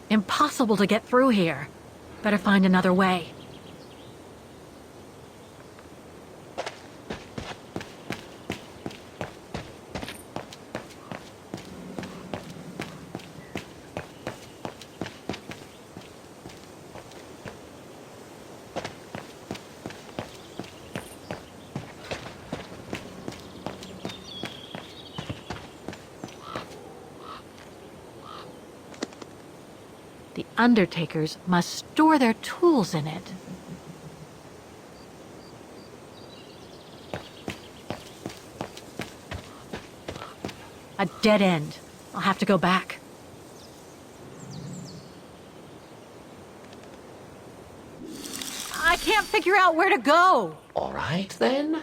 [SPEAKER 1] Impossible to get through here. Better find another way. The Undertakers must store their tools in it. A dead end. I'll have to go back. I can't figure out where to go.
[SPEAKER 6] All right, then.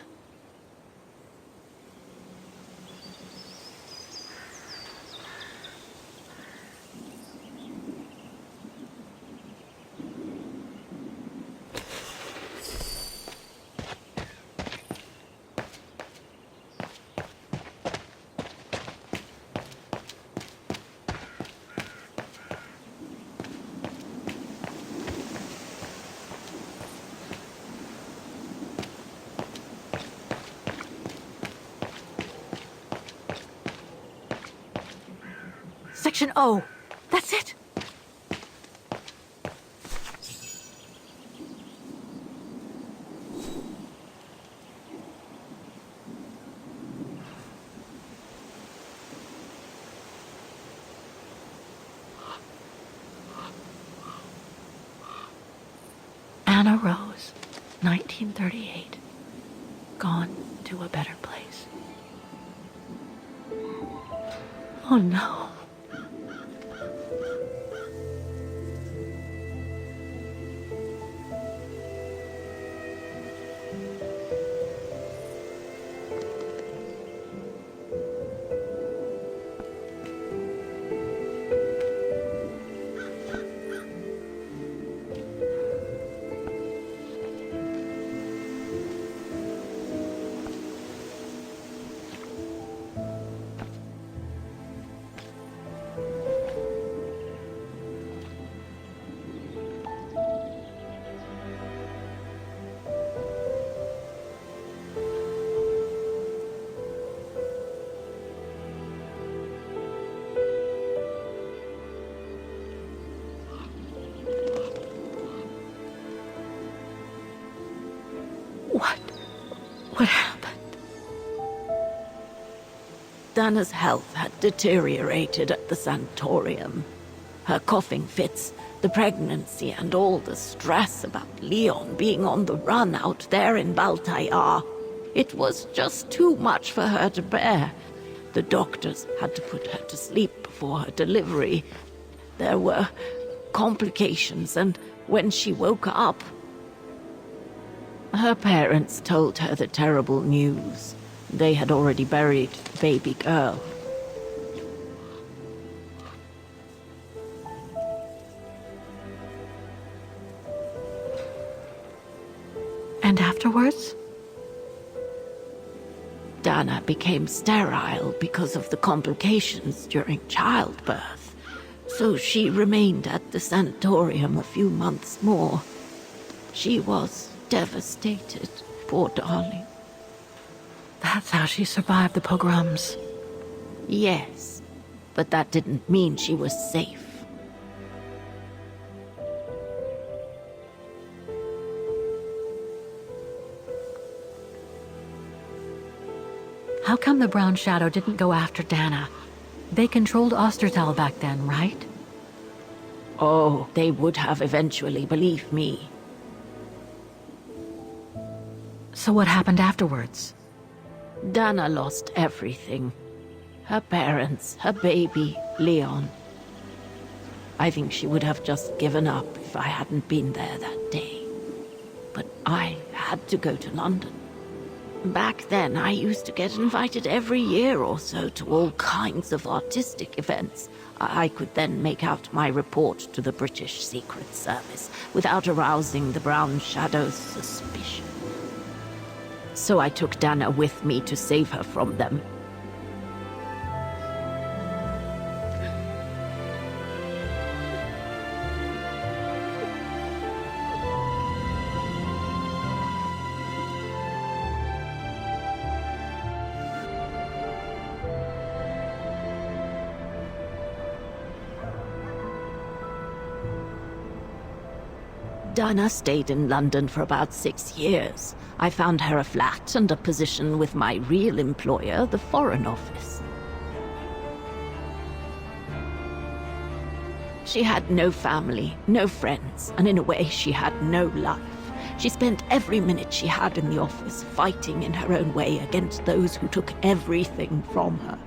[SPEAKER 1] Section O. That's it. Anna Rose, 1938. Gone to a better place. Oh no. What happened?
[SPEAKER 10] Dana's health had deteriorated at the sanatorium. Her coughing fits, the pregnancy, and all the stress about Leon being on the run out there in Baltayar. It was just too much for her to bear. The doctors had to put her to sleep before her delivery. There were complications, and when she woke up, her parents told her the terrible news. They had already buried the baby girl.
[SPEAKER 1] And afterwards?
[SPEAKER 10] Dana became sterile because of the complications during childbirth. So she remained at the sanatorium a few months more. She was devastated, poor darling.
[SPEAKER 1] That's how she survived the pogroms.
[SPEAKER 10] Yes, but that didn't mean she was safe.
[SPEAKER 1] How come the Brown Shadow didn't go after Dana? They controlled Ostertal back then, right?
[SPEAKER 10] Oh, they would have eventually, believe me.
[SPEAKER 1] So what happened afterwards?
[SPEAKER 10] Dana lost everything. Her parents, her baby, Leon. I think she would have just given up if I hadn't been there that day. But I had to go to London. Back then, I used to get invited every year or so to all kinds of artistic events. I could then make out my report to the British Secret Service without arousing the Brown Shadow's suspicion. So I took Dana with me to save her from them. Dana stayed in London for about 6 years. I found her a flat and a position with my real employer, the Foreign Office. She had no family, no friends, and in a way she had no life. She spent every minute she had in the office fighting in her own way against those who took everything from her.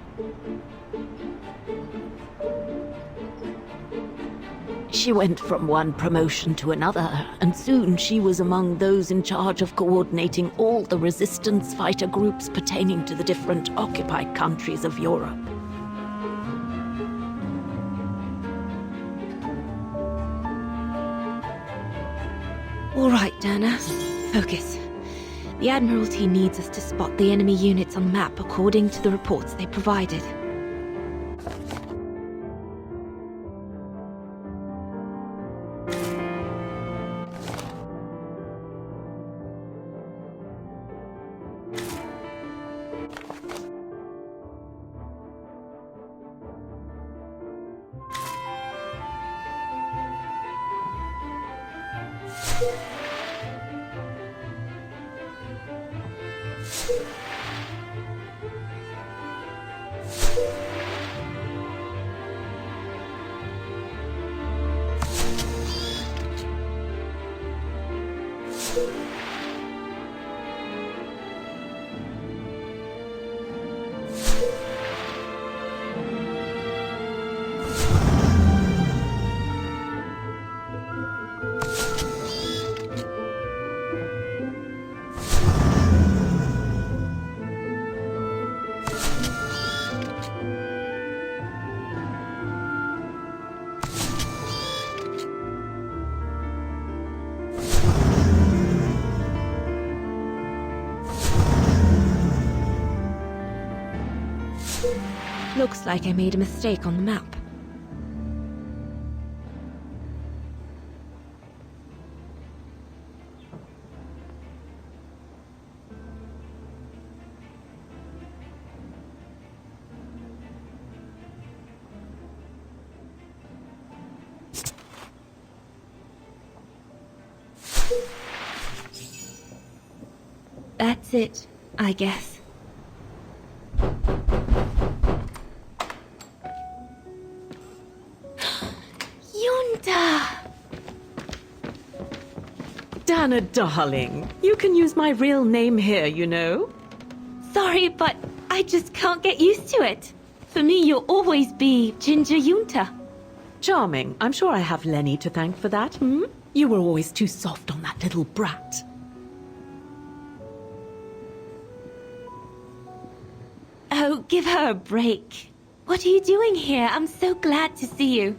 [SPEAKER 10] She went from one promotion to another, and soon she was among those in charge of coordinating all the resistance fighter groups pertaining to the different occupied countries of Europe.
[SPEAKER 9] All right, Dana. Focus. The Admiralty needs us to spot the enemy units on the map according to the reports they provided. Looks like I made a mistake on the map. That's it, I guess.
[SPEAKER 15] Dana, darling, you can use my real name here, you know.
[SPEAKER 9] Sorry, but I just can't get used to it. For me, you'll always be Ginger Yunta.
[SPEAKER 15] Charming. I'm sure I have Lenny to thank for that, hmm? You were always too soft on that little brat.
[SPEAKER 9] Oh, give her a break. What are you doing here? I'm so glad to see you.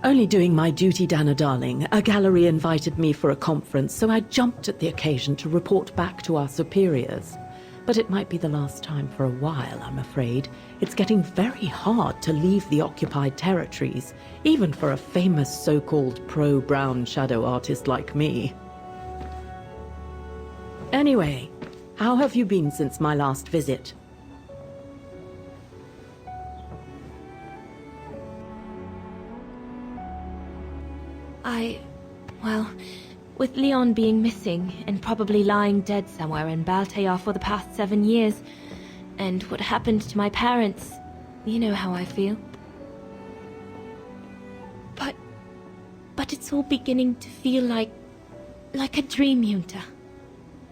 [SPEAKER 15] Only doing my duty, Dana, darling. A gallery invited me for a conference, so I jumped at the occasion to report back to our superiors. But it might be the last time for a while, I'm afraid. It's getting very hard to leave the occupied territories, even for a famous so-called pro-brown shadow artist like me. Anyway, how have you been since my last visit?
[SPEAKER 9] Well, with Leon being missing and probably lying dead somewhere in Baltair for the past 7 years, and what happened to my parents, you know how I feel. But it's all beginning to feel like a dream, Yunta.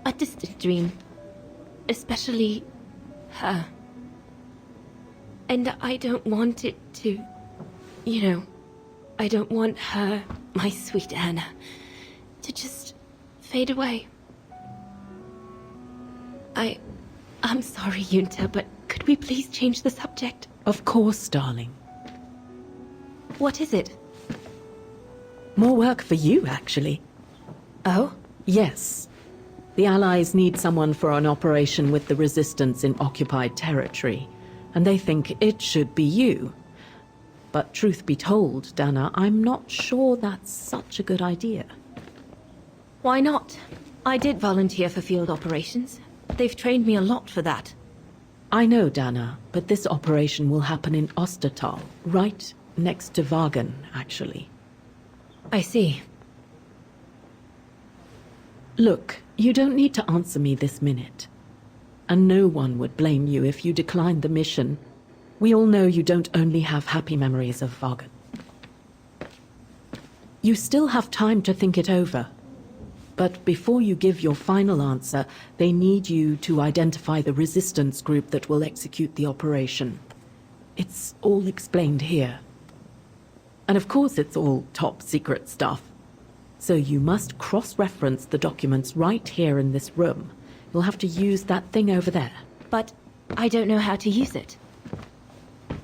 [SPEAKER 9] A distant dream. Especially her. And I don't want it to, you know, I don't want her, my sweet Anna, to just fade away. I'm sorry, Yunta, but could we please change the subject?
[SPEAKER 15] Of course, darling.
[SPEAKER 9] What is it?
[SPEAKER 15] More work for you, actually.
[SPEAKER 9] Oh?
[SPEAKER 15] Yes. The Allies need someone for an operation with the Resistance in occupied territory, and they think it should be you. But truth be told, Dana, I'm not sure that's such a good idea.
[SPEAKER 9] Why not? I did volunteer for field operations. They've trained me a lot for that.
[SPEAKER 15] I know, Dana, but this operation will happen in Ostertal, right next to Wagen, actually.
[SPEAKER 9] I see.
[SPEAKER 15] Look, you don't need to answer me this minute. And no one would blame you if you declined the mission. We all know you don't only have happy memories of Wagen. You still have time to think it over. But before you give your final answer, they need you to identify the resistance group that will execute the operation. It's all explained here.
[SPEAKER 8] And of course it's all top secret stuff. So you must cross-reference the documents right here in this room. You'll have to use that thing over there.
[SPEAKER 9] But I don't know how to use it.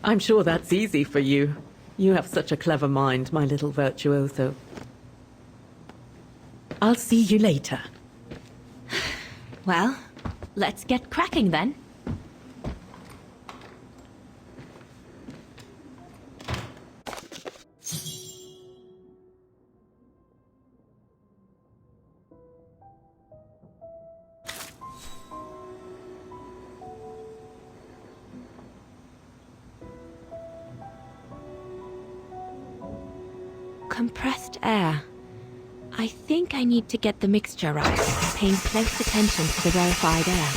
[SPEAKER 8] I'm sure that's easy for you. You have such a clever mind, my little virtuoso. I'll see you later.
[SPEAKER 9] Well, let's get cracking then. Compressed air. I think I need to get the mixture right, paying close attention to the rarefied air.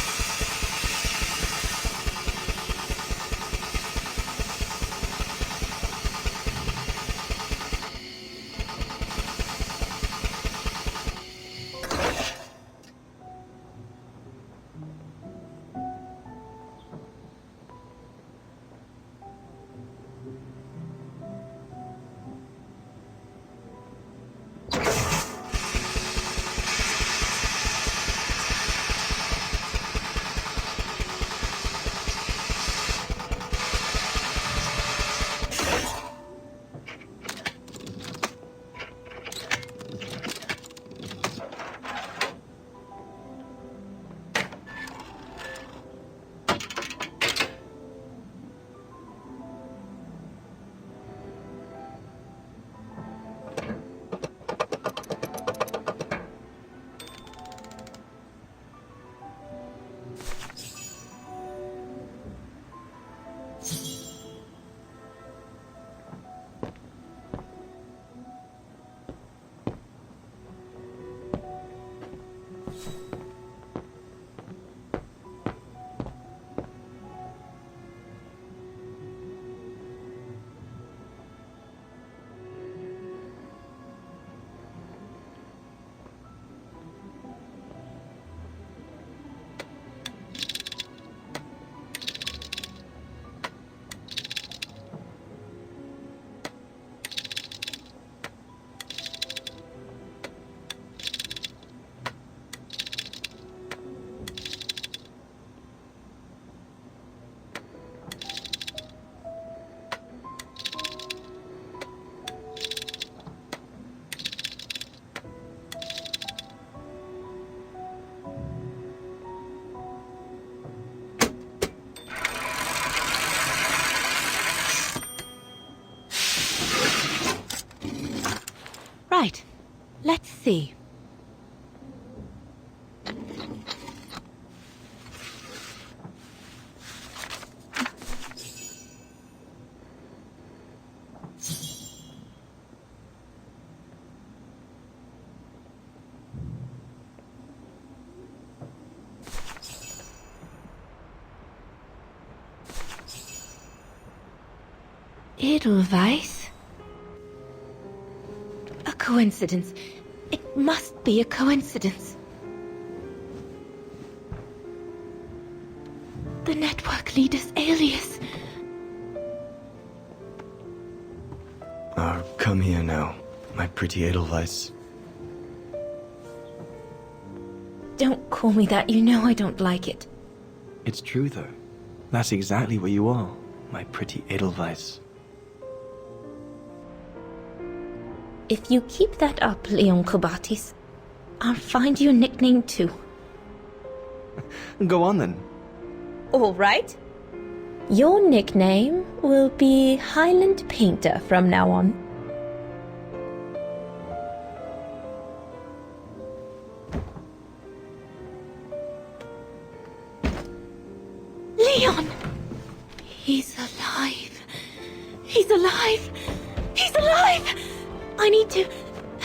[SPEAKER 9] Right. Let's see. Edelweiss? A coincidence. It must be a coincidence. The network leader's alias.
[SPEAKER 16] Oh, come here now, my pretty Edelweiss.
[SPEAKER 9] Don't call me that. You know I don't like it.
[SPEAKER 16] It's true, though. That's exactly what you are, my pretty Edelweiss.
[SPEAKER 9] If you keep that up, Leon Kobatis, I'll find you a nickname too.
[SPEAKER 16] Go on then.
[SPEAKER 9] All right. Your nickname will be Highland Painter from now on. Leon! He's alive. He's alive. He's alive! I need to...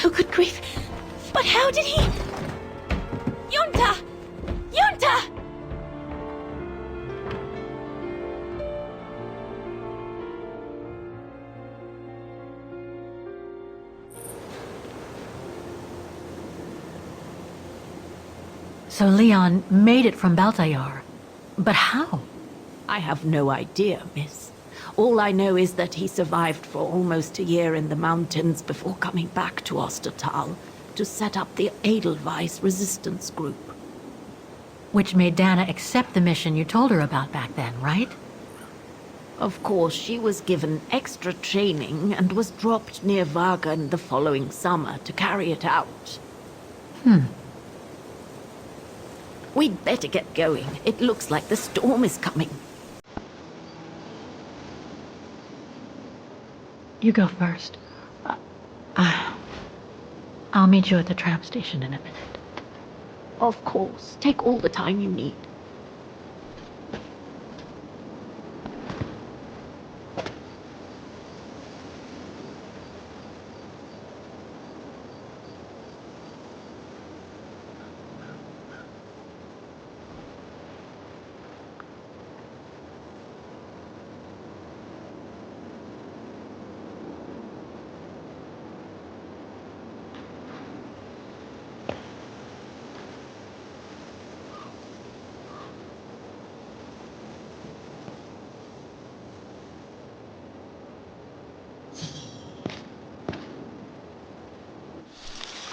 [SPEAKER 9] Oh, good grief. But how did he... Yunta! Yunta!
[SPEAKER 1] So Leon made it from Baltayar. But how?
[SPEAKER 10] I have no idea, miss. All I know is that he survived for almost a year in the mountains before coming back to Ostertal to set up the Edelweiss resistance group.
[SPEAKER 1] Which made Dana accept the mission you told her about back then, right?
[SPEAKER 10] Of course, she was given extra training and was dropped near Wagen the following summer to carry it out. We'd better get going. It looks like the storm is coming.
[SPEAKER 1] You go first. I'll meet you at the tram station in a minute.
[SPEAKER 10] Of course. Take all the time you need.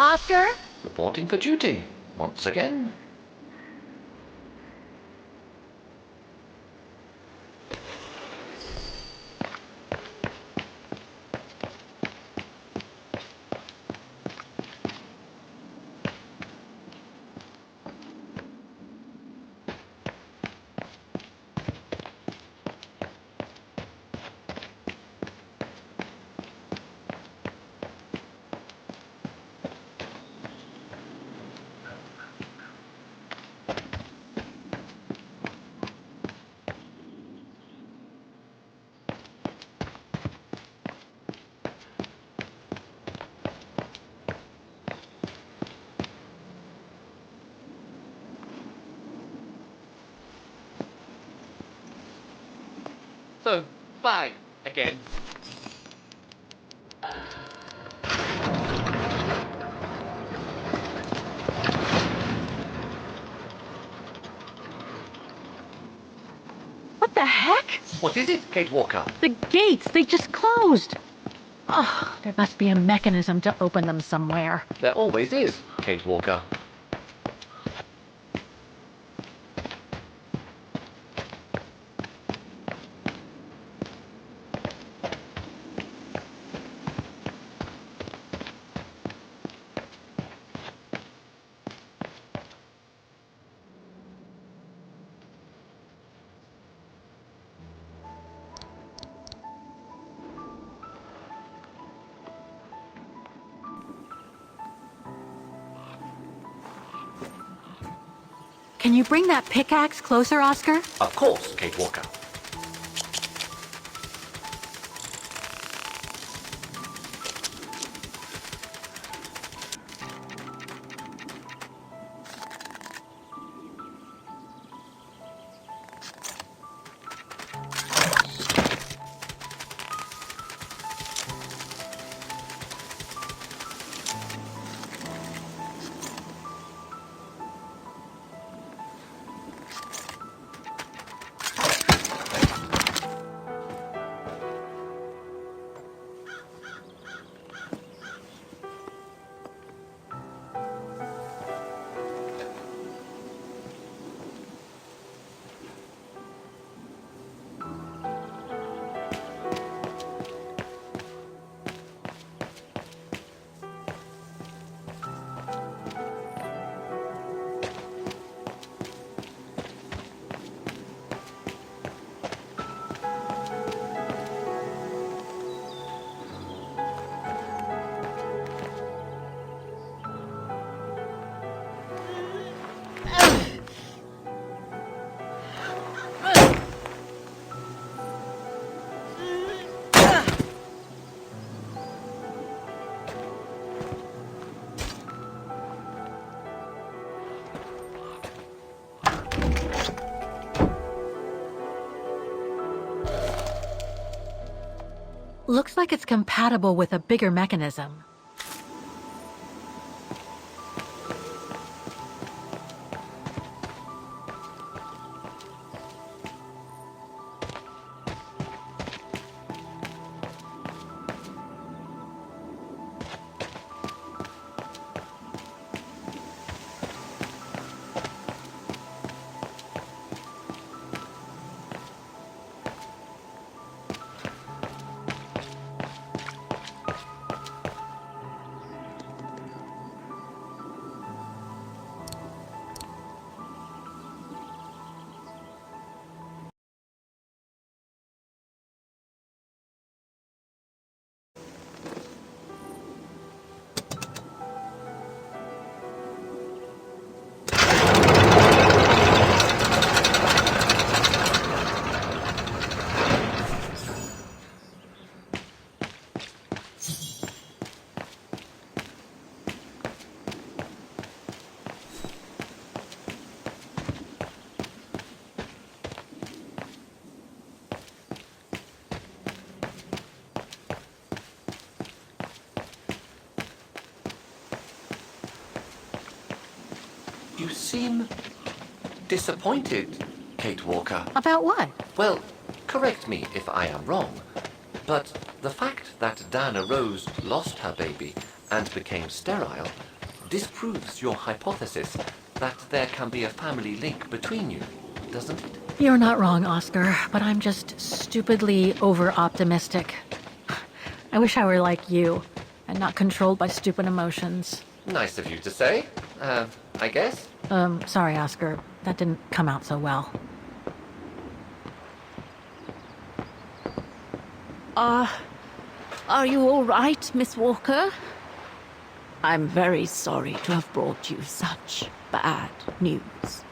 [SPEAKER 1] Oscar?
[SPEAKER 6] Reporting for duty, once again. So, bye again.
[SPEAKER 1] What the heck?
[SPEAKER 6] What is it, Kate Walker?
[SPEAKER 1] The gates, they just closed. Oh, there must be a mechanism to open them somewhere.
[SPEAKER 6] There always is, Kate Walker.
[SPEAKER 1] Can you bring that pickaxe closer, Oscar?
[SPEAKER 6] Of course, Kate Walker.
[SPEAKER 1] Looks like it's compatible with a bigger mechanism.
[SPEAKER 6] You seem disappointed, Kate Walker.
[SPEAKER 1] About what?
[SPEAKER 6] Well, correct me if I am wrong, but the fact that Dana Rose lost her baby and became sterile disproves your hypothesis that there can be a family link between you, doesn't it?
[SPEAKER 1] You're not wrong, Oscar, but I'm just stupidly over-optimistic. I wish I were like you, and not controlled by stupid emotions.
[SPEAKER 6] Nice of you to say, I guess.
[SPEAKER 1] Sorry, Oscar. That didn't come out so well.
[SPEAKER 10] Are you all right, Miss Walker? I'm very sorry to have brought you such bad news.